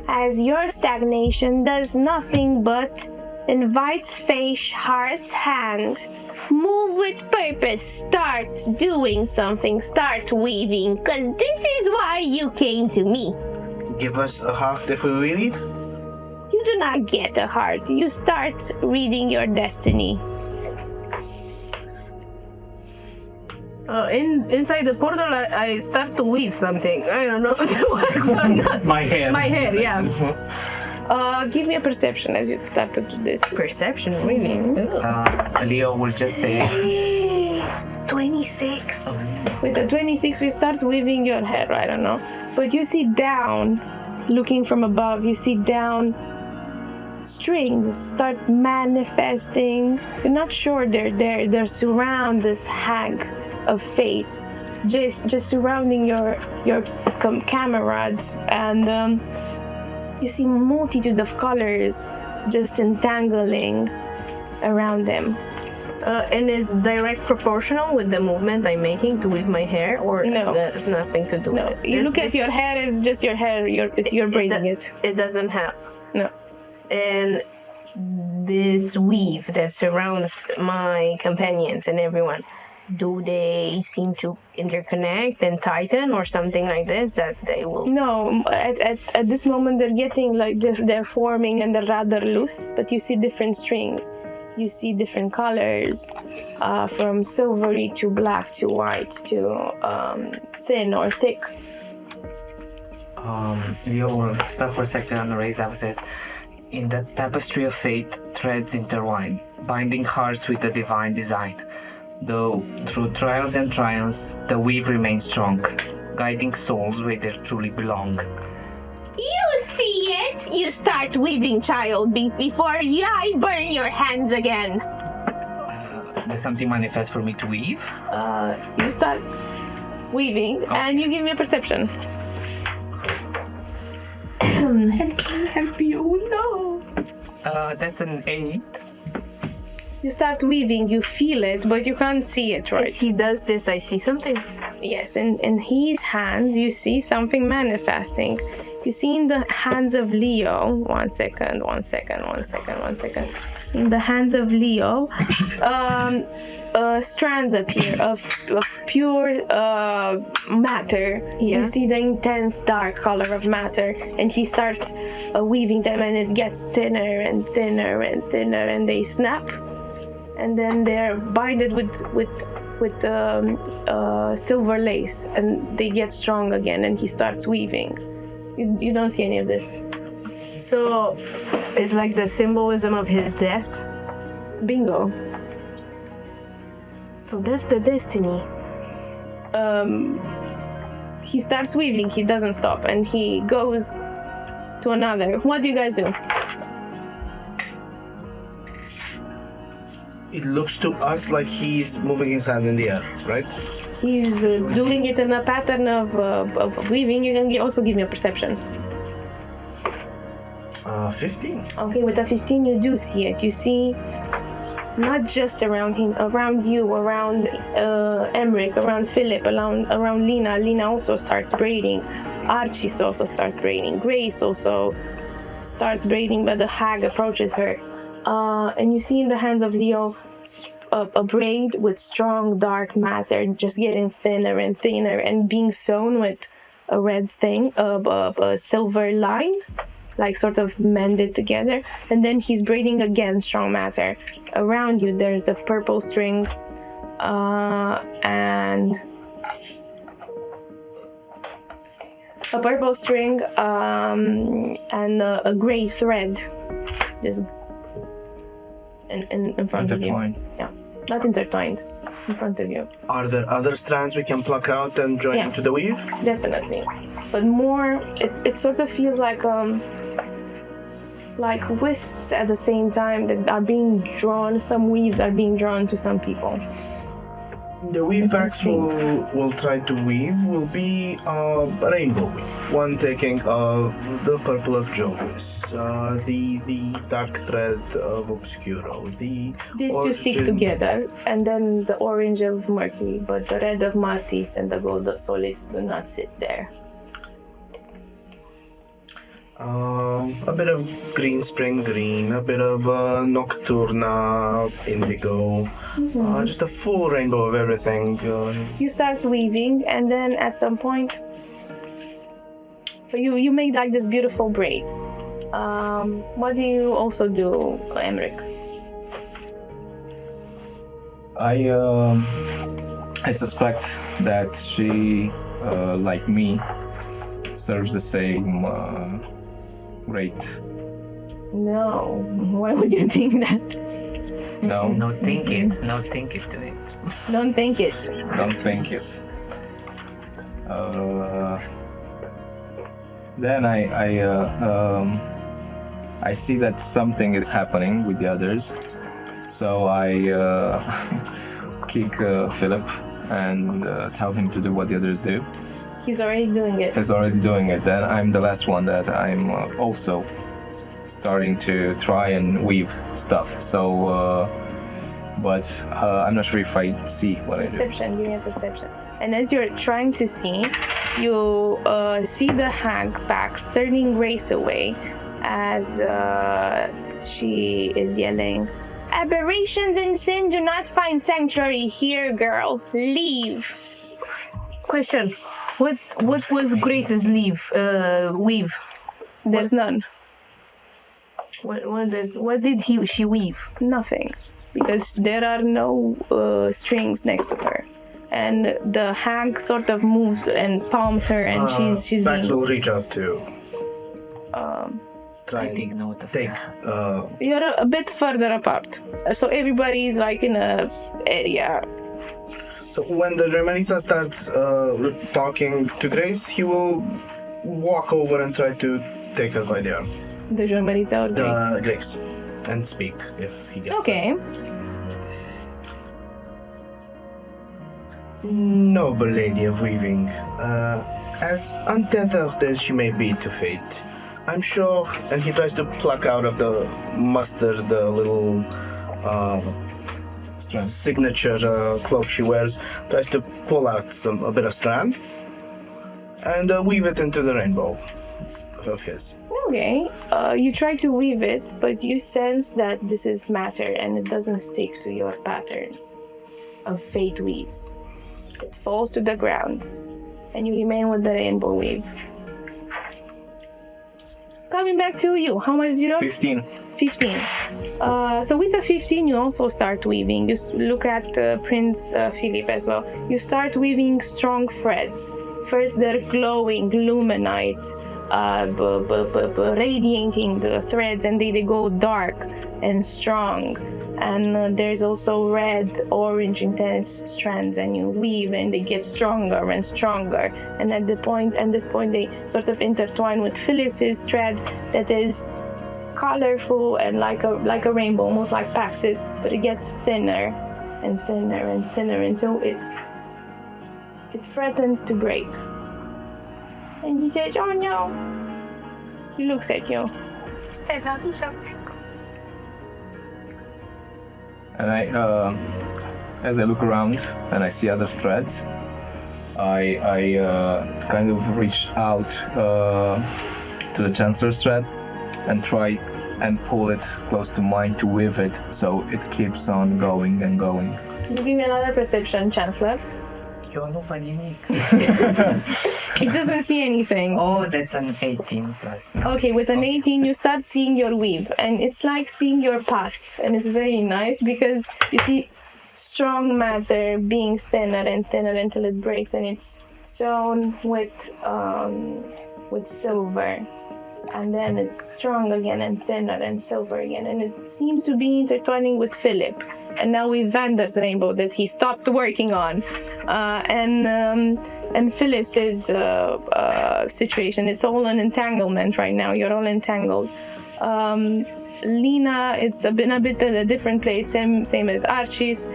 as your stagnation does nothing but invites Fate's harsh hand. Move with purpose, start doing something, start weaving, cause this is why you came to me. Give us a heart if we leave? You do not get a heart, you start reading your destiny. Inside the portal, I start to weave something. I don't know if it works or not. My hair. My hair, yeah. Give me a perception as you start to do this. Perception, really? Leo will just say, 26. With the 26, you start weaving your hair, I don't know. But you see down, looking from above, you see down strings start manifesting. You're not sure they're there. They're surround this hag of faith, just surrounding your comrades, and you see multitude of colors just entangling around them. And is direct proportional with the movement I'm making to weave my hair, or No. that has nothing to do No, with it? you look at your hair, it's just your hair, you're braiding it. It doesn't have. No. And this weave that surrounds my companions and everyone, do they seem to interconnect and tighten or something like this that they will? No, at this moment they're getting like they're forming and they're rather loose, but you see different strings. You see different colors, from silvery to black to white to thin or thick. Leo will stop for a second and raise up and says, in the tapestry of fate, threads intertwine, binding hearts with a divine design. Though through trials and triumphs, the weave remains strong, guiding souls where they truly belong. You see it? You start weaving, child, before I burn your hands again. Does something manifest for me to weave? You start weaving, and you give me a perception. Help me, oh no! That's an 8. You start weaving, you feel it, but you can't see it, right? As he does this, I see something. Yes, in his hands, you see something manifesting. You see in the hands of Leo, one second. In the hands of Leo, strands appear of pure matter. Yeah. You see the intense dark color of matter, and he starts weaving them, and it gets thinner and thinner and thinner, and they snap, and then they're binded with silver lace, and they get strong again, and he starts weaving. You don't see any of this. So it's like the symbolism of his death. Bingo. So that's the destiny. He starts weaving, he doesn't stop, and he goes to another. What do you guys do? It looks to us like he's moving his hands in the air, right? He's doing it in a pattern of weaving. You can also give me a perception. 15. Okay, with a 15 you do see it. You see not just around him, around you, around Emmerich, around Philip, around Lena. Lena also starts braiding. Archie also starts braiding. Grace also starts braiding, but the hag approaches her. And you see in the hands of Leo a braid with strong dark matter just getting thinner and thinner and being sewn with a red thing, a silver line, like sort of mended together. And then he's braiding again strong matter. Around you there's a purple string and a purple string and a gray thread just in front of you. Yeah, not intertwined, in front of you. Are there other strands we can pluck out and join Yeah. into the weave? Definitely, but more. It sort of feels like wisps at the same time that are being drawn. Some weaves are being drawn to some people. The weave backs will try to weave will be a rainbow weave. One taking the purple of Jovis, the dark thread of Obscuro, the These two stick origin- together, and then the orange of Mercury, but the red of Martis and the gold of Solis do not sit there. A bit of green spring green, a bit of nocturna indigo, just a full rainbow of everything. You start weaving, and then at some point, you make like this beautiful braid. What do you also do, Emmerich? I suspect that she, like me, serves the same rate. No, why would you think that? No, No, think it. No, think it. Do it. Don't think it. don't think it. Then I see that something is happening with the others, so I kick Philip and tell him to do what the others do. He's already doing it. He's already doing it. Then I'm the last one that I'm also starting to try and weave stuff. So, but I'm not sure if I see what I do. Perception, give me a perception. And as you're trying to see, you see the hag backs turning Grace away as she is yelling, "Aberrations and sin do not find sanctuary here, girl. Leave." Question: What was Grace's weave? There's none. What did she weave? Nothing. Because there are no strings next to her. And the hag sort of moves and palms her, and she's Bax being... will reach out to try I take and note of take. that. You're a bit further apart. So everybody is like in a area. So when the Germanista starts talking to Grace, he will walk over and try to take her by the arm. The Jean-Maritza or Grace. Grace. And speak if he gets Okay. Noble lady of weaving, as untethered as she may be to fate, I'm sure. And he tries to pluck out of the mustard the little signature cloak she wears. Tries to pull out a bit of strand and weave it into the rainbow of his. Okay, you try to weave it, but you sense that this is matter and it doesn't stick to your patterns of fate weaves. It falls to the ground and you remain with the rainbow weave. Coming back to you, how much did you roll? 15. 15. So with the 15, you also start weaving. You look at Prince Philip as well. You start weaving strong threads. First, they're glowing, luminite, radiating the threads, and they go dark and strong. And there's also red, orange, intense strands, and you weave, and they get stronger and stronger. And at this point, they sort of intertwine with Philip's thread that is colorful and like a rainbow, almost like Pax's, but it gets thinner and thinner and thinner until it threatens to break. And he says, "Oh no." He looks at you. I'll do something. And I, as I look around and I see other threads, I kind of reach out to the Chancellor's thread and try and pull it close to mine to weave it so it keeps on going and going. You give me another perception, Chancellor. You're not unique. It doesn't see anything. Oh, that's an 18 plus. Okay, with an 18, you start seeing your weave, and it's like seeing your past, and it's very nice because you see strong matter being thinner and thinner until it breaks, and it's sewn with silver, and then it's strong again and thinner and silver again, and it seems to be intertwining with Philip. And now with Vander's rainbow that he stopped working on, and Philip's situation. It's all an entanglement right now. You're all entangled. Lena, it's been a bit at a different place, same as Archie's.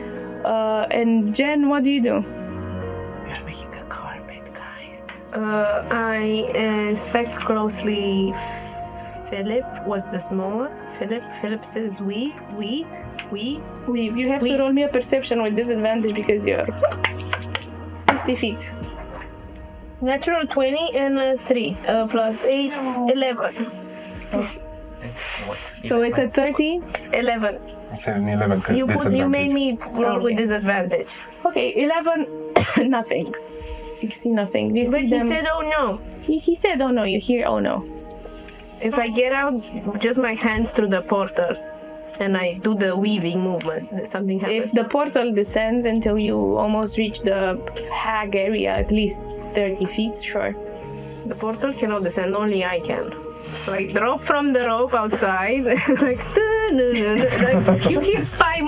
And Jen, what do you do? We're making the carpet, guys. I inspect closely. Philip was the smaller. Philip says weave. You have to roll me a perception with disadvantage because you're 60 feet. Natural 20 and 3 plus 8, 11. So it's a 30? 11. It's an 11 because You made me roll with disadvantage. Okay, 11, nothing. You see nothing. You But see he them. said, "Oh no." He said, "Oh no," you hear, "Oh no." If I get out just my hands through the portal and I do the weaving movement, something happens. If the portal descends until you almost reach the hag area, at least 30 feet, sure. The portal cannot descend, only I can. So I drop from the rope outside, like, like you hear spy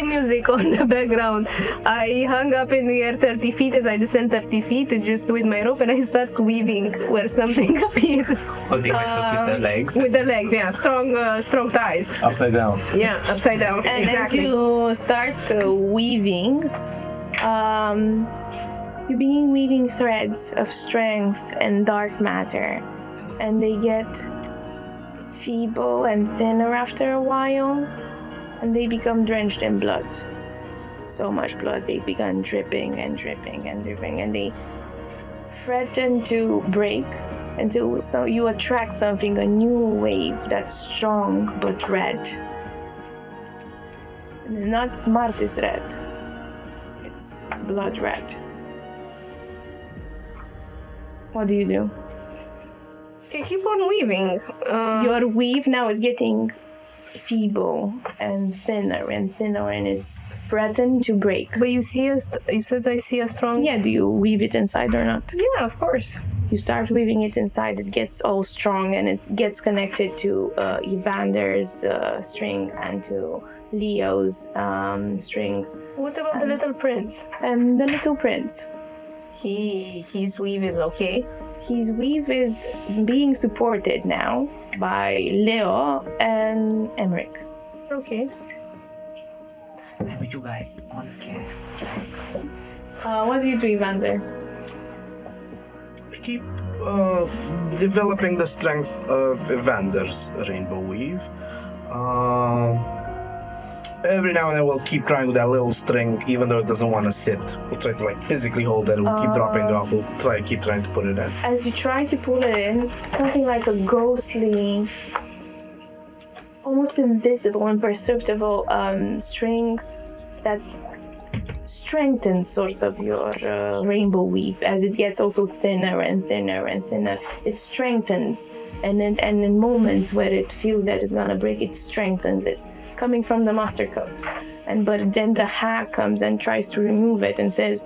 music on the background. I hung up in the air 30 feet as I descend 30 feet, just with my rope, and I start weaving where something appears. Holding myself with the legs. With the legs, yeah, strong ties. Upside down. Yeah, upside down. And exactly. as you start weaving, you begin weaving threads of strength and dark matter. And they get feeble and thinner after a while, and they become drenched in blood. So much blood, they begun dripping and dripping and dripping, and they threaten to break until you attract something, a new wave that's strong but red. And it's not Smartest red, it's blood red. What do you do? Okay, keep on weaving. Your weave now is getting feeble and thinner, and it's threatened to break. But you said I see a strong... Yeah, do you weave it inside or not? Yeah, of course. You start weaving it inside, it gets all strong, and it gets connected to Evander's string and to Leo's string. What about the little prince? And the little prince. His weave is okay. His weave is being supported now by Leo and Emmerich. Okay. I'm with you guys, honestly. What do you do, Evander? I keep developing the strength of Evander's rainbow weave. Every now and then we'll keep trying with that little string, even though it doesn't want to sit. We'll try to like physically hold it. We'll keep dropping off. We'll keep trying to put it in. As you try to pull it in, something like a ghostly, almost invisible, imperceptible string that strengthens sort of your rainbow weave as it gets also thinner and thinner and thinner. It strengthens, and in moments where it feels that it's gonna break, it strengthens it, coming from the master code. But then the hag comes and tries to remove it and says,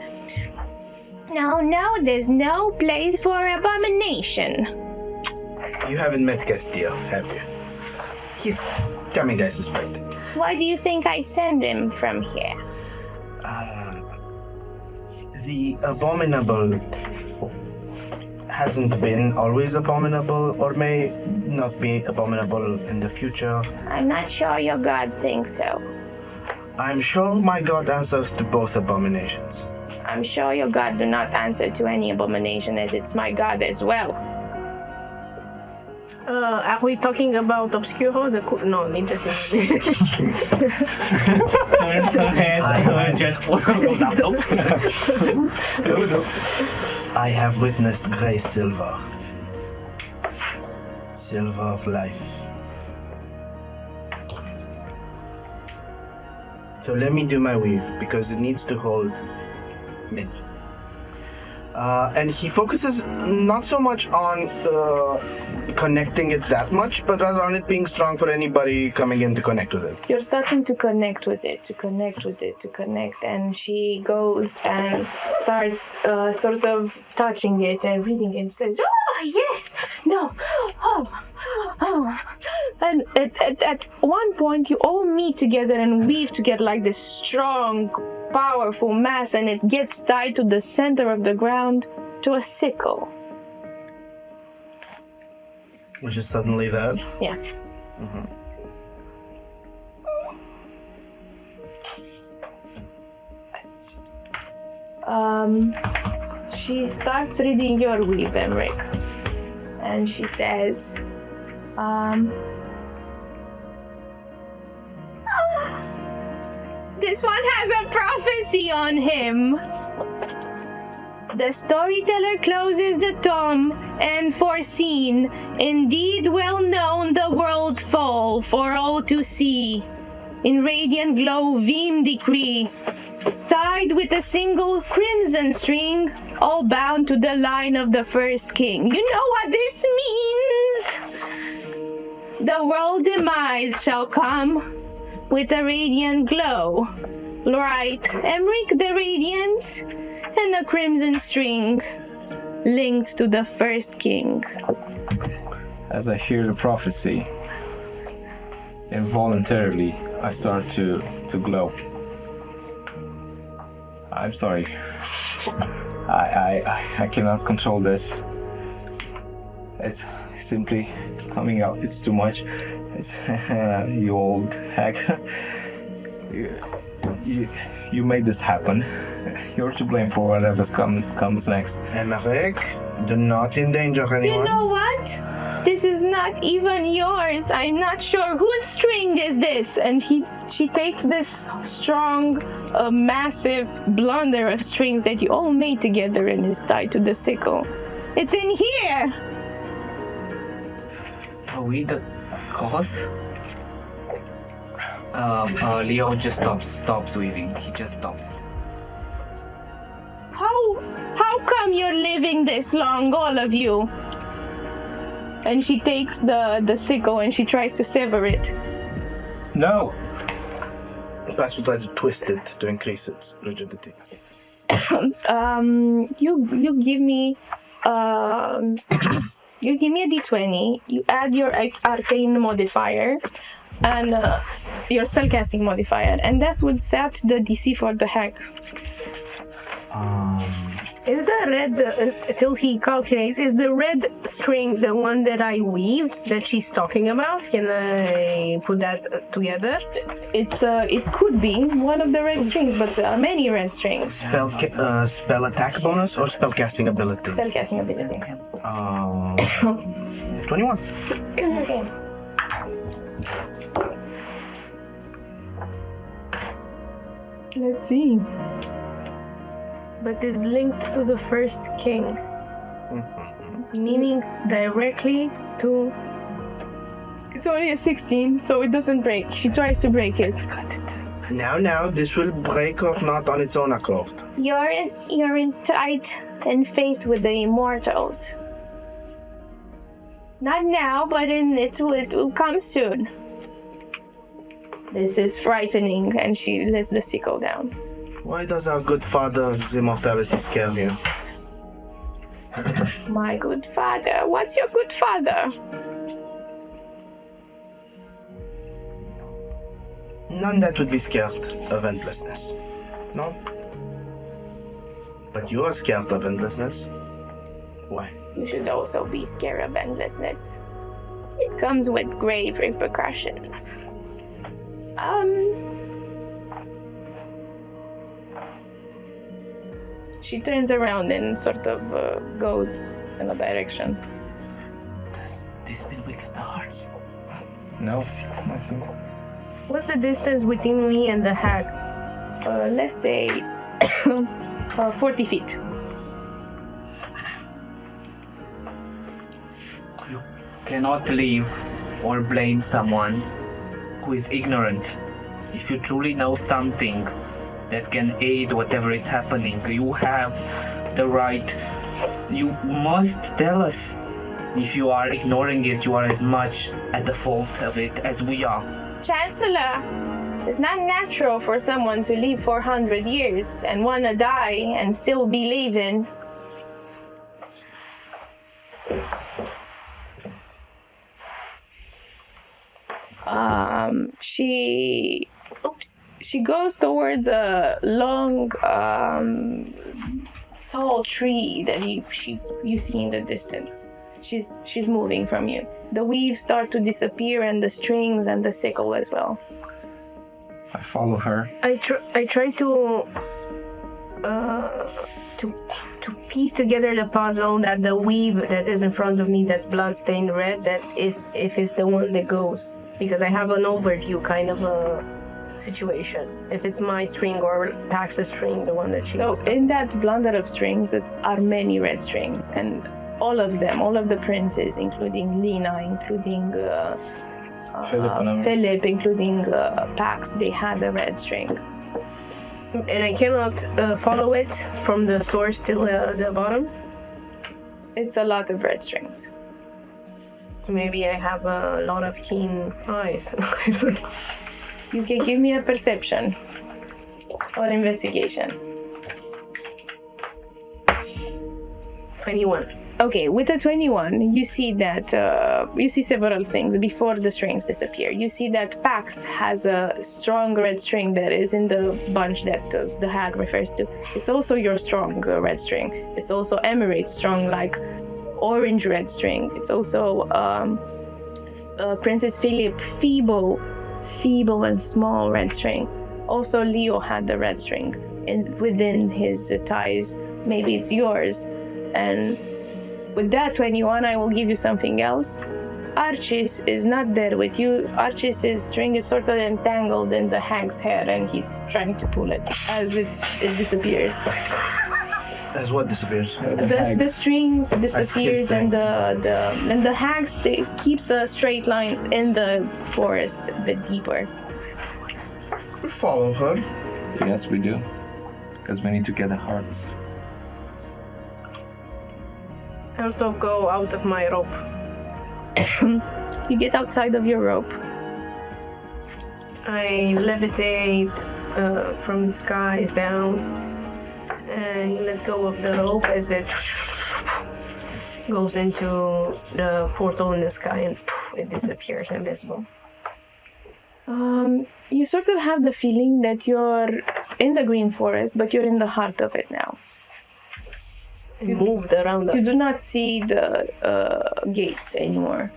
No, there's no place for abomination. You haven't met Castile, have you? He's coming, I suspect. Why do you think I send him from here? The abominable hasn't been always abominable, or may not be abominable in the future. I'm not sure your god thinks so. I'm sure my god answers to both abominations. I'm sure your god do not answer to any abomination, as it's my god as well. Are we talking about Obscuro? No, it doesn't. Turns her head, goes up. Nope. I have witnessed grey silver. Silver life. So let me do my weave, because it needs to hold many. And he focuses not so much on connecting it that much, but rather on it being strong for anybody coming in to connect with it. you're starting to connect with it, and she goes and starts sort of touching it and reading it and says, Oh, yes! No! Oh! and at one point you all meet together and weave together like this strong, powerful mass, and it gets tied to the center of the ground to a sickle. Which is suddenly there. Yeah. She starts reading your weave, Emmerich, and she says, This one has a prophecy on him. The storyteller closes the tome, and foreseen, indeed well known the world fall for all to see. In radiant glow VIM decree, tied with a single crimson string, all bound to the line of the first king. You know what this means? The world demise shall come with a radiant glow. Right, Emmerich the Radiance, and a crimson string linked to the first king. As I hear the prophecy, involuntarily I start to glow. I'm sorry. I cannot control this. It's simply coming out. It's too much. It's you old hack. You made this happen. You're to blame for whatever comes next. Emmerich, do not endanger anyone. You know what? This is not even yours. I'm not sure whose string is this. and she takes this strong, massive blunder of strings that you all made together and is tied to the sickle. It's in here. Are we the cause? Leo just stops weaving. He just stops. How come you're living this long, all of you? And she takes the sickle and she tries to sever it. No! Perhaps we try to twist it to increase its rigidity. You give me you give me a d20. You add your arcane modifier and your spellcasting modifier, and that would set the DC for the hack. Is the red, till he calculates, is the red string the one that I weaved that she's talking about? Can I put that together? It could be one of the red strings, but there are many red strings. Spell attack bonus or spell casting ability? Spellcasting ability. 21. Okay. Let's see. But it's linked to the first king. Meaning directly to... It's only a 16, so it doesn't break. She tries to break it. Now, this will break or not on its own accord. You're in tight and faith with the immortals. Not now, but it will come soon. This is frightening, and she lets the sickle down. Why does our good father's immortality scare you? My good father. What's your good father? None that would be scared of endlessness. No? But you are scared of endlessness. Why? You should also be scared of endlessness. It comes with grave repercussions. She turns around and sort of goes in a direction. Does this mean we get the hearts? No, nothing. What's the distance between me and the hag? Let's say 40 feet. You cannot leave or blame someone who is ignorant. If you truly know something that can aid whatever is happening, you have the right. You must tell us. If you are ignoring it, you are as much at the fault of it as we are. Chancellor, it's not natural for someone to live 400 years and wanna die and still be living. She goes towards a long, tall tree that you see in the distance. She's moving from you. The weaves start to disappear, and the strings and the sickle as well. I follow her. I try to piece together the puzzle that the weave that is in front of me that's bloodstained red, that is if it's the one that goes, because I have an overview kind of a situation. If it's my string or Pax's string, the one that she So was in that blunder of strings are many red strings, and all of the princes, including Lena, including Filip, including Pax, they had a red string. and I cannot follow it from the source till the bottom. It's a lot of red strings. Maybe I have a lot of keen eyes. I don't know. You can give me a perception or investigation. 21. Okay, with a 21, you see that you see several things before the strings disappear. You see that Pax has a strong red string that is in the bunch that the hag refers to. It's also your strong red string. It's also Emery's strong, like orange red string. It's also Princess Philip, feeble and small red string. Also, Leo had the red string within his ties. Maybe it's yours. And with that 21, I will give you something else. Archis is not there with you. Archis's string is sort of entangled in the hag's hair, and he's trying to pull it as it disappears. As what disappears? The strings disappears, and the hag keeps a straight line in the forest a bit deeper. We follow her. Yes, we do. Because we need to get the hearts. I also go out of my rope. You get outside of your rope. I levitate from the skies down and let go of the rope as it goes into the portal in the sky, and it disappears invisible. You sort of have the feeling that you're in the green forest, but you're in the heart of it now. moved around You us. do not see the gates anymore.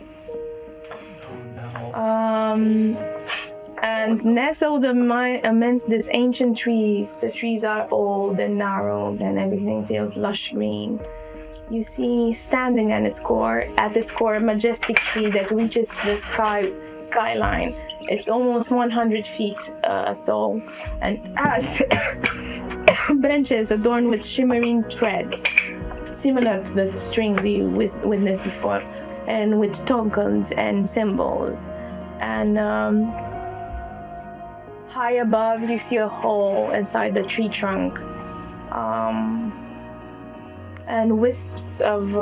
And nestled amidst these ancient trees, the trees are old and narrow, and everything feels lush green. You see, standing at its core, a majestic tree that reaches the skyline. It's almost 100 feet tall, and has branches adorned with shimmering threads, similar to the strings you witnessed before, and with tokens and symbols. And high above, you see a hole inside the tree trunk, and wisps of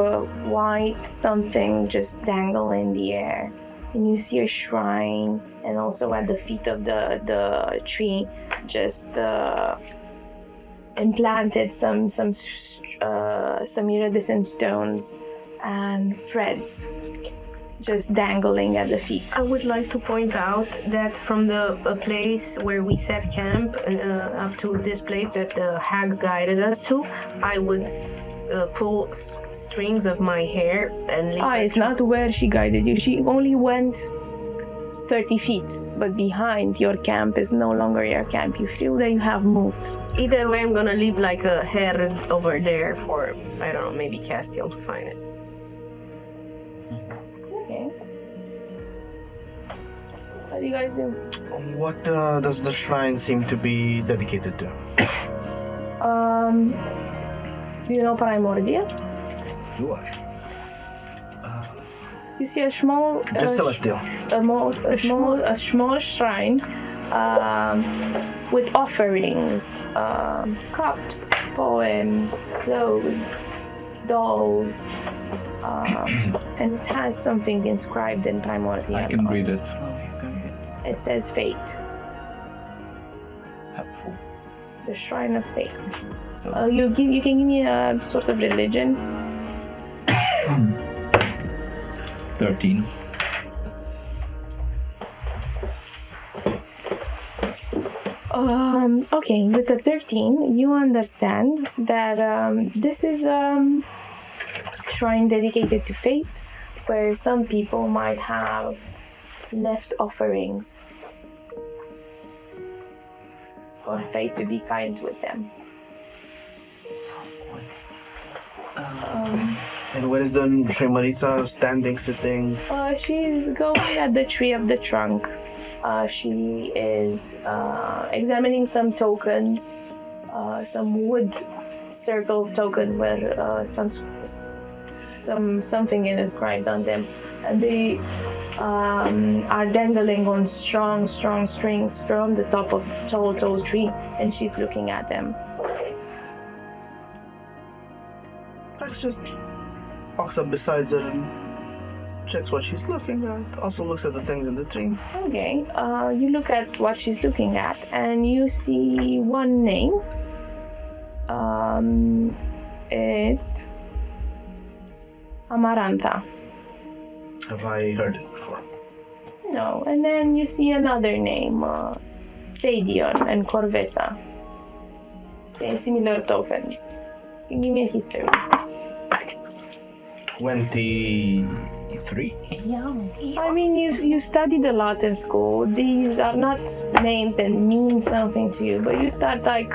white something just dangle in the air. And you see a shrine, and also at the feet of the tree, just implanted some iridescent stones and threads just dangling at the feet. I would like to point out that from the place where we set camp up to this place that the hag guided us to, I would pull strings of my hair and leave It's not where she guided you. She only went 30 feet, but behind your camp is no longer your camp. You feel that you have moved. Either way, I'm gonna leave like a hair over there for, I don't know, maybe Castiel to find it. Okay. What do you guys do? What does the shrine seem to be dedicated to? Do you know Primordia? Do I? You see a small, Just celestial. a small shrine with offerings, cups, poems, clothes, dolls, and it has something inscribed in Primordia. I can read it. It says fate. Helpful. The Shrine of Fate. So You can give me a sort of religion. 13. Okay, with the 13, you understand that this is a shrine dedicated to faith, where some people might have left offerings for fate to be kind with them. And where is the Shrimaritsa standing, sitting? She's going at the tree of the trunk. She is examining some tokens, some wood circle tokens where something is inscribed on them, and they are dangling on strong strings from the top of the tall tree, and she's looking at them. Max just walks up beside her and checks what she's looking at. Also looks at the things in the tree. Okay, you look at what she's looking at, and you see one name. It's Amarantha. Have I heard it before? No, and then you see another name, Stadion and Corvesa. Say similar tokens. Give me a history. 23. I mean, you studied a lot in school. These are not names that mean something to you, but you start like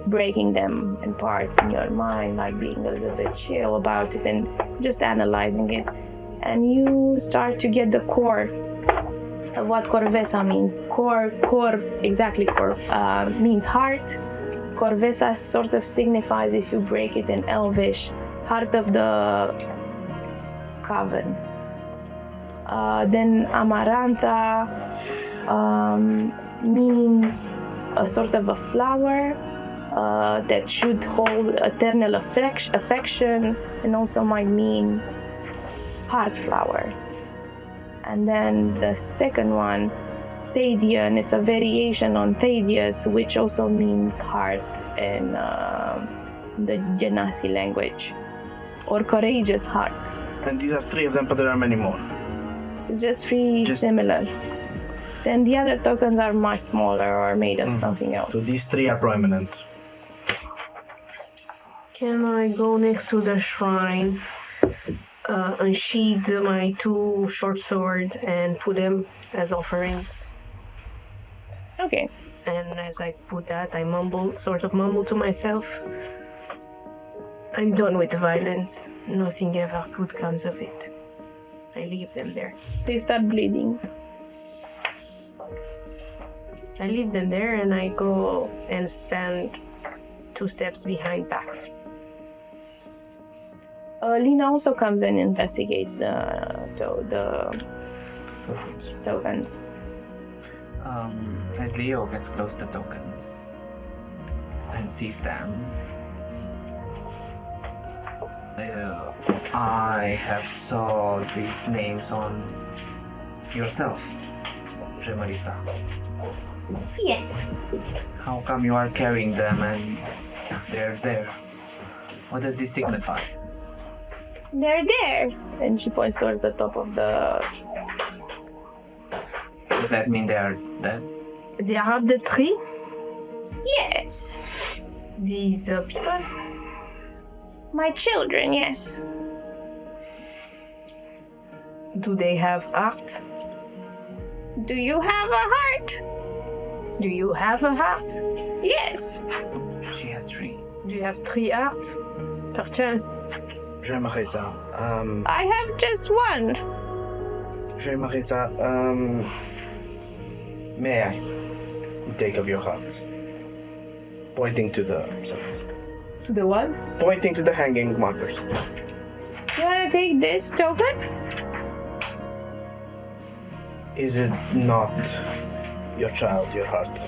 breaking them in parts in your mind, like being a little bit chill about it and just analyzing it. And you start to get the core of what Corvesa means. Core, means heart. Corvesa sort of signifies, if you break it in Elvish, heart of the coven. Then Amarantha means a sort of a flower that should hold eternal affection, and also might mean heart flower. And then the second one, Thadian, it's a variation on Thaddeus, which also means heart in the Genasi language, or courageous heart. And these are 3 of them, but there are many more. It's just 3 similar. Then the other tokens are much smaller or made of something else. So these 3 are prominent. Can I go next to the shrine, unsheath my 2 short sword and put them as offerings? Okay. And as I put that, I mumble to myself. I'm done with the violence. Nothing ever good comes of it. I leave them there. They start bleeding. I leave them there and I go and stand 2 steps behind Pax. Lina also comes and investigates the tokens. As Leo gets close to tokens and sees them, I have saw these names on yourself, Jemaritza. Yes. How come you are carrying them and they're there? What does this signify? They're there. And she points towards the top of the... Does that mean they are dead? They are up the tree? Yes. These people? My children, yes. Do they have heart? Do you have a heart? Do you have a heart? Yes. She has 3. Do you have 3 hearts? Perchance. Jemaritza, I have just one. Jemaritza, may I take of your heart? Pointing to the... To the what? Pointing to the hanging markers. You wanna take this token? Is it not your child, your heart?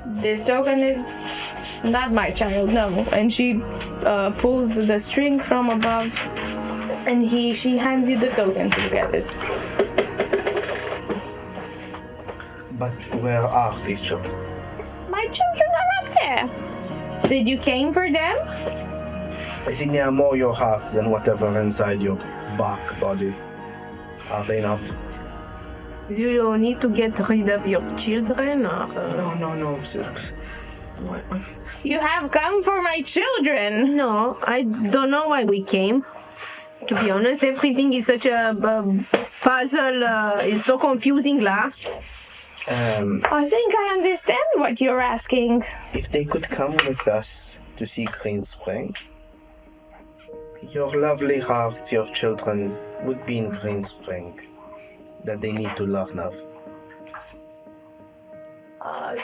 This token is not my child, no. And she pulls the string from above, and she hands you the token to look at it. But where are these children? My children are up there. Did you came for them? I think they are more your heart than whatever inside your bark body. Are they not? Do you need to get rid of your children or... No. What? You have come for my children. No, I don't know why we came. To be honest, everything is such a puzzle. It's so confusing, lah. I think I understand what you're asking. If they could come with us to see Green Spring, your lovely hearts, your children, would be in Green Spring, that they need to learn of.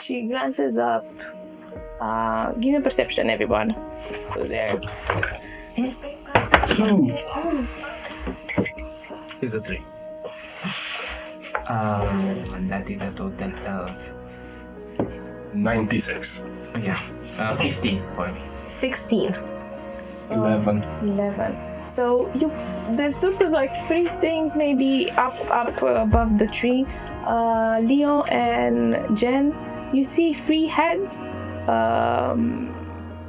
She glances up. Give me perception, everyone. Who's there? 2. Is a 3. And that is a total of 96. 15 for me. 16. 11. 11. So there's sort of like 3 things maybe up above the tree. Leo and Jen, you see 3 heads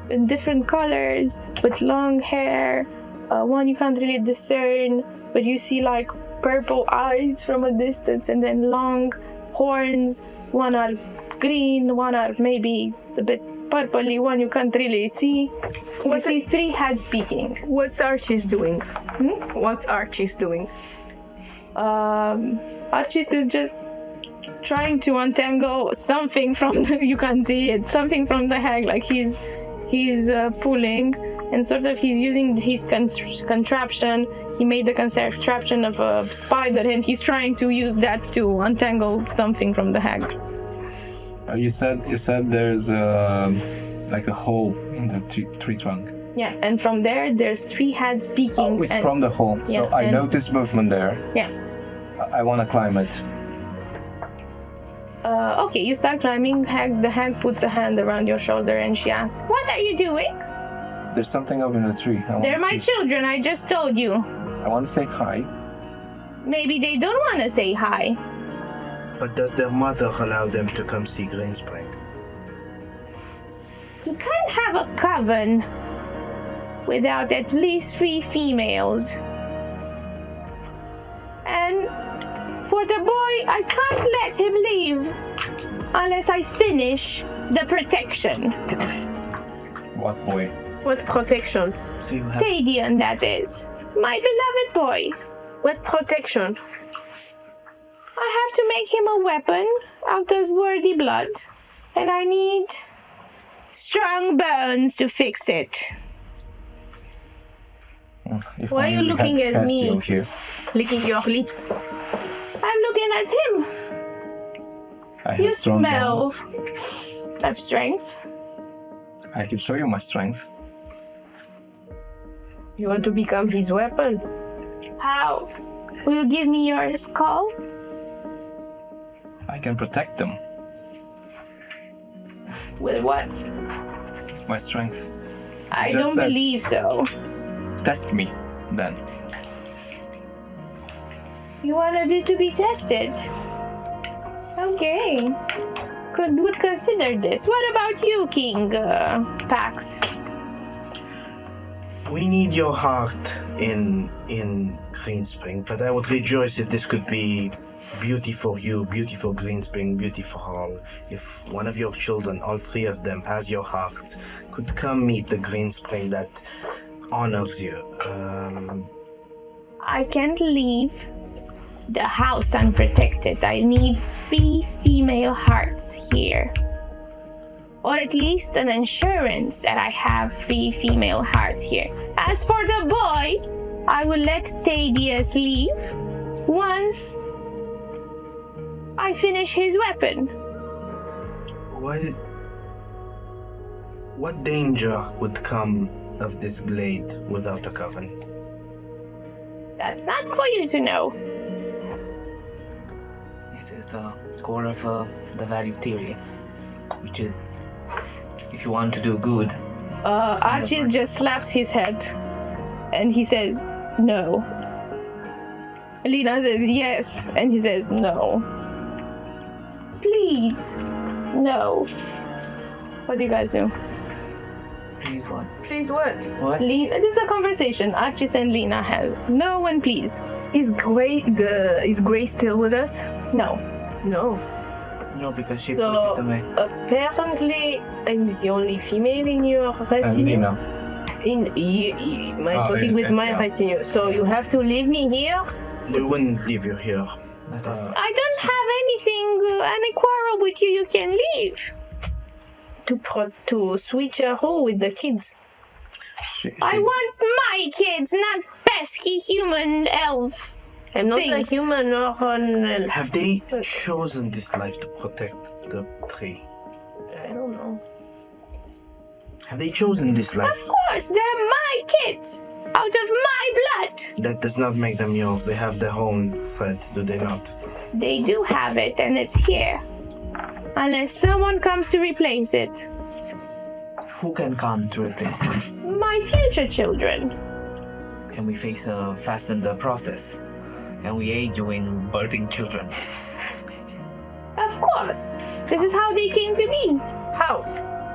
in different colors with long hair. One you can't really discern, but you see like purple eyes from a distance and then long horns. One are green, one are maybe a bit purpley, one you can't really see. You see 3 heads speaking. What's Archie's doing? What's Archie's doing? Archie's is just trying to untangle something from the, you can't see it, something from the hag, like he's pulling, and sort of he's using his contraption. He made the contraption of a spider, and he's trying to use that to untangle something from the hag. You said there's like a hole in the tree trunk. Yeah, and from there's 3 heads speaking. Oh, it's from the hole. Yeah, so I noticed movement there. Yeah. I want to climb it. Okay, you start climbing. The hag puts a hand around your shoulder and she asks, "What are you doing?" There's something up in the tree. They're my children, I just told you. I want to say hi. Maybe they don't want to say hi. But does their mother allow them to come see Green Spring? You can't have a coven without at least 3 females. And for the boy, I can't let him leave unless I finish the protection. What boy? What protection? So you have Tadian, that is. My beloved boy. What protection? I have to make him a weapon out of worthy blood, and I need strong bones to fix it. If Why are you only we had looking at Castiel me? Here. Licking your lips. I'm looking at him. I have You strong smell bones. of strength. I can show you my strength. You want to become his weapon? How? Will you give me your skull? I can protect them. With what? My strength. I Just don't said. believe so. Test me, then. You wanted it to be tested. Okay. Would consider this. What about you, King Pax? We need your heart in Greenspring, but I would rejoice if this could be beauty for you, beauty for Greenspring, beauty for all. If one of your children, all three of them, has your heart, could come meet the Greenspring that honors you. I can't leave the house unprotected. I need 3 female hearts here. Or at least an assurance that I have 3 female hearts here. As for the boy, I will let Thaddeus leave once I finish his weapon. What danger would come of this glade without a coven? That's not for you to know. it is the core of the value theory, which is if you want to do good. Archie just slaps his head and he says, no. Lena says, yes. And he says, no. Please. No. What do you guys do? Please what? Please what? What? This is a conversation Archie and Lena have. No one, please. Is Grace still with us? No. No. No, because she pushed So it away. apparently I'm the only female in your And retinue. Lena. Talking with my yeah. retinue. So you have to leave me here. We wouldn't leave you here. That is I don't have anything, any quarrel with you. You can leave. To switch a role with the kids. I want my kids, not pesky human elf. I'm not Thanks. a human or an elf. Have they chosen this life to protect the tree? I don't know. Have they chosen this Of life? course, they're my kids. Out of my blood. That does not make them yours. They have their own thread, do they not? They do have it, and it's here. Unless someone comes to replace it. who can come to replace it? My future children. Can we fasten the process? Can we aid you in birthing children? Of course. This is how they came to be. How?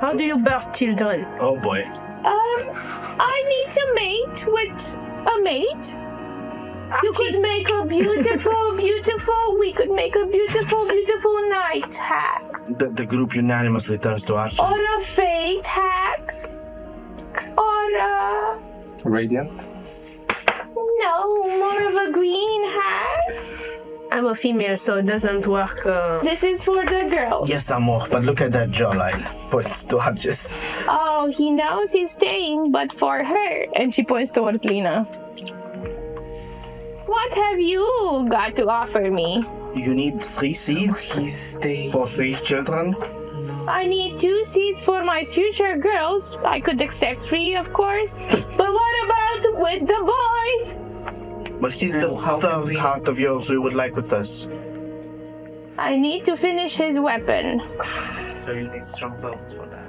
How do you birth children? Oh boy. I need to mate with a mate. You could make a beautiful, we could make a beautiful night hack. The group unanimously turns to archers. Or a fate hack. Or a... Radiant. No, more of a green hack. I'm a female, so it doesn't work. This is for the girls. Yes, amor, but look at that jawline. Points to archers. Oh, he knows he's staying, but for her. And she points towards Lena. What have you got to offer me? You need 3 seeds Please stay. for 3 children? I need 2 seats for my future girls. I could accept 3, of course. But what about with the boy? But he's the How can third we- heart of yours we would like with us. I need to finish his weapon. So you need strong bones for that.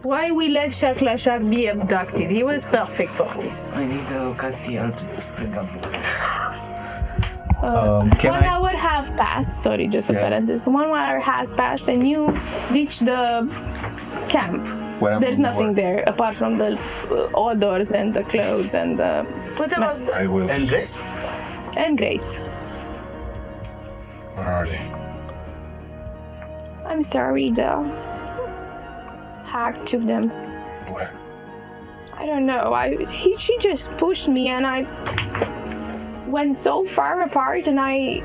Why we let Shaklashak be abducted? He was perfect for this. I need Castiel to spring up boots. Can 1 I? hour have passed. Sorry, just a parenthesis. 1 hour has passed, and you reach the camp. There's nothing there apart from the odors and the clothes and the What about I will. And Grace? and Grace. Where are they? I'm sorry, the hack took them. Where? I don't know. She just pushed me and I went so far apart and I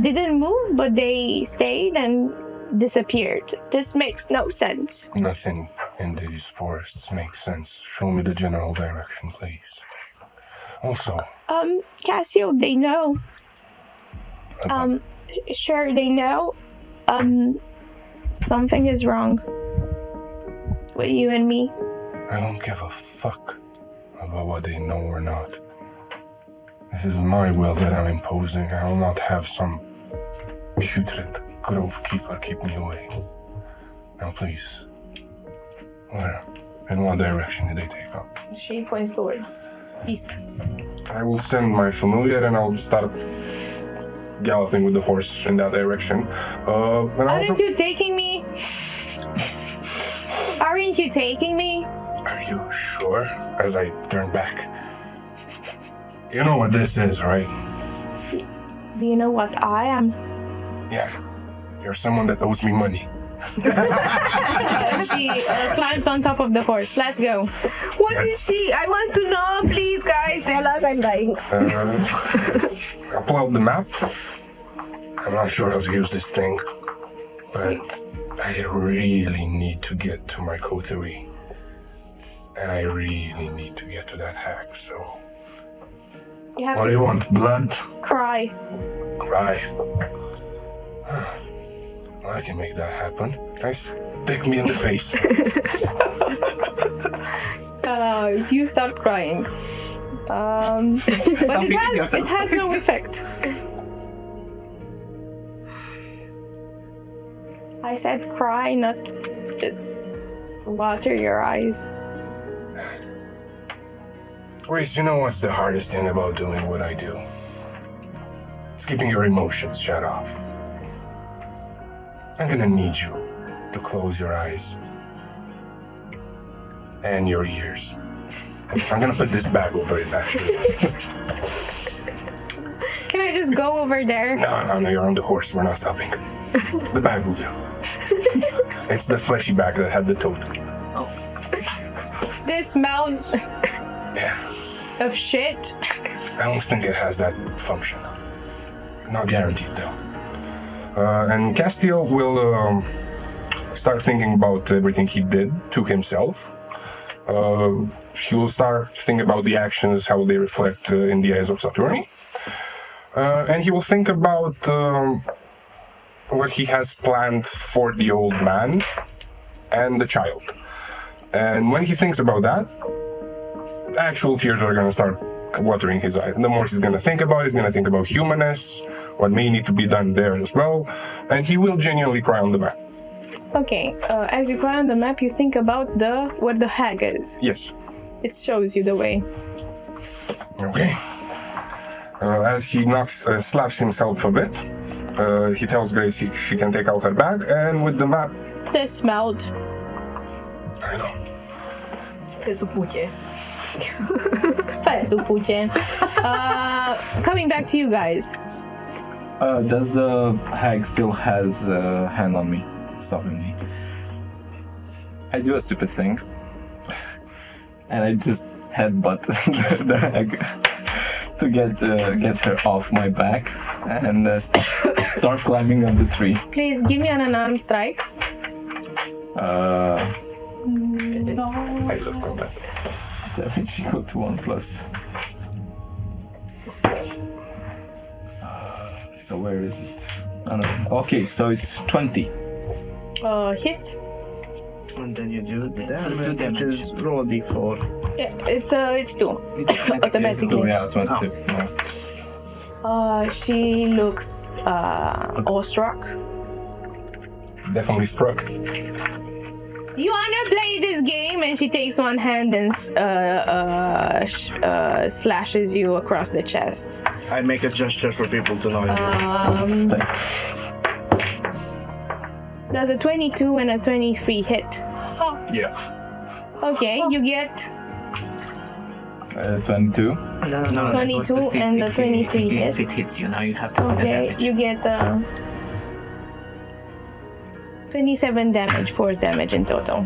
didn't move, but they stayed and disappeared. This makes no sense. Nothing in these forests makes sense. Show me the general direction, please. Also, Cassio, they know. Sure, they know. Something is wrong with you and me. I don't give a fuck about what they know or not. This is my will that I'm imposing. I will not have some putrid grove keeper keep me away. Now please, where, in what direction did they take up? She points towards east. I will send my familiar and I'll start galloping with the horse in that direction. Aren't you taking me? Aren't you taking me? Are you sure? As I turn back. You know what this is, right? Do you know what I am? Yeah. You're someone that owes me money. She climbs on top of the horse. Let's go. What is she? I want to know, please, guys. Tell us, I'm dying. I'll pull out the map. I'm not sure how to use this thing, but I really need to get to my coterie. And I really need to get to that hag, so... You have What do to you want? Blood? cry. Cry. Well, I can make that happen. Stick me in the face. You start crying. But it has no effect. I said cry, not just water your eyes. Rareș, you know what's the hardest thing about doing what I do? It's keeping your emotions shut off. I'm gonna need you to close your eyes. And your ears. I'm gonna put this bag over it, actually. Can I just go over there? No, you're on the horse. We're not stopping. The bag will do. It's the fleshy bag that had the toad. This smells Yeah. of shit. I don't think it has that function. Not guaranteed, though. And Castiel will start thinking about everything he did to himself. He will start thinking about the actions, how they reflect in the eyes of Saturni. And he will think about what he has planned for the old man and the child. And when he thinks about that, actual tears are going to start watering his eyes. The more he's going to think about it, he's going to think about humanness, what may need to be done there as well, and he will genuinely cry on the map. Okay, as you cry on the map, you think about where the hag is. Yes. It shows you the way. Okay. As he slaps himself a bit, he tells Grace she can take out her bag, and with the map... This smelled. I know. Coming back to you guys. Does the hag still has a hand on me, stopping me? I do a stupid thing, and I just headbutt the hag to get her off my back and start climbing up the tree. Please give me an unarmed strike. I love combat. Damage equal to 1+. So where is it? I don't know. Okay, so it's 20. Hits. And then you do the So two damage, which is roll a d4. Yeah, it's 2. Automatically. Yeah, 22. Yeah. She looks awestruck. Definitely struck. You wanna play this game? And she takes one hand and slashes you across the chest. I make a gesture for people to know. Does a 22 and a 23 hit? Yeah. Okay, you get 22. No, 22 and the 23 hit. If it hits you, now you have to see the Okay, damage. you get 27 damage, force damage in total.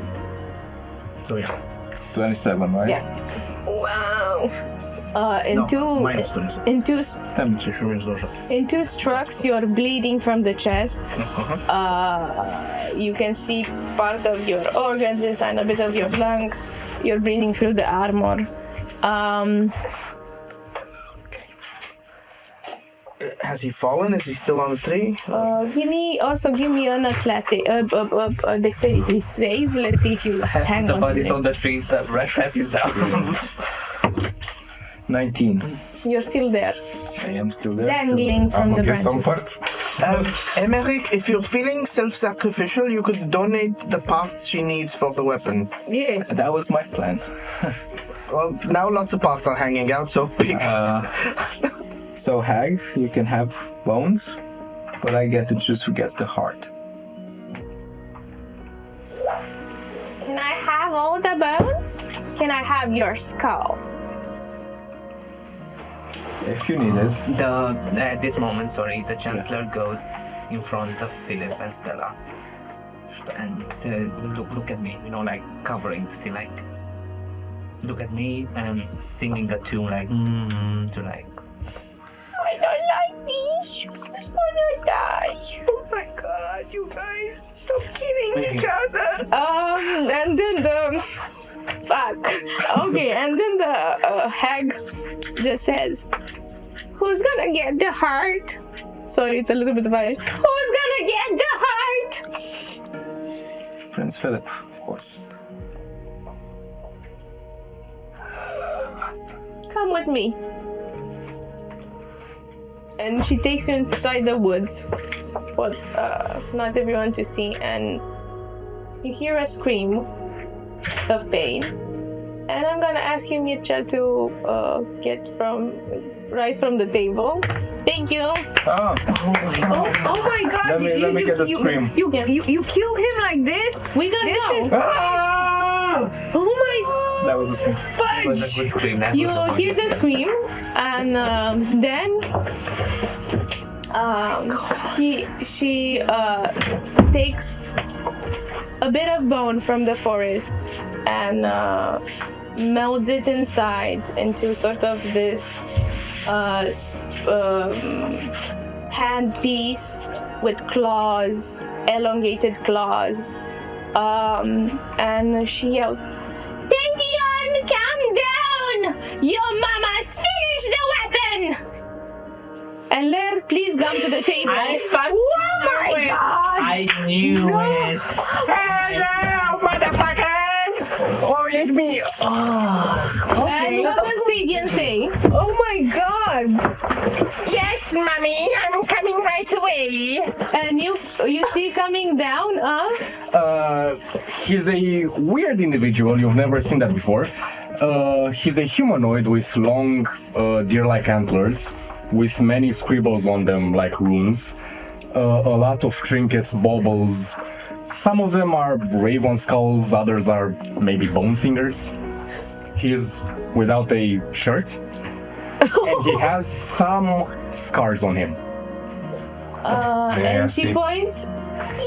So yeah. 27, right? Yeah. Wow. Minus 27. In two Which remains no shot. In two strokes, you're bleeding from the chest. You can see part of your organs and a bit of your lung. You're breathing through the armor. Has he fallen? Is he still on the tree? Give me an athletic, dexterity save. Let's see if you hang The on. body's on the tree, the red half is down. 19. You're still there, I am still there. dangling I from will the get some branches. parts. Emmerich, if you're feeling self-sacrificial, you could donate the parts she needs for the weapon. Yeah. That was my plan. Well, now lots of parts are hanging out, so pick. So, Hag, you can have bones, but I get to choose who gets the heart. Can I have all the bones? Can I have your skull? If you need it. At this moment, the Chancellor goes in front of Philip and Stella and says, look at me, like covering the sea, like, look at me and singing a tune like, to like, I don't like this. I'm gonna die. Oh my god, you guys, stop killing each other. And then the... Fuck. Okay, and then the hag just says, who's gonna get the heart? Sorry, it's a little bit violent. Who's gonna get the heart? Prince Philip, of course. Come with me. And she takes you inside the woods for not everyone to see, and you hear a scream of pain. And I'm gonna ask you, Mircea, to rise from the table. Thank you. Ah, Oh my god! let me get the scream. You killed him like this? We don't know. Ah! Oh my That was a scream. it was a good scream. That You was the one. hear the scream, and then she takes a bit of bone from the forest and melds it inside into sort of this hand piece with claws, elongated claws, and she yells, "Tendion, calm down! Your mama's finished the weapon!" And Lair, please come to the table. Oh my god! I knew it! Hello, motherfuckers! Oh, let me. And what does Tendion say? Oh my god! Yes, Mommy, I'm coming right away. And you see coming down, He's a weird individual. You've never seen that before. He's a humanoid with long, deer-like antlers, with many scribbles on them like runes. A lot of trinkets, baubles. Some of them are raven skulls, others are maybe bone fingers. He's without a shirt, and he has some scars on him. and she points.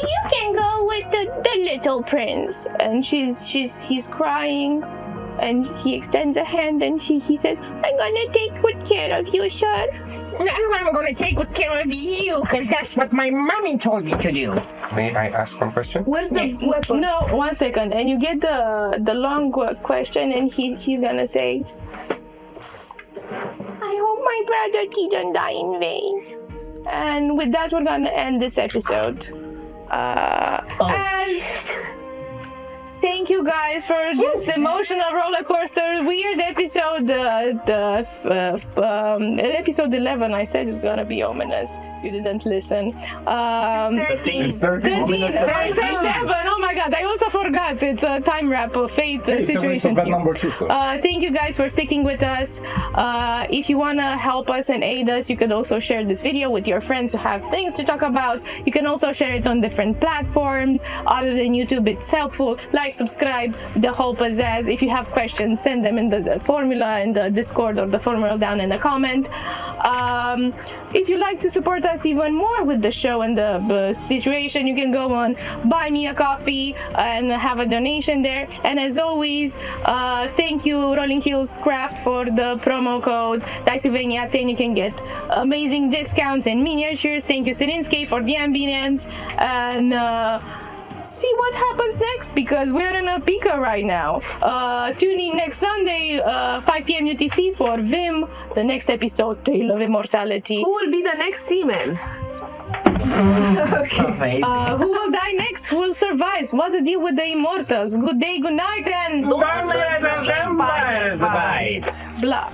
You can go with the little prince. And he's crying, and he extends a hand, and he says, I'm gonna take good care of you, sir. No, I'm gonna take good care of you, because that's what my mommy told me to do. May I ask one question? "Where's the weapon?" No, 1 second. And you get the long question, and he's gonna say, I hope my brother didn't die in vain. and with that, we're gonna end this episode. Thank you guys for this emotional roller coaster weird episode. Episode 11, I said it was gonna be ominous. You didn't listen. 13. It's 13. 13, 7. Oh my god, I also forgot. It's a time wrap of fate situation. That number too, so. Thank you guys for sticking with us. If you want to help us and aid us, you can also share this video with your friends who have things to talk about. You can also share it on different platforms. Other than YouTube, it's helpful. Like, subscribe, the whole pizzazz. If you have questions, send them in the formula in the Discord or the formula down in the comment. If you'd like to support us even more with the show and the situation, you can go on Buy Me a Coffee and have a donation there. And as always, thank you Rolling Hills Craft for the promo code Dicesylvania 10. You can get amazing discounts and miniatures. Thank you Sirinsky for the ambience, and see what happens next, because we're in a pika right now. Tune in next Sunday, 5 p.m. UTC for VIM, the next episode, Tale of Immortality. Who will be the next seaman? Amazing. Who will die next? Who will survive? What to deal with the immortals? Good day, good night, and Don't let the vampires bite. blah.